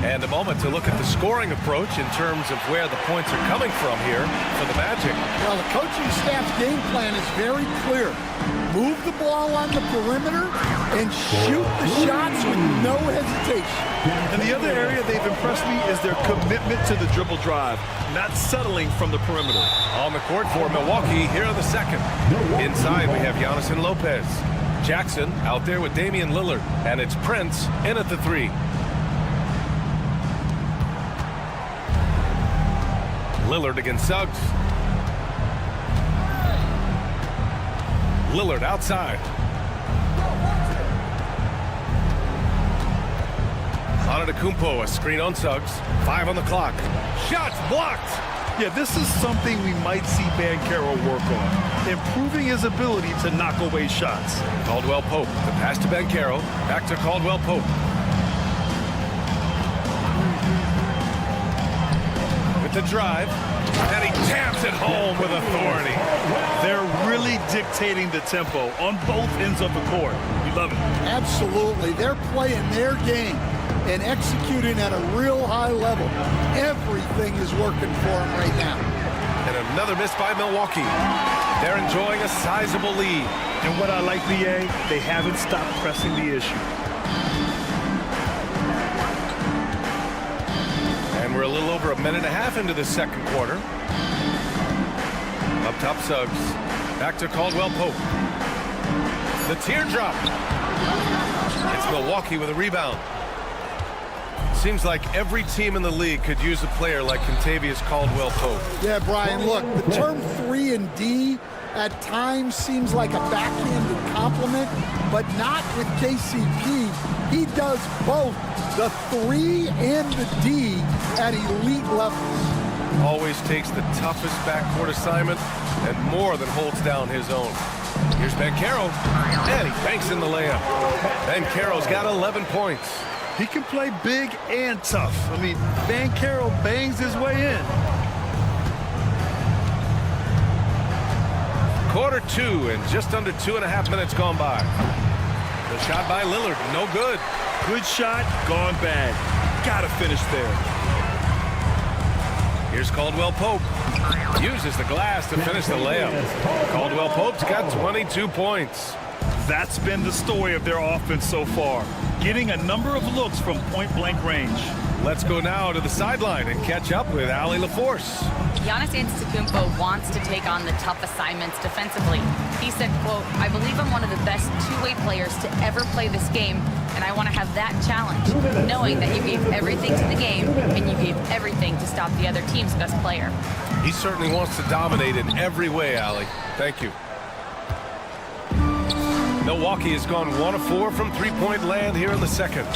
And a moment to look at the scoring approach in terms of where the points are coming from here for the Magic. Well, the coaching staff's game plan is very clear. Move the ball on the perimeter and shoot the shots with no hesitation. And the other area they've impressed me is their commitment to the dribble drive, not settling from the perimeter. On the court for Milwaukee here in the second. Inside we have Giannis and Lopez. Jackson out there with Damian Lillard. And it's Prince in at the 3. Lillard against Suggs. Lillard outside. Antetokounmpo, a screen on Suggs. 5 on the clock. Shots blocked. Yeah, this is something we might see Banchero work on. Improving his ability to knock away shots. Caldwell Pope. The pass to Banchero. Back to Caldwell Pope. The drive, and he taps it home with authority. They're really dictating the tempo on both ends of the court. We love it. Absolutely. They're playing their game and executing at a real high level. Everything is working for them right now. And another miss by Milwaukee. They're enjoying a sizable lead. And what I like, BA, they haven't stopped pressing the issue. We're a little over a minute and a half into the second quarter. Up top Suggs. Back to Caldwell Pope. The teardrop. It's Milwaukee with a rebound. Seems like every team in the league could use a player like Kentavious Caldwell Pope. Yeah, Brian, look, the term 3 and D at times seems like a backhanded compliment, but not with KCP. He does both the 3 and the D at elite levels. Always takes the toughest backcourt assignment and more than holds down his own. Here's Banchero, and he banks in the layup. Banchero's got 11 points. He can play big and tough. I mean, Banchero bangs his way in. Quarter 2 and just under 2.5 minutes gone by. The shot by Lillard, no good. Good shot, gone bad. Gotta finish there. Here's Caldwell Pope. Uses the glass to finish the layup. Caldwell Pope's got 22 points. That's been the story of their offense so far. Getting a number of looks from point-blank range. Let's go now to the sideline and catch up with Allie LaForce. Giannis Antetokounmpo wants to take on the tough assignments defensively. He said, quote, "I believe I'm one of the best two-way players to ever play this game, and I want to have that challenge, knowing that you gave everything to the game and you gave everything to stop the other team's best player." He certainly wants to dominate in every way, Allie. Thank you. Milwaukee has gone 1 of 4 from three-point land here in the second.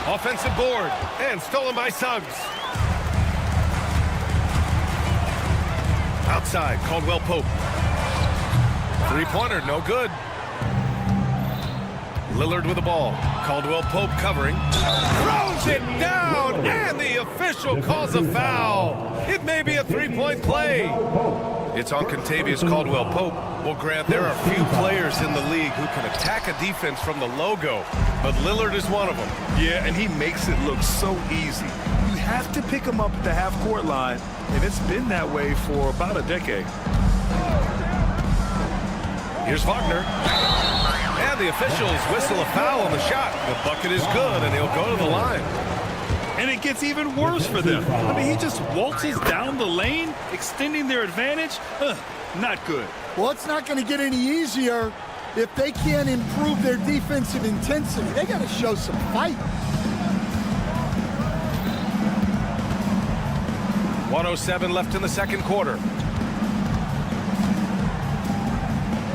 Offensive board, and stolen by Suggs. Outside, Caldwell Pope. Three-pointer, no good. Lillard with the ball. Caldwell Pope covering. Throws it down, and the official calls a foul. It may be a three-point play. It's on Contavious Caldwell Pope. Well, Grant, there are few players in the league who can attack a defense from the logo, but Lillard is one of them. Yeah, and he makes it look so easy. You have to pick him up at the half-court line, and it's been that way for about a decade. Here's Wagner. And the officials whistle a foul on the shot. The bucket is good, and he'll go to the line. And it gets even worse for them. I mean, he just waltzes down the lane, extending their advantage. Not good. Well, it's not going to get any easier if they can't improve their defensive intensity. They got to show some fight. 1:07 left in the second quarter.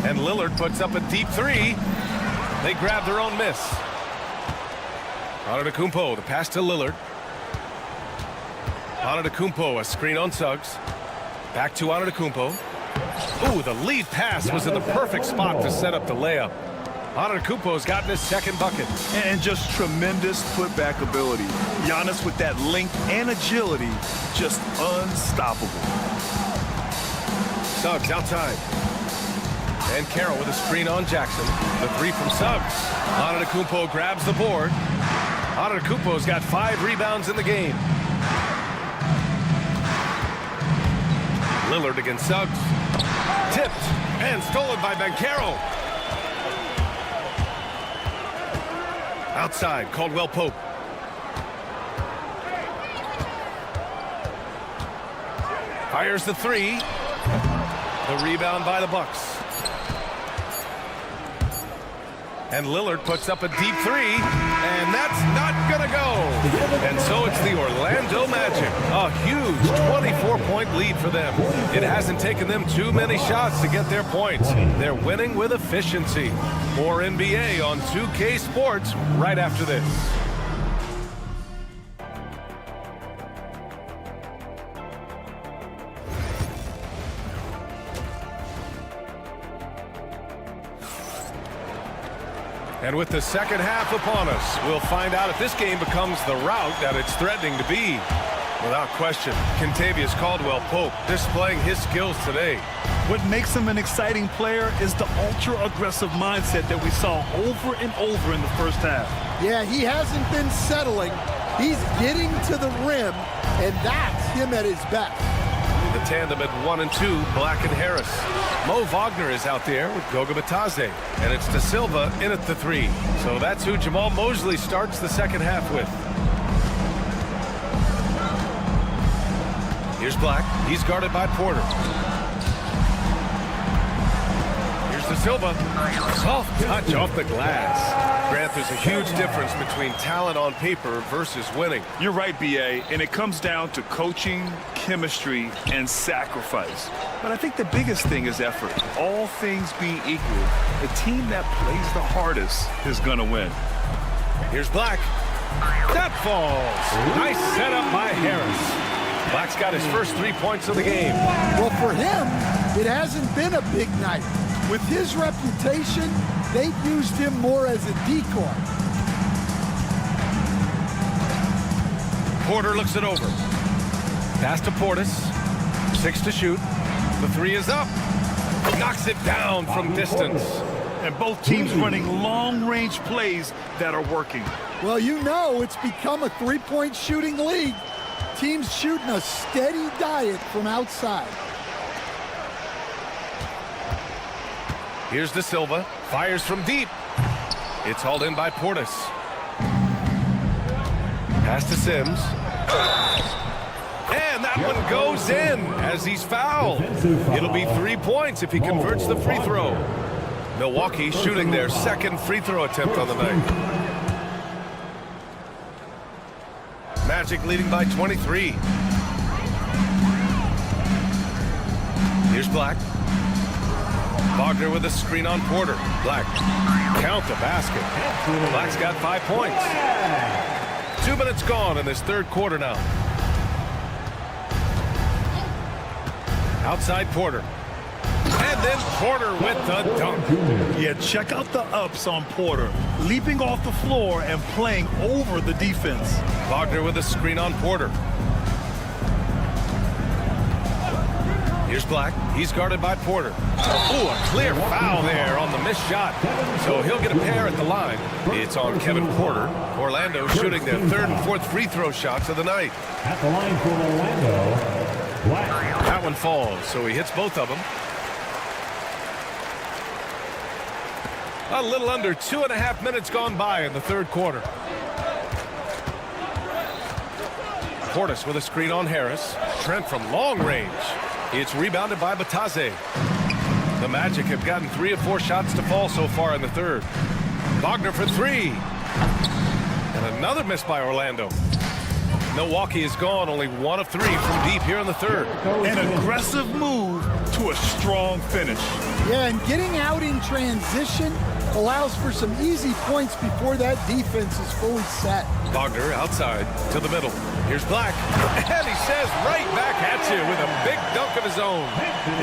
And Lillard puts up a deep three. They grab their own miss. Antetokounmpo, the pass to Lillard. Antetokounmpo, a screen on Suggs. Back to Antetokounmpo. Ooh, the lead pass was in the perfect spot to set up the layup. Antetokounmpo's gotten his second bucket. And just tremendous putback ability. Giannis with that length and agility, just unstoppable. Suggs outside. And Carroll with a screen on Jackson. The three from Suggs. Antetokounmpo grabs the board. Antetokounmpo's got 5 rebounds in the game. Lillard against Suggs. Tipped and stolen by Banchero. Outside, Caldwell Pope. Fires the three. The rebound by the Bucks. And Lillard puts up a deep three, and that's not gonna go. And so it's the Orlando Magic. A huge 24-point lead for them. It hasn't taken them too many shots to get their points. They're winning with efficiency. More NBA on 2K Sports right after this. And with the second half upon us, we'll find out if this game becomes the rout that it's threatening to be. Without question, Contavious Caldwell Pope displaying his skills today. What makes him an exciting player is the ultra-aggressive mindset that we saw over and over in the first half. Yeah, he hasn't been settling. He's getting to the rim, and that's him at his best. The tandem at 1 and 2, Black and Harris. Mo Wagner is out there with Goga Bitadze, and it's De Silva in at the 3. So that's who Jamal Mosley starts the second half with. Here's Black. He's guarded by Porter. Here's De Silva. Soft touch off the glass. Grant, there's a huge difference between talent on paper versus winning. You're right, B.A., and it comes down to coaching, chemistry, and sacrifice. But I think the biggest thing is effort. All things being equal, the team that plays the hardest is going to win. Here's Black. That falls. Nice setup by Harris. Black's got his first 3 points of the game. Well, for him, it hasn't been a big night. With his reputation, they've used him more as a decoy. Porter looks it over. Pass to Portis. 6 to shoot. The 3 is up. Knocks it down from distance. And both teams running long-range plays that are working. Well, you know it's become a three-point shooting league. Teams shooting a steady diet from outside. Here's De Silva. Fires from deep. It's hauled in by Portis. Pass to Sims. And that one goes in as he's fouled. It'll be 3 points if he converts the free throw. Milwaukee shooting their second free throw attempt on the night. Magic leading by 23. Here's Black. Wagner with a screen on Porter. Black. Count the basket. Black's got 5 points. 2 minutes gone in this third quarter now. Outside Porter. And then Porter with the dunk. Yeah, check out the ups on Porter. Leaping off the floor and playing over the defense. Wagner with a screen on Porter. Here's Black. He's guarded by Porter. Ooh, a clear foul there on the missed shot. So he'll get a pair at the line. It's on Kevin Porter. Orlando shooting their third and fourth free throw shots of the night. At the line for Orlando, Black. That one falls, so he hits both of them. A little under 2.5 minutes gone by in the third quarter. Portis with a screen on Harris. Trent from long range. It's rebounded by Batase. The Magic have gotten 3 of 4 shots to fall so far in the third. Wagner for 3. And another miss by Orlando. Milwaukee is gone, only 1 of 3 from deep here in the third. An aggressive move to a strong finish. Yeah, and getting out in transition allows for some easy points before that defense is fully set. Wagner outside to the middle. Here's Black. And he says right back at you with a big dunk of his own.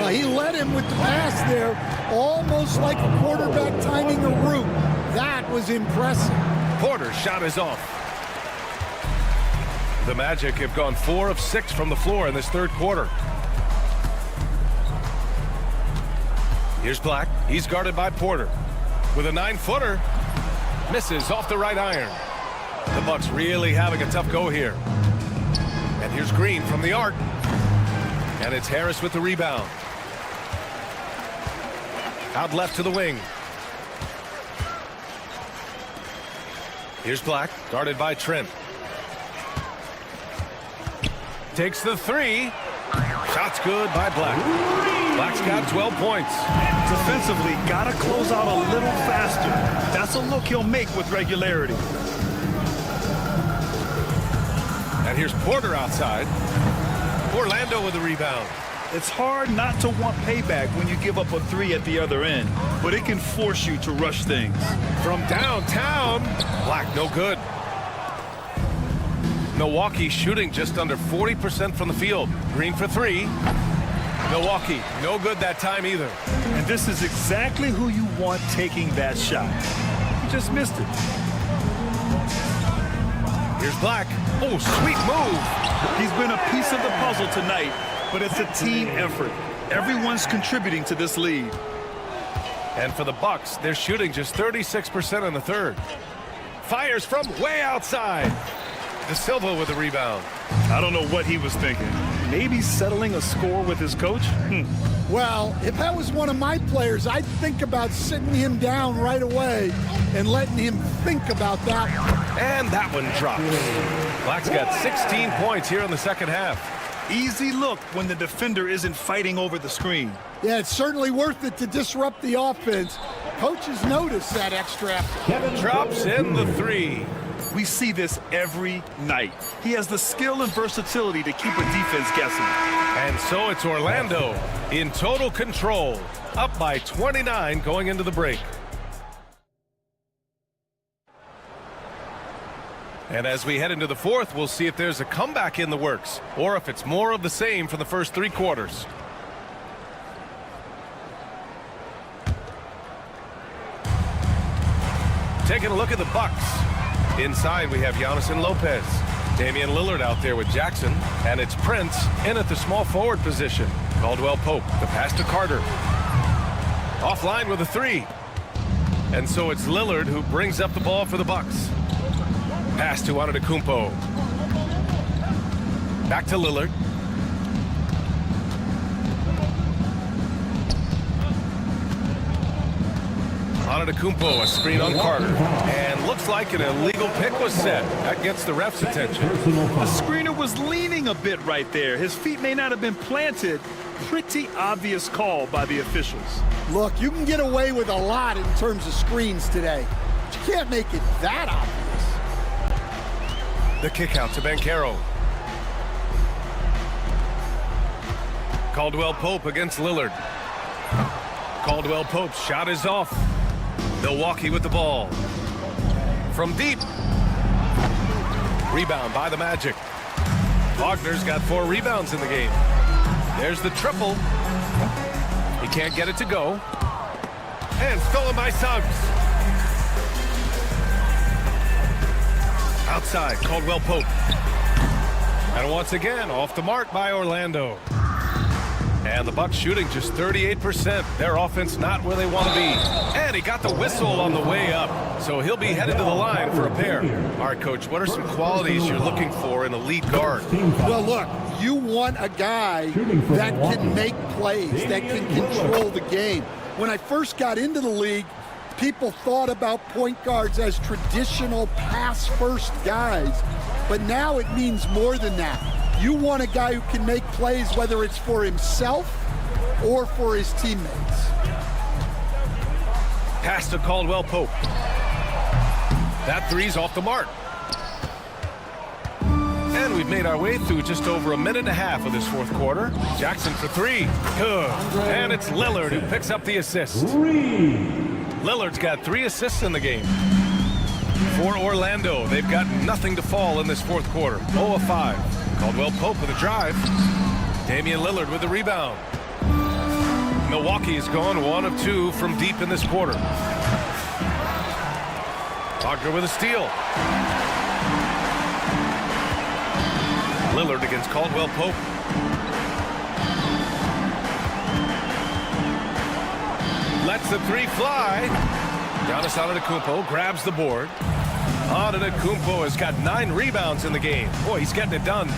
Well, he led him with the pass there, almost like a quarterback timing a route. That was impressive. Porter's shot is off. The Magic have gone 4 of 6 from the floor in this third quarter. Here's Black. He's guarded by Porter. With a 9-footer. Misses off the right iron. The Bucks really having a tough go here. And here's Green from the arc. And it's Harris with the rebound. Out left to the wing. Here's Black, guarded by Trent. Takes the 3. Shot's good by Black. Black's got 12 points. Defensively, gotta close out a little faster. That's a look he'll make with regularity. And here's Porter outside. Orlando with the rebound. It's hard not to want payback when you give up a 3 at the other end, but it can force you to rush things. From downtown, Black no good. Milwaukee shooting just under 40% from the field. Green for 3. Milwaukee, no good that time either. And this is exactly who you want taking that shot. He just missed it. Here's Black. Oh, sweet move. He's been a piece of the puzzle tonight, but it's a team effort. Everyone's contributing to this lead. And for the Bucks, they're shooting just 36% in the third. Fires from way outside. De Silva with the rebound. I don't know what he was thinking. Maybe settling a score with his coach? Well, if that was one of my players, I'd think about sitting him down right away and letting him think about that one. And that one drops. Black's got 16 points here in the second half. Easy look when the defender isn't fighting over the screen. Yeah, it's certainly worth it to disrupt the offense. Coaches notice that extra effort. Drops in the 3. We see this every night. He has the skill and versatility to keep a defense guessing. And so it's Orlando in total control, up by 29 going into the break. And as we head into the fourth, we'll see if there's a comeback in the works or if it's more of the same for the first 3 quarters. Taking a look at the Bucks. Inside, we have Giannis and Lopez. Damian Lillard out there with Jackson. And it's Prince in at the small forward position. Caldwell Pope, the pass to Carter. Offline with a 3. And so it's Lillard who brings up the ball for the Bucks. Pass to Antetokounmpo. Back to Lillard. Antetokounmpo, a screen on Carter. And looks like an illegal pick was set. That gets the ref's attention. The screener was leaning a bit right there. His feet may not have been planted. Pretty obvious call by the officials. Look, you can get away with a lot in terms of screens today. But you can't make it that obvious. The kick out to Banchero. Caldwell Pope against Lillard. Caldwell Pope's shot is off. Milwaukee with the ball. From deep. Rebound by the Magic. Wagner's got 4 rebounds in the game. There's the triple. He can't get it to go. And stolen by Suggs. Outside, Caldwell Pope. And once again, off the mark by Orlando. And the Bucks shooting just 38%. Their offense not where they want to be. And he got the whistle on the way up. So he'll be headed to the line for a pair. All right, Coach, what are some qualities you're looking for in a lead guard? Well, look, you want a guy that can make plays, that can control the game. When I first got into the league, people thought about point guards as traditional pass-first guys. But now it means more than that. You want a guy who can make plays, whether it's for himself or for his teammates. Pass to Caldwell Pope. That three's off the mark. And we've made our way through just over a minute and a half of this fourth quarter. Jackson for three. Good. And it's Lillard who picks up the assist. Lillard's got 3 assists in the game. For Orlando, they've got nothing to fall in this fourth quarter. 0 of 5. Caldwell Pope with a drive. Damian Lillard with the rebound. Milwaukee has gone 1 of 2 from deep in this quarter. Wagner with a steal. Lillard against Caldwell Pope. Lets the three fly. Giannis Antetokounmpo grabs the board. Antetokounmpo has got 9 rebounds in the game. Boy, he's getting it done.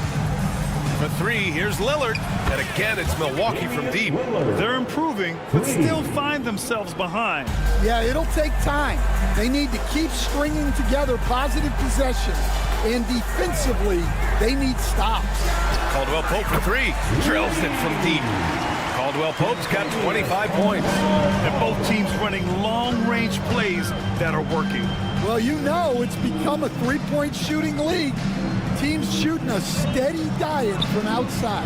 For 3, here's Lillard. And again, it's Milwaukee from deep. They're improving, but still find themselves behind. Yeah, it'll take time. They need to keep stringing together positive possessions. And defensively, they need stops. Caldwell Pope for 3. Drills it from deep. Caldwell Pope's got 25 points. And both teams running long-range plays that are working. Well, you know it's become a three-point shooting league. Teams shooting a steady diet from outside.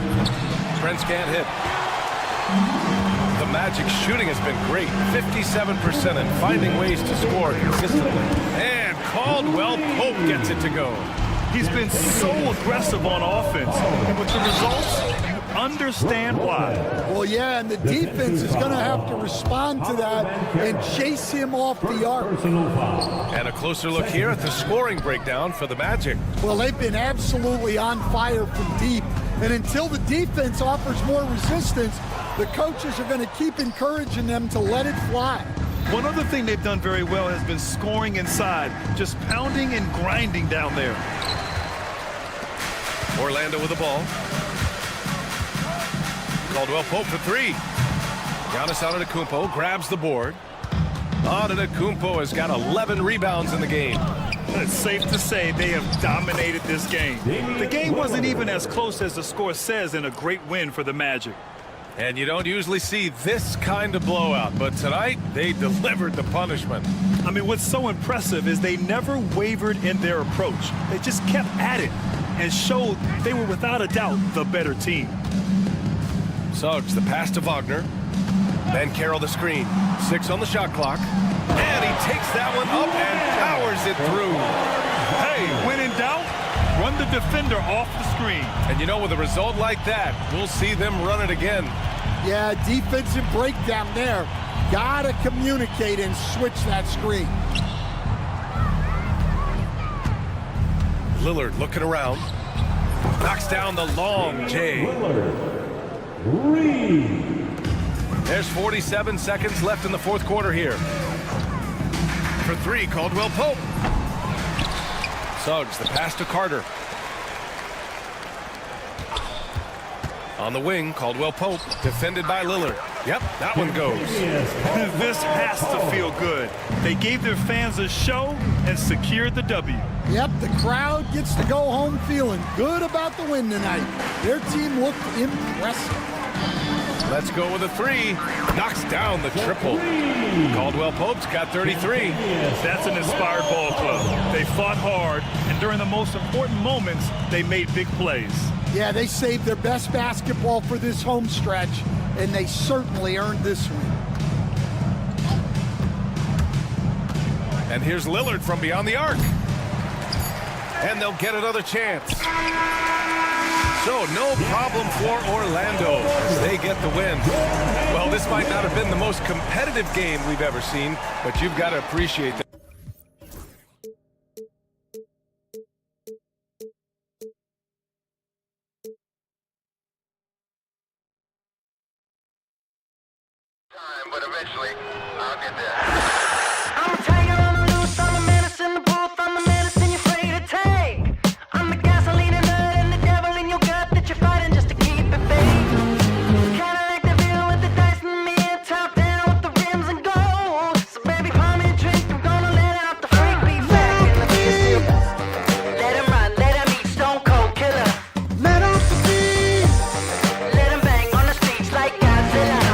Prince can't hit. The Magic's shooting has been great. 57% and finding ways to score consistently. And Caldwell Pope gets it to go. He's been so aggressive on offense. And with the results, you understand why. Well, yeah, and the defense is going to have to respond to that and chase him off the arc. And a closer look here at the scoring breakdown for the Magic. Well, they've been absolutely on fire from deep. And until the defense offers more resistance, the coaches are going to keep encouraging them to let it fly. One other thing they've done very well has been scoring inside, just pounding and grinding down there. Orlando with the ball. Caldwell Pope for 3. Giannis Antetokounmpo grabs the board. Antetokounmpo has got 11 rebounds in the game. It's safe to say they have dominated this game. The game wasn't even as close as the score says in a great win for the Magic. And you don't usually see this kind of blowout, but tonight they delivered the punishment. I mean, what's so impressive is they never wavered in their approach. They just kept at it and showed they were without a doubt the better team. Suggs, the pass to Wagner. Ben Carroll the screen. 6 on the shot clock. And he takes that one up and powers it through. Hey, when in doubt, run the defender off the screen. And you know, with a result like that, we'll see them run it again. Yeah, defensive breakdown there. Gotta communicate and switch that screen. Lillard looking around. Knocks down the long J. There's 47 seconds left in the fourth quarter here. For 3, Caldwell Pope. Suggs, the pass to Carter. On the wing, Caldwell Pope, defended by Lillard. Yep, that one goes. This has to feel good. They gave their fans a show and secured the W. Yep, the crowd gets to go home feeling good about the win tonight. Their team looked impressive. Let's go with a 3. Knocks down the triple. Caldwell Pope's got 33. That's an inspired ball club. They fought hard, and during the most important moments, they made big plays. Yeah, they saved their best basketball for this home stretch, and they certainly earned this win. And here's Lillard from beyond the arc. And they'll get another chance. So no problem for Orlando as they get the win. Well, this might not have been the most competitive game we've ever seen, but you've got to appreciate that. But eventually, I'll get there. I'm a tiger on the loose, I'm a menace in the booth, I'm the medicine you're afraid to take. I'm the gasoline and nut and the devil in your gut that you're fighting just to keep it baked. Kinda like the view with the dice and me and top down with the rims and gold. So baby, pour me a drink, I'm gonna let out the freak beat back in the beer. Let him run, let him eat, stone cold killer. Let off the beat. Let him bang on the streets like Godzilla.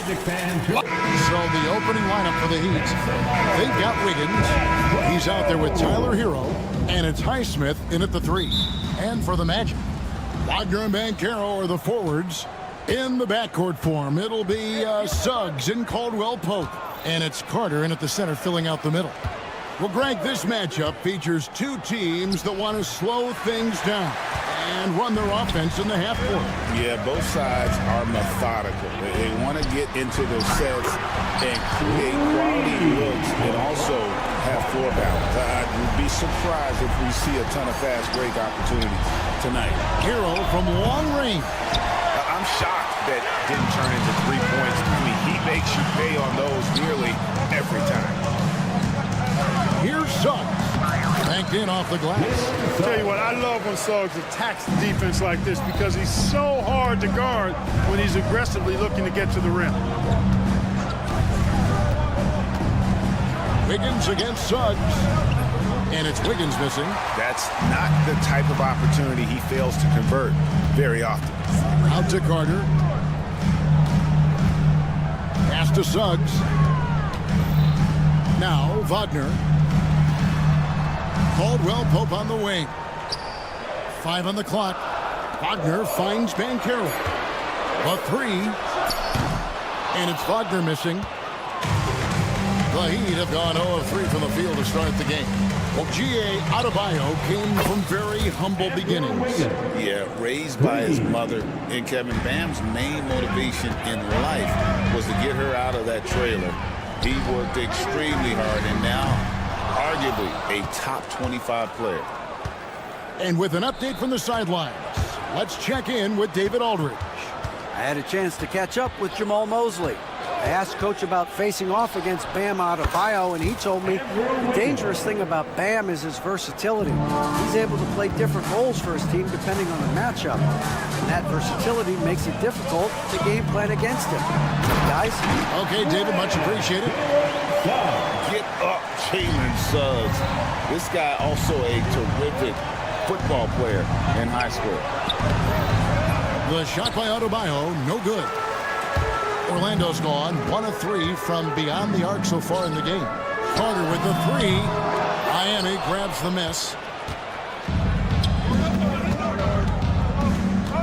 Magic fans. So the opening lineup for the Heat. They've got Wiggins. He's out there with Tyler Hero. And it's Highsmith in at the 3. And for the Magic, Wagner and Banchero are the forwards. In the backcourt form, it'll be Suggs and Caldwell Pope. And it's Carter in at the center filling out the middle. Well, Greg, this matchup features two teams that want to slow things down and run their offense in the half court. Yeah, both sides are methodical. They want to get into their sets and create quality looks and also have floor balance. I'd be surprised if we see a ton of fast break opportunities tonight. Hero from long range. I'm shocked that didn't turn into 3 points. I mean, he makes you pay on those nearly every time. Here's Suggs. Banked in off the glass. I'll tell you what, I love when Suggs attacks the defense like this because he's so hard to guard when he's aggressively looking to get to the rim. Wiggins against Suggs. And it's Wiggins missing. That's not the type of opportunity he fails to convert very often. Out to Carter. Pass to Suggs. Now Wagner. Caldwell Pope on the wing. 5 on the clock. Wagner finds Banchero. A 3. And it's Wagner missing. The Heat have gone 0 of 3 from the field to start the game. Well, G.A. Adebayo came from very humble beginnings. Yeah, raised by his mother. And Kevin, Bam's main motivation in life was to get her out of that trailer. He worked extremely hard and now arguably a top 25 player. And with an update from the sidelines, let's check in with David Aldridge. I had a chance to catch up with Jamal Mosley. I asked Coach about facing off against Bam Adebayo, and he told me the dangerous thing about Bam is his versatility. He's able to play different roles for his team depending on the matchup. And that versatility makes it difficult to game plan against him. Guys? Okay, David, much appreciated. Get up, Jalen Suggs. This guy also a terrific football player in high school. The shot by Adebayo, no good. Orlando's gone 1 of 3 from beyond the arc so far in the game. Carter with the 3. Miami grabs the miss.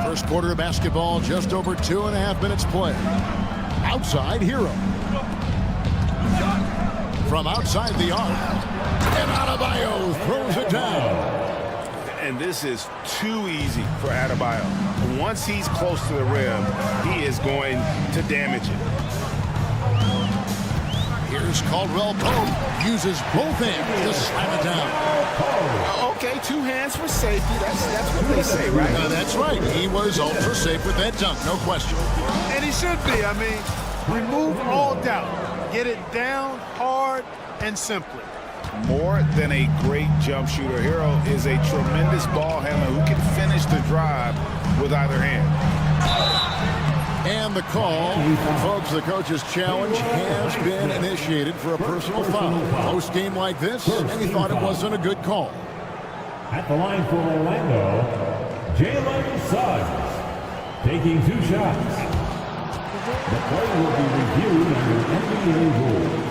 First quarter of basketball, just over 2.5 minutes play. Outside, Hero. From outside the arc. And Adebayo throws it down. And this is too easy for Adebayo. Once he's close to the rim, he is going to damage it. Here's Caldwell Pope. Uses both hands to slam it down. Okay, 2 hands for safety. That's what they say, right? That's right. He was ultra safe with that dunk, no question. And he should be. I mean, remove all doubt. Get it down hard and simply. More than a great jump shooter, Hero is a tremendous ball handler who can finish the drive with either hand. And the call, folks, the coach's challenge has been initiated for a personal foul. Post game like this, and he thought it wasn't a good call. At the line for Orlando, Jalen Suggs taking 2 shots. The play will be reviewed under NBA rules.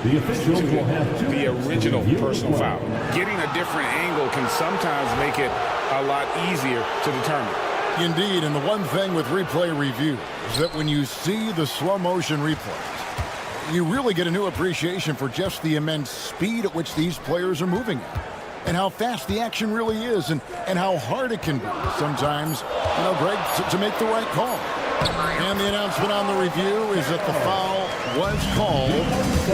The officials will have 2 the original personal foul. Getting a different angle can sometimes make it a lot easier to determine. Indeed, and the one thing with replay review is that when you see the slow motion replays, you really get a new appreciation for just the immense speed at which these players are moving at, and how fast the action really is, and how hard it can be sometimes, Greg, to make the right call. And the announcement on the review is that the foul was called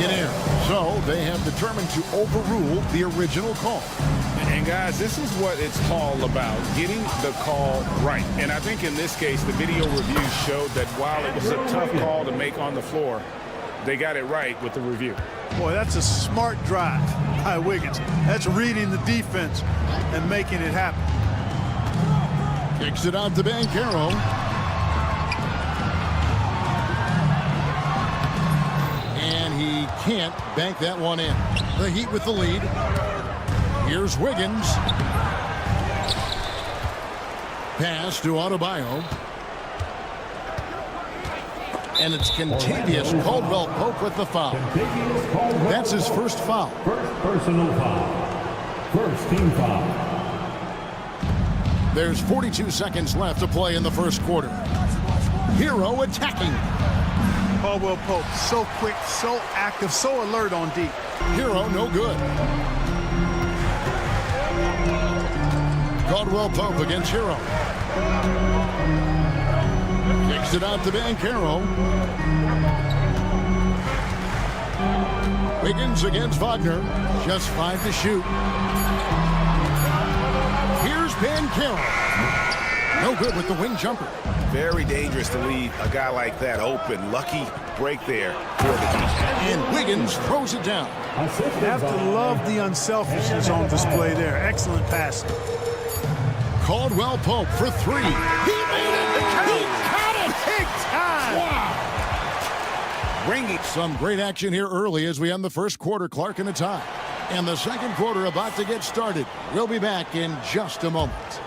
in error. So they have determined to overrule the original call. And guys, this is what it's all about, getting the call right. And I think in this case, the video review showed that while it was a tough call to make on the floor, they got it right with the review. Boy, that's a smart drive by Wiggins. That's reading the defense and making it happen. Kicks it out to Banchero. He can't bank that one in. The Heat with the lead. Here's Wiggins. Pass to Adebayo. And it's Contavious Caldwell Pope with the foul. That's his first foul. First personal foul. First team foul. There's 42 seconds left to play in the first quarter. Hero attacking. Caldwell Pope, so quick, so active, so alert on deep. Hero, no good. Caldwell Pope against Hero. Kicks it out to Banchero. Wiggins against Wagner. Just 5 to shoot. Here's Banchero. No good with the wing jumper. Very dangerous to leave a guy like that open. Lucky break there for the Heat. And Wiggins throws it down. You have to love the unselfishness on display there. Excellent passing. Caldwell Pope for 3. He made it! He caught it! Big time! Wow! Bringing some great action here early as we end the first quarter. Clark in a tie. And the second quarter about to get started. We'll be back in just a moment.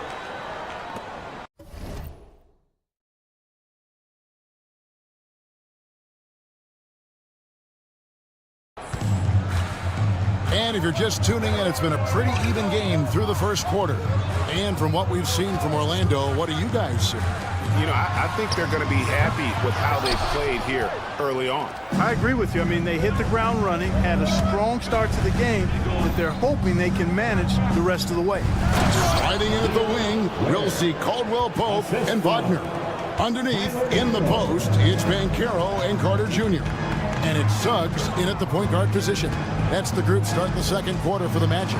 And if you're just tuning in, it's been a pretty even game through the first quarter. And from what we've seen from Orlando, what do you guys see? You know, I think they're going to be happy with how they've played here early on. I agree with you. I mean, they hit the ground running, had a strong start to the game that they're hoping they can manage the rest of the way. Sliding in at the wing, we'll see Caldwell Pope and Wagner. Underneath, in the post, it's Banchero and Carter Jr. And it's Suggs in at the point guard position. That's the group starting the second quarter for the Magic.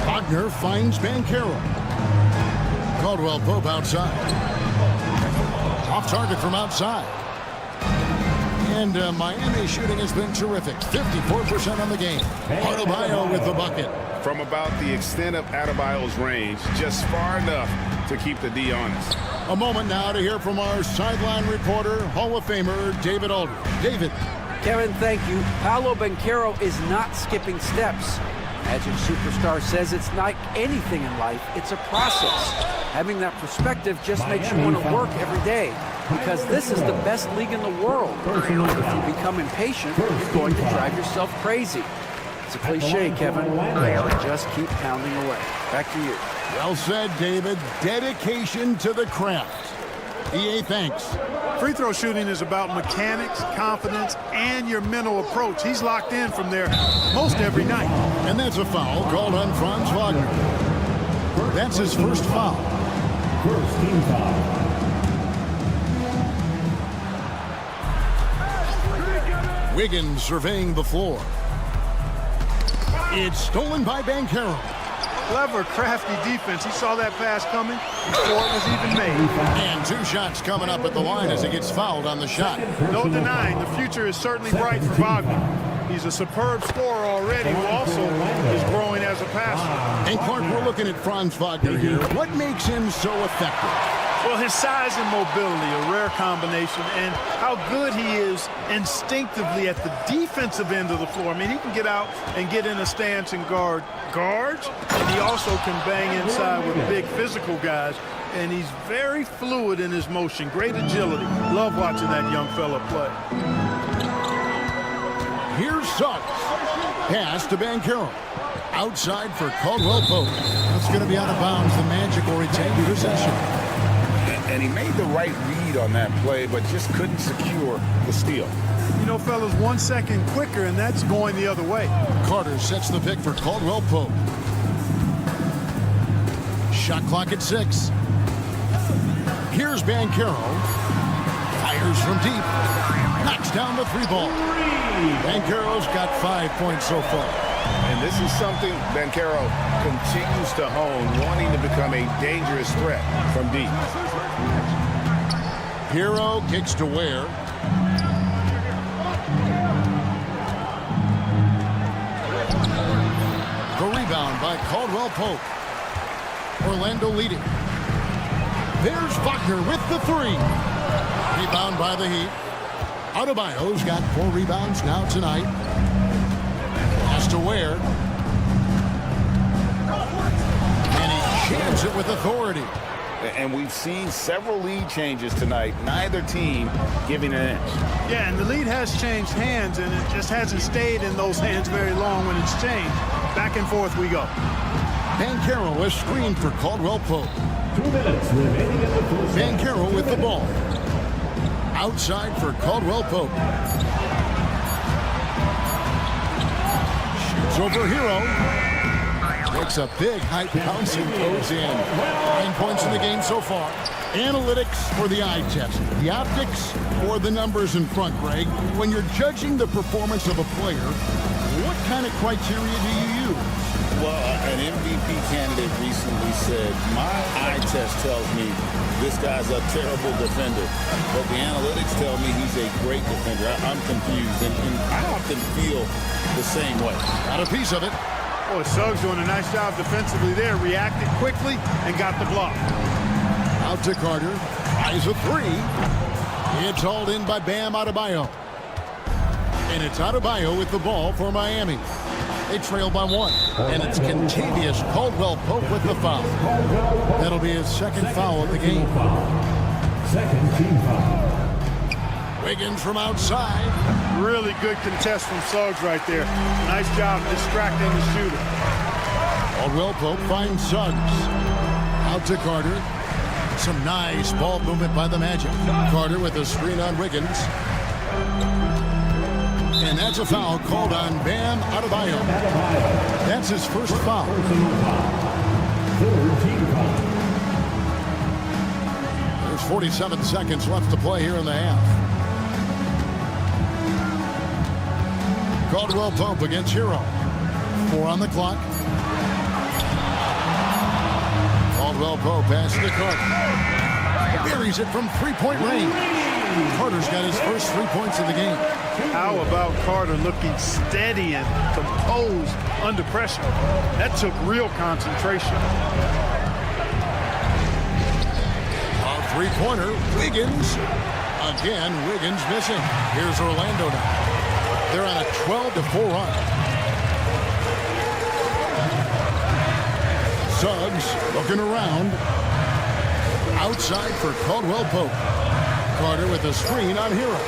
Wagner finds Banchero. Caldwell Pope outside. Off target from outside. And Miami shooting has been terrific. 54% on the game. Adebayo with the bucket. From about the extent of Adebayo's range, just far enough to keep the D honest. A moment now to hear from our sideline reporter, Hall of Famer David Aldridge. David. Kevin, thank you. Paolo Banchero is not skipping steps. Magic Superstar says it's like anything in life, it's a process. Having that perspective just makes you want to work every day, because this is the best league in the world. If you become impatient, you're going to drive yourself crazy. It's a cliche, Kevin. Just keep pounding away. Back to you. Well said, David. Dedication to the craft. EA, thanks. Free throw shooting is about mechanics, confidence, and your mental approach. He's locked in from there most every night. And that's a foul called on Franz Wagner. That's his first foul. First team foul. Wiggins surveying the floor. It's stolen by Banchero. Clever, crafty defense. He saw that pass coming before it was even made. And 2 shots coming up at the line as he gets fouled on the shot. No denying, the future is certainly bright for Wagner. He's a superb scorer already, who also is growing as a passer. And Clark, we're looking at Franz Wagner here. What makes him so effective? Well, his size and mobility, a rare combination, and how good he is instinctively at the defensive end of the floor. I mean, he can get out and get in a stance and guard guards, and he also can bang inside with big physical guys, and he's very fluid in his motion, great agility. Love watching that young fella play. Here's Suggs. Pass to Banchero. Outside for Caldwell Pope. That's going to be out of bounds. The Magic will retain possession. And he made the right read on that play, but just couldn't secure the steal. You know, fellas, 1 second quicker, and that's going the other way. Carter sets the pick for Caldwell Pope. Shot clock at 6. Here's Banchero. Fires from deep. Knocks down the 3 ball. Banchero's got 5 points so far. And this is something Banchero continues to hone, wanting to become a dangerous threat from deep. Hero kicks to Ware. The rebound by Caldwell Pope. Orlando leading. There's Wagner with the 3. Rebound by the Heat. Adebayo's got 4 rebounds now tonight. Pass to Ware. And he jams it with authority. And we've seen several lead changes tonight, neither team giving an inch. Yeah, and the lead has changed hands, and it just hasn't stayed in those hands very long when it's changed. Back and forth we go. Banchero is screened for Caldwell Pope. 2 minutes remaining in the first. Banchero with the ball. Outside for Caldwell Pope. Shoots over Hero. Takes a big height bounce and goes in. 9 points in the game so far. Analytics or the eye test? The optics or the numbers in front, Greg? When you're judging the performance of a player, what kind of criteria do you use? Well, an MVP candidate recently said, my eye test tells me this guy's a terrible defender, but the analytics tell me he's a great defender. I'm confused, and I often feel the same way. Got a piece of it. Boy, Suggs doing a nice job defensively there. Reacted quickly and got the block. Out to Carter. Eyes a three. It's hauled in by Bam Adebayo. And it's Adebayo with the ball for Miami. They trail by 1. And it's Contavious Caldwell Pope with the foul. That'll be his second foul of the game. Second team foul. Wiggins from outside. Really good contest from Suggs right there. Nice job distracting the shooter. Caldwell Pope finds Suggs. Out to Carter. Some nice ball movement by the Magic. Carter with a screen on Wiggins. And that's a foul called on Bam Adebayo. That's his first foul. Third team foul. There's 47 seconds left to play here in the half. Caldwell Pope against Hero. 4 on the clock. Caldwell Pope passes to Carter. Buries it from three-point range. Carter's got his first 3 points of the game. How about Carter looking steady and composed under pressure? That took real concentration. A three-pointer, Wiggins. Again, Wiggins missing. Here's Orlando now. They're on a 12-4 run. Suggs looking around. Outside for Caldwell Pope. Carter with a screen on Hero.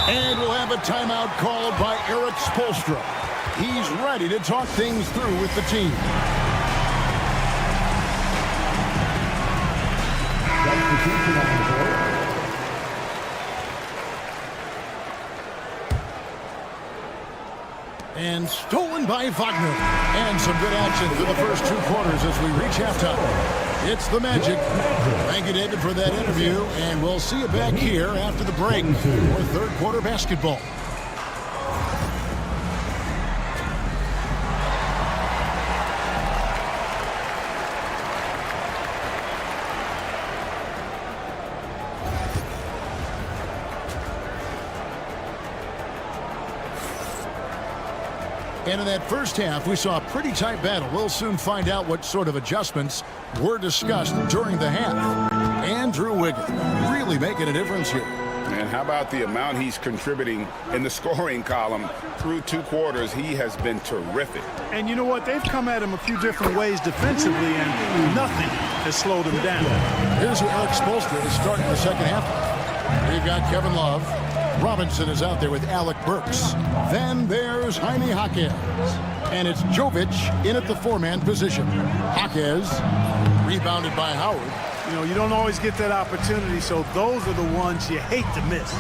And we'll have a timeout called by Eric Spoelstra. He's ready to talk things through with the team. Substitution on the board. And stolen by Wagner. And some good action for the first 2 quarters as we reach halftime. It's the Magic. Thank you, David, for that interview. And we'll see you back here after the break for third quarter basketball. And in that first half, we saw a pretty tight battle. We'll soon find out what sort of adjustments were discussed during the half. Andrew Wiggins really making a difference here. And how about the amount he's contributing in the scoring column through 2 quarters? He has been terrific. And you know what? They've come at him a few different ways defensively, and nothing has slowed him down. Here's who Eric Spoelstra is starting the second half. We've got Kevin Love. Robinson is out there with Alec Burks. Then there's Jaime Jaquez. And it's Jovic in at the 4-man position. Jaquez rebounded by Howard. You know, you don't always get that opportunity, so those are the ones you hate to miss.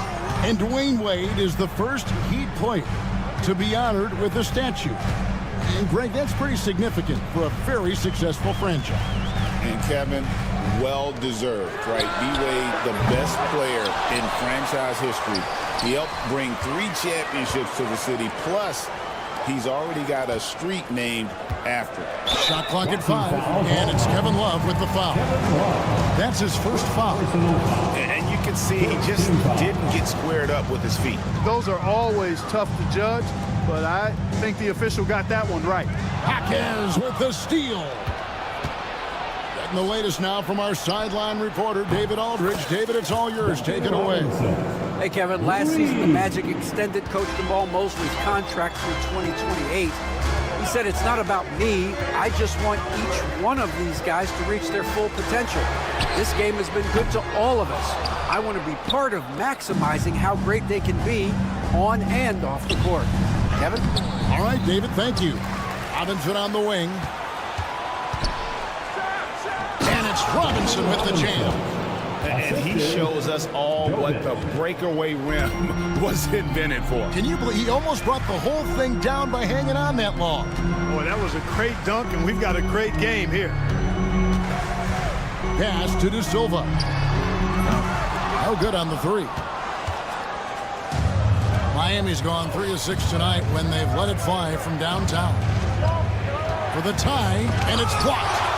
And Dwayne Wade is the first Heat player to be honored with a statue. And Greg, that's pretty significant for a very successful franchise. And Kevin, well deserved, right? D-Wade, the best player in franchise history. He helped bring 3 championships to the city. Plus, he's already got a street named after him. Shot clock at 5, and it's Kevin Love with the foul. That's his first foul. And you can see he just didn't get squared up with his feet. Those are always tough to judge, but I think the official got that one right. Jaquez with the steal. Getting the latest now from our sideline reporter, David Aldridge. David, it's all yours. Take it away. Hey, Kevin, last season the Magic extended Coach Jamal Mosley's contract through 2028. He said, it's not about me. I just want each one of these guys to reach their full potential. This game has been good to all of us. I want to be part of maximizing how great they can be on and off the court. Kevin? All right, David, thank you. Robinson on the wing. And it's Robinson with the jam. And he shows us all what the breakaway rim was invented for. Can you believe he almost brought the whole thing down by hanging on that long? Boy, that was a great dunk, and we've got a great game here. Pass to De Silva. No good on the three. Miami's gone 3 of 6 tonight when they've let it fly from downtown. For the tie, and it's blocked.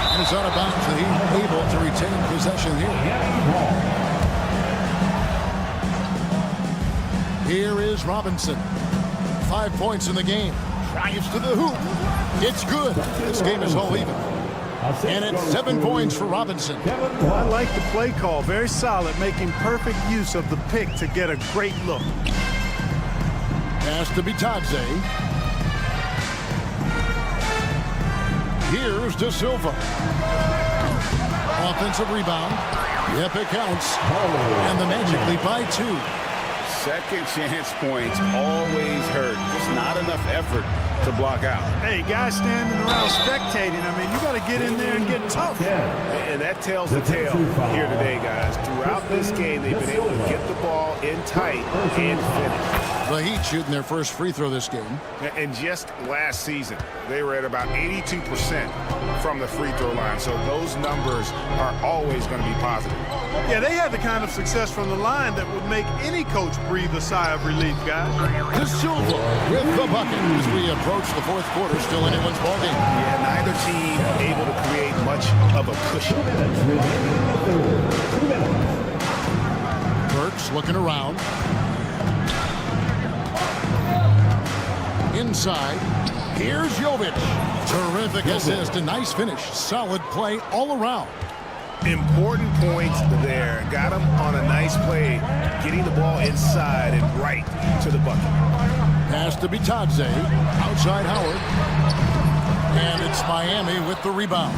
And it's out of bounds, so he's able to retain possession here. Here is Robinson. 5 points in the game. Drives to the hoop. It's good. This game is all even. And it's 7 points for Robinson. I like the play call. Very solid, making perfect use of the pick to get a great look. Pass to Bitadze. Here's De Silva. Offensive rebound. Yep, it counts. And the Magic lead by 2. Second chance points always hurt. Just not enough effort to block out. Hey, guys standing around spectating. I mean, you got to get in there and get tough. And that tells the tale here today, guys. Throughout this game, they've been able to get the ball in tight and finish. The Heat shooting their first free throw this game. And just last season, they were at about 82% from the free throw line. So those numbers are always going to be positive. Yeah, they had the kind of success from the line that would make any coach breathe a sigh of relief, guys. De Silva with the bucket as we approach the fourth quarter. Still anyone's ballgame. Yeah, neither team able to create much of a cushion. Burks looking around. Inside, here's Jovic. Terrific assist, a nice finish. Solid play all around. Important points there. Got him on a nice play, getting the ball inside and right to the bucket. Pass to Bitadze, outside Howard. And it's Miami with the rebound.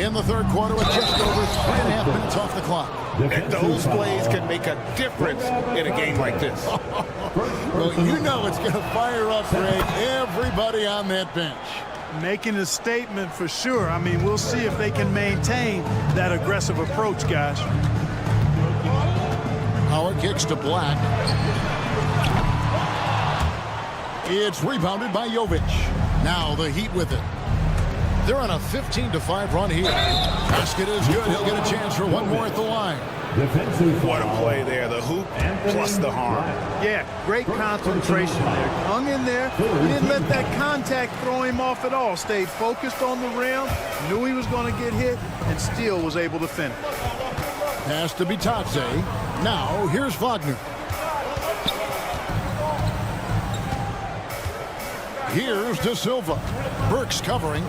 In the third quarter with just over 3.5 minutes off the clock. And those plays can make a difference in a game like this. Well, you know it's going to fire up, Greg, everybody on that bench. Making a statement for sure. I mean, we'll see if they can maintain that aggressive approach, guys. Howard kicks to Black. It's rebounded by Jovic. Now the Heat with it. They're on a 15-5 run here. Basket is good. He'll get a chance for one more at the line. What a play there. The hoop plus the harm. Yeah, great concentration there. Hung in there. He didn't let that contact throw him off at all. Stayed focused on the rim. Knew he was going to get hit and still was able to finish. Pass to Bitadze. Now here's Wagner. Here's De Silva. Burks covering.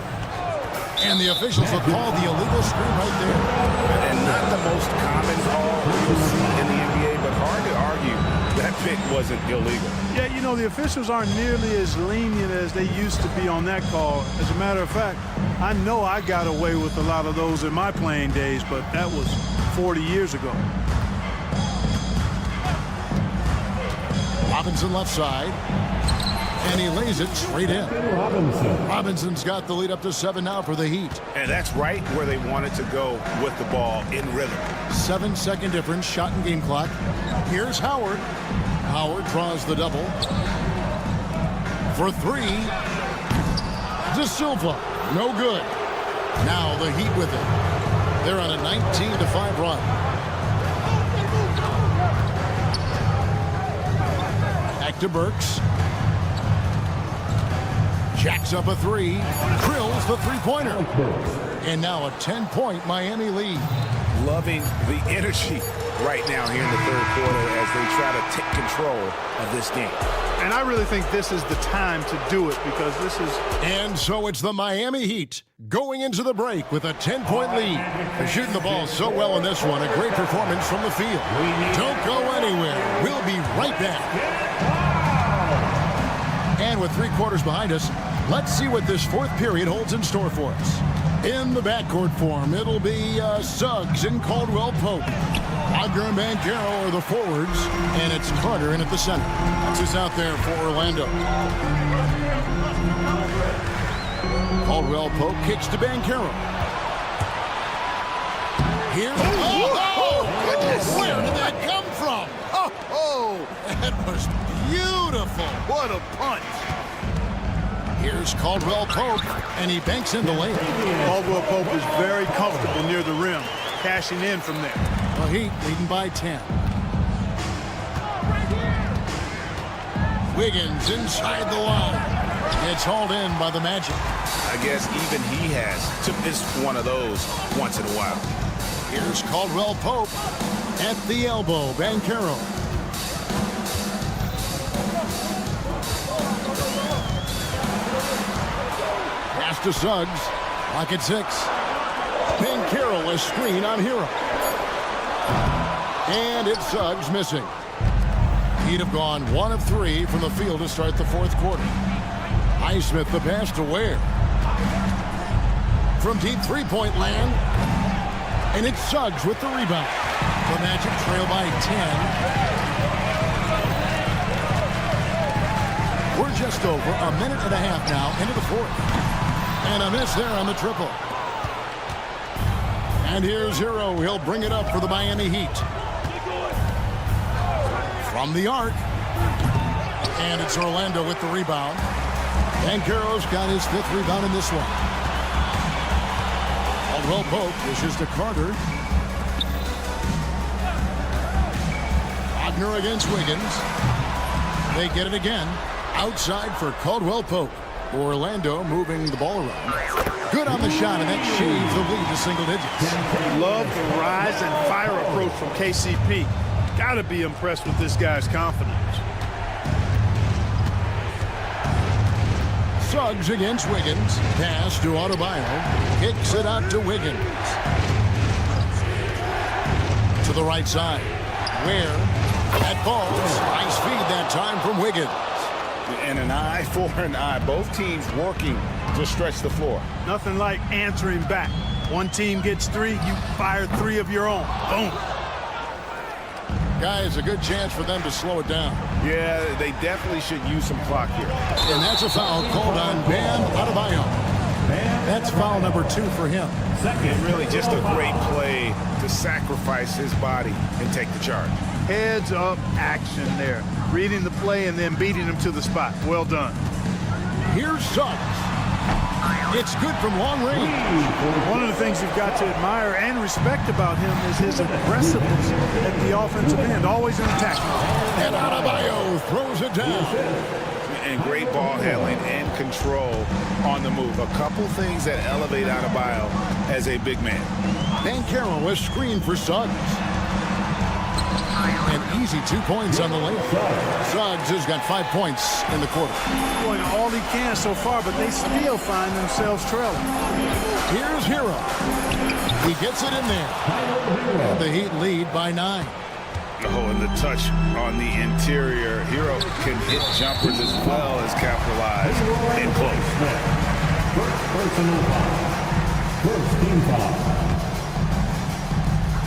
And the officials will call the illegal screen right there. And not the most common call you'll see in the NBA, but hard to argue that pick wasn't illegal. Yeah, you know, the officials aren't nearly as lenient as they used to be on that call. As a matter of fact, I know I got away with a lot of those in my playing days, but that was 40 years ago. Robinson left side. And he lays it straight in. Robinson's got the lead up to 7 now for the Heat. And that's right where they wanted to go with the ball in rhythm. 7-second difference, shot and game clock. Here's Howard. Howard draws the double. For 3. De Silva. No good. Now the Heat with it. They're on a 19-5 run. Back to Burks. Jacks up a 3. Drills the three-pointer. And now a 10-point Miami lead. Loving the energy right now here in the third quarter as they try to take control of this game. And I really think this is the time to do it because this is... And so it's the Miami Heat going into the break with a 10-point lead. They're shooting the ball so well in this one. A great performance from the field. Don't go anywhere. We'll be right back. And with 3 quarters behind us, let's see what this fourth period holds in store for us. In the backcourt form, it'll be Suggs and Caldwell Pope. Wagner and Banchero are the forwards, and it's Carter in at the center. That's who's out there for Orlando. Caldwell Pope kicks to Banchero. Here. Oh, goodness! Where did that come from? Oh, that was beautiful. What a punch. Here's Caldwell Pope, and he banks in the lane. Caldwell Pope is very comfortable near the rim, cashing in from there. The Heat leading by 10. Wiggins inside the line. It's hauled in by the Magic. I guess even he has to miss one of those once in a while. Here's Caldwell Pope at the elbow. Banchero. Pass to Suggs. Lock at 6. Banchero, a screen on Hero. And it's Suggs missing. He'd have gone 1 of 3 from the field to start the fourth quarter. Highsmith the pass to Ware. From deep three-point land. And it's Suggs with the rebound. The Magic trail by 10. We're just over a minute and a half now into the fourth. And a miss there on the triple. And here's Hero. He'll bring it up for the Miami Heat. From the arc. And it's Orlando with the rebound. Banchero's got his 5th rebound in this one. Caldwell Pope pushes to Carter. Wagner against Wiggins. They get it again. Outside for Caldwell Pope. Orlando moving the ball around. Good on the shot, and that shaves the lead to single digits. Love the rise and fire approach from KCP. Got to be impressed with this guy's confidence. Suggs against Wiggins. Pass to Adebayo. Kicks it out to Wiggins. To the right side. Where? That falls. Nice feed that time from Wiggins. And an eye for an eye. Both teams working to stretch the floor. Nothing like answering back. One team gets 3, you fire 3 of your own. Boom. Guys, a good chance for them to slow it down. Yeah, they definitely should use some clock here. And that's a foul called on Bam Adebayo. That's foul number 2 for him. And really just a great play to sacrifice his body and take the charge. Heads up action there. Reading the play and then beating him to the spot. Well done. Here's Suggs. It's good from long range. One of the things you've got to admire and respect about him is his aggressiveness at the offensive end. Always an attack. And Adebayo throws it down. And great ball handling and control on the move. A couple things that elevate Adebayo as a big man. Banchero was screened for Suggs. An easy 2 points on the layup. Suggs has got 5 points in the quarter. Doing all he can so far, but they still find themselves trailing. Here's Hero. He gets it in there. And the Heat lead by 9. Oh, and the touch on the interior. Hero can hit jumpers as well as capitalize and close. First team foul.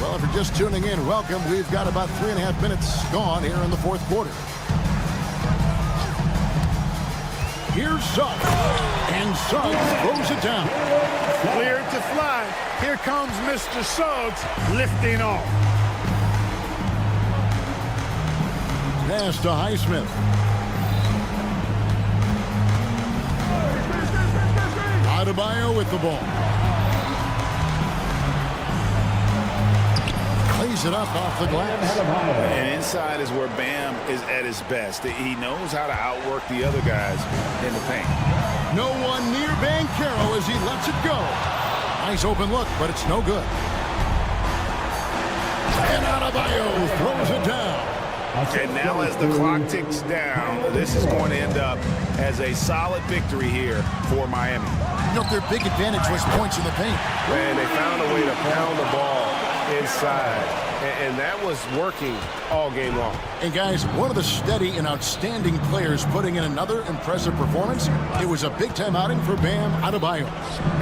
Well, if you're just tuning in, welcome. We've got about 3.5 minutes gone here in the fourth quarter. Here's Suggs. And Suggs throws it down. Cleared to fly. Here comes Mr. Suggs lifting off. Pass to Highsmith. Adebayo with the ball. Plays it up off the glass. And inside is where Bam is at his best. He knows how to outwork the other guys in the paint. No one near Banchero as he lets it go. Nice open look, but it's no good. And Adebayo throws it down. And now as the clock ticks down, this is going to end up as a solid victory here for Miami. You know, their big advantage was points in the paint. Man, they found a way to pound the ball inside, and that was working all game long. And guys, one of the steady and outstanding players putting in another impressive performance. It was a big-time outing for Bam Adebayo.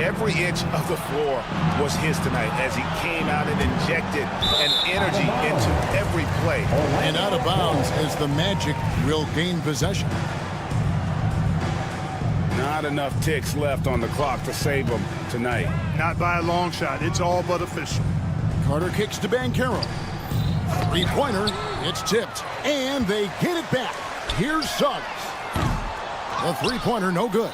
Every inch of the floor was his tonight as he came out and injected an energy into every play. And out of bounds as the Magic will gain possession. Not enough ticks left on the clock to save them tonight. Not by a long shot. It's all but official. Carter kicks to Banchero. Three-pointer. It's tipped. And they get it back. Here's Suggs. The three-pointer, no good.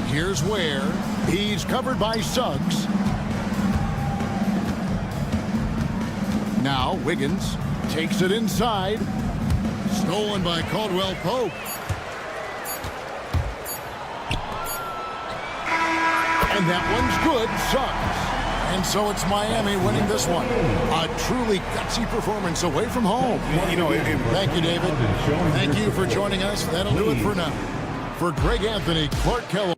Here's Ware. He's covered by Suggs. Now Wiggins takes it inside. Stolen by Caldwell Pope. And that one's good. Suggs. And so it's Miami winning this one. A truly gutsy performance away from home. Thank you, David. Thank you for joining us. That'll do it for now. For Greg Anthony, Clark Kellogg.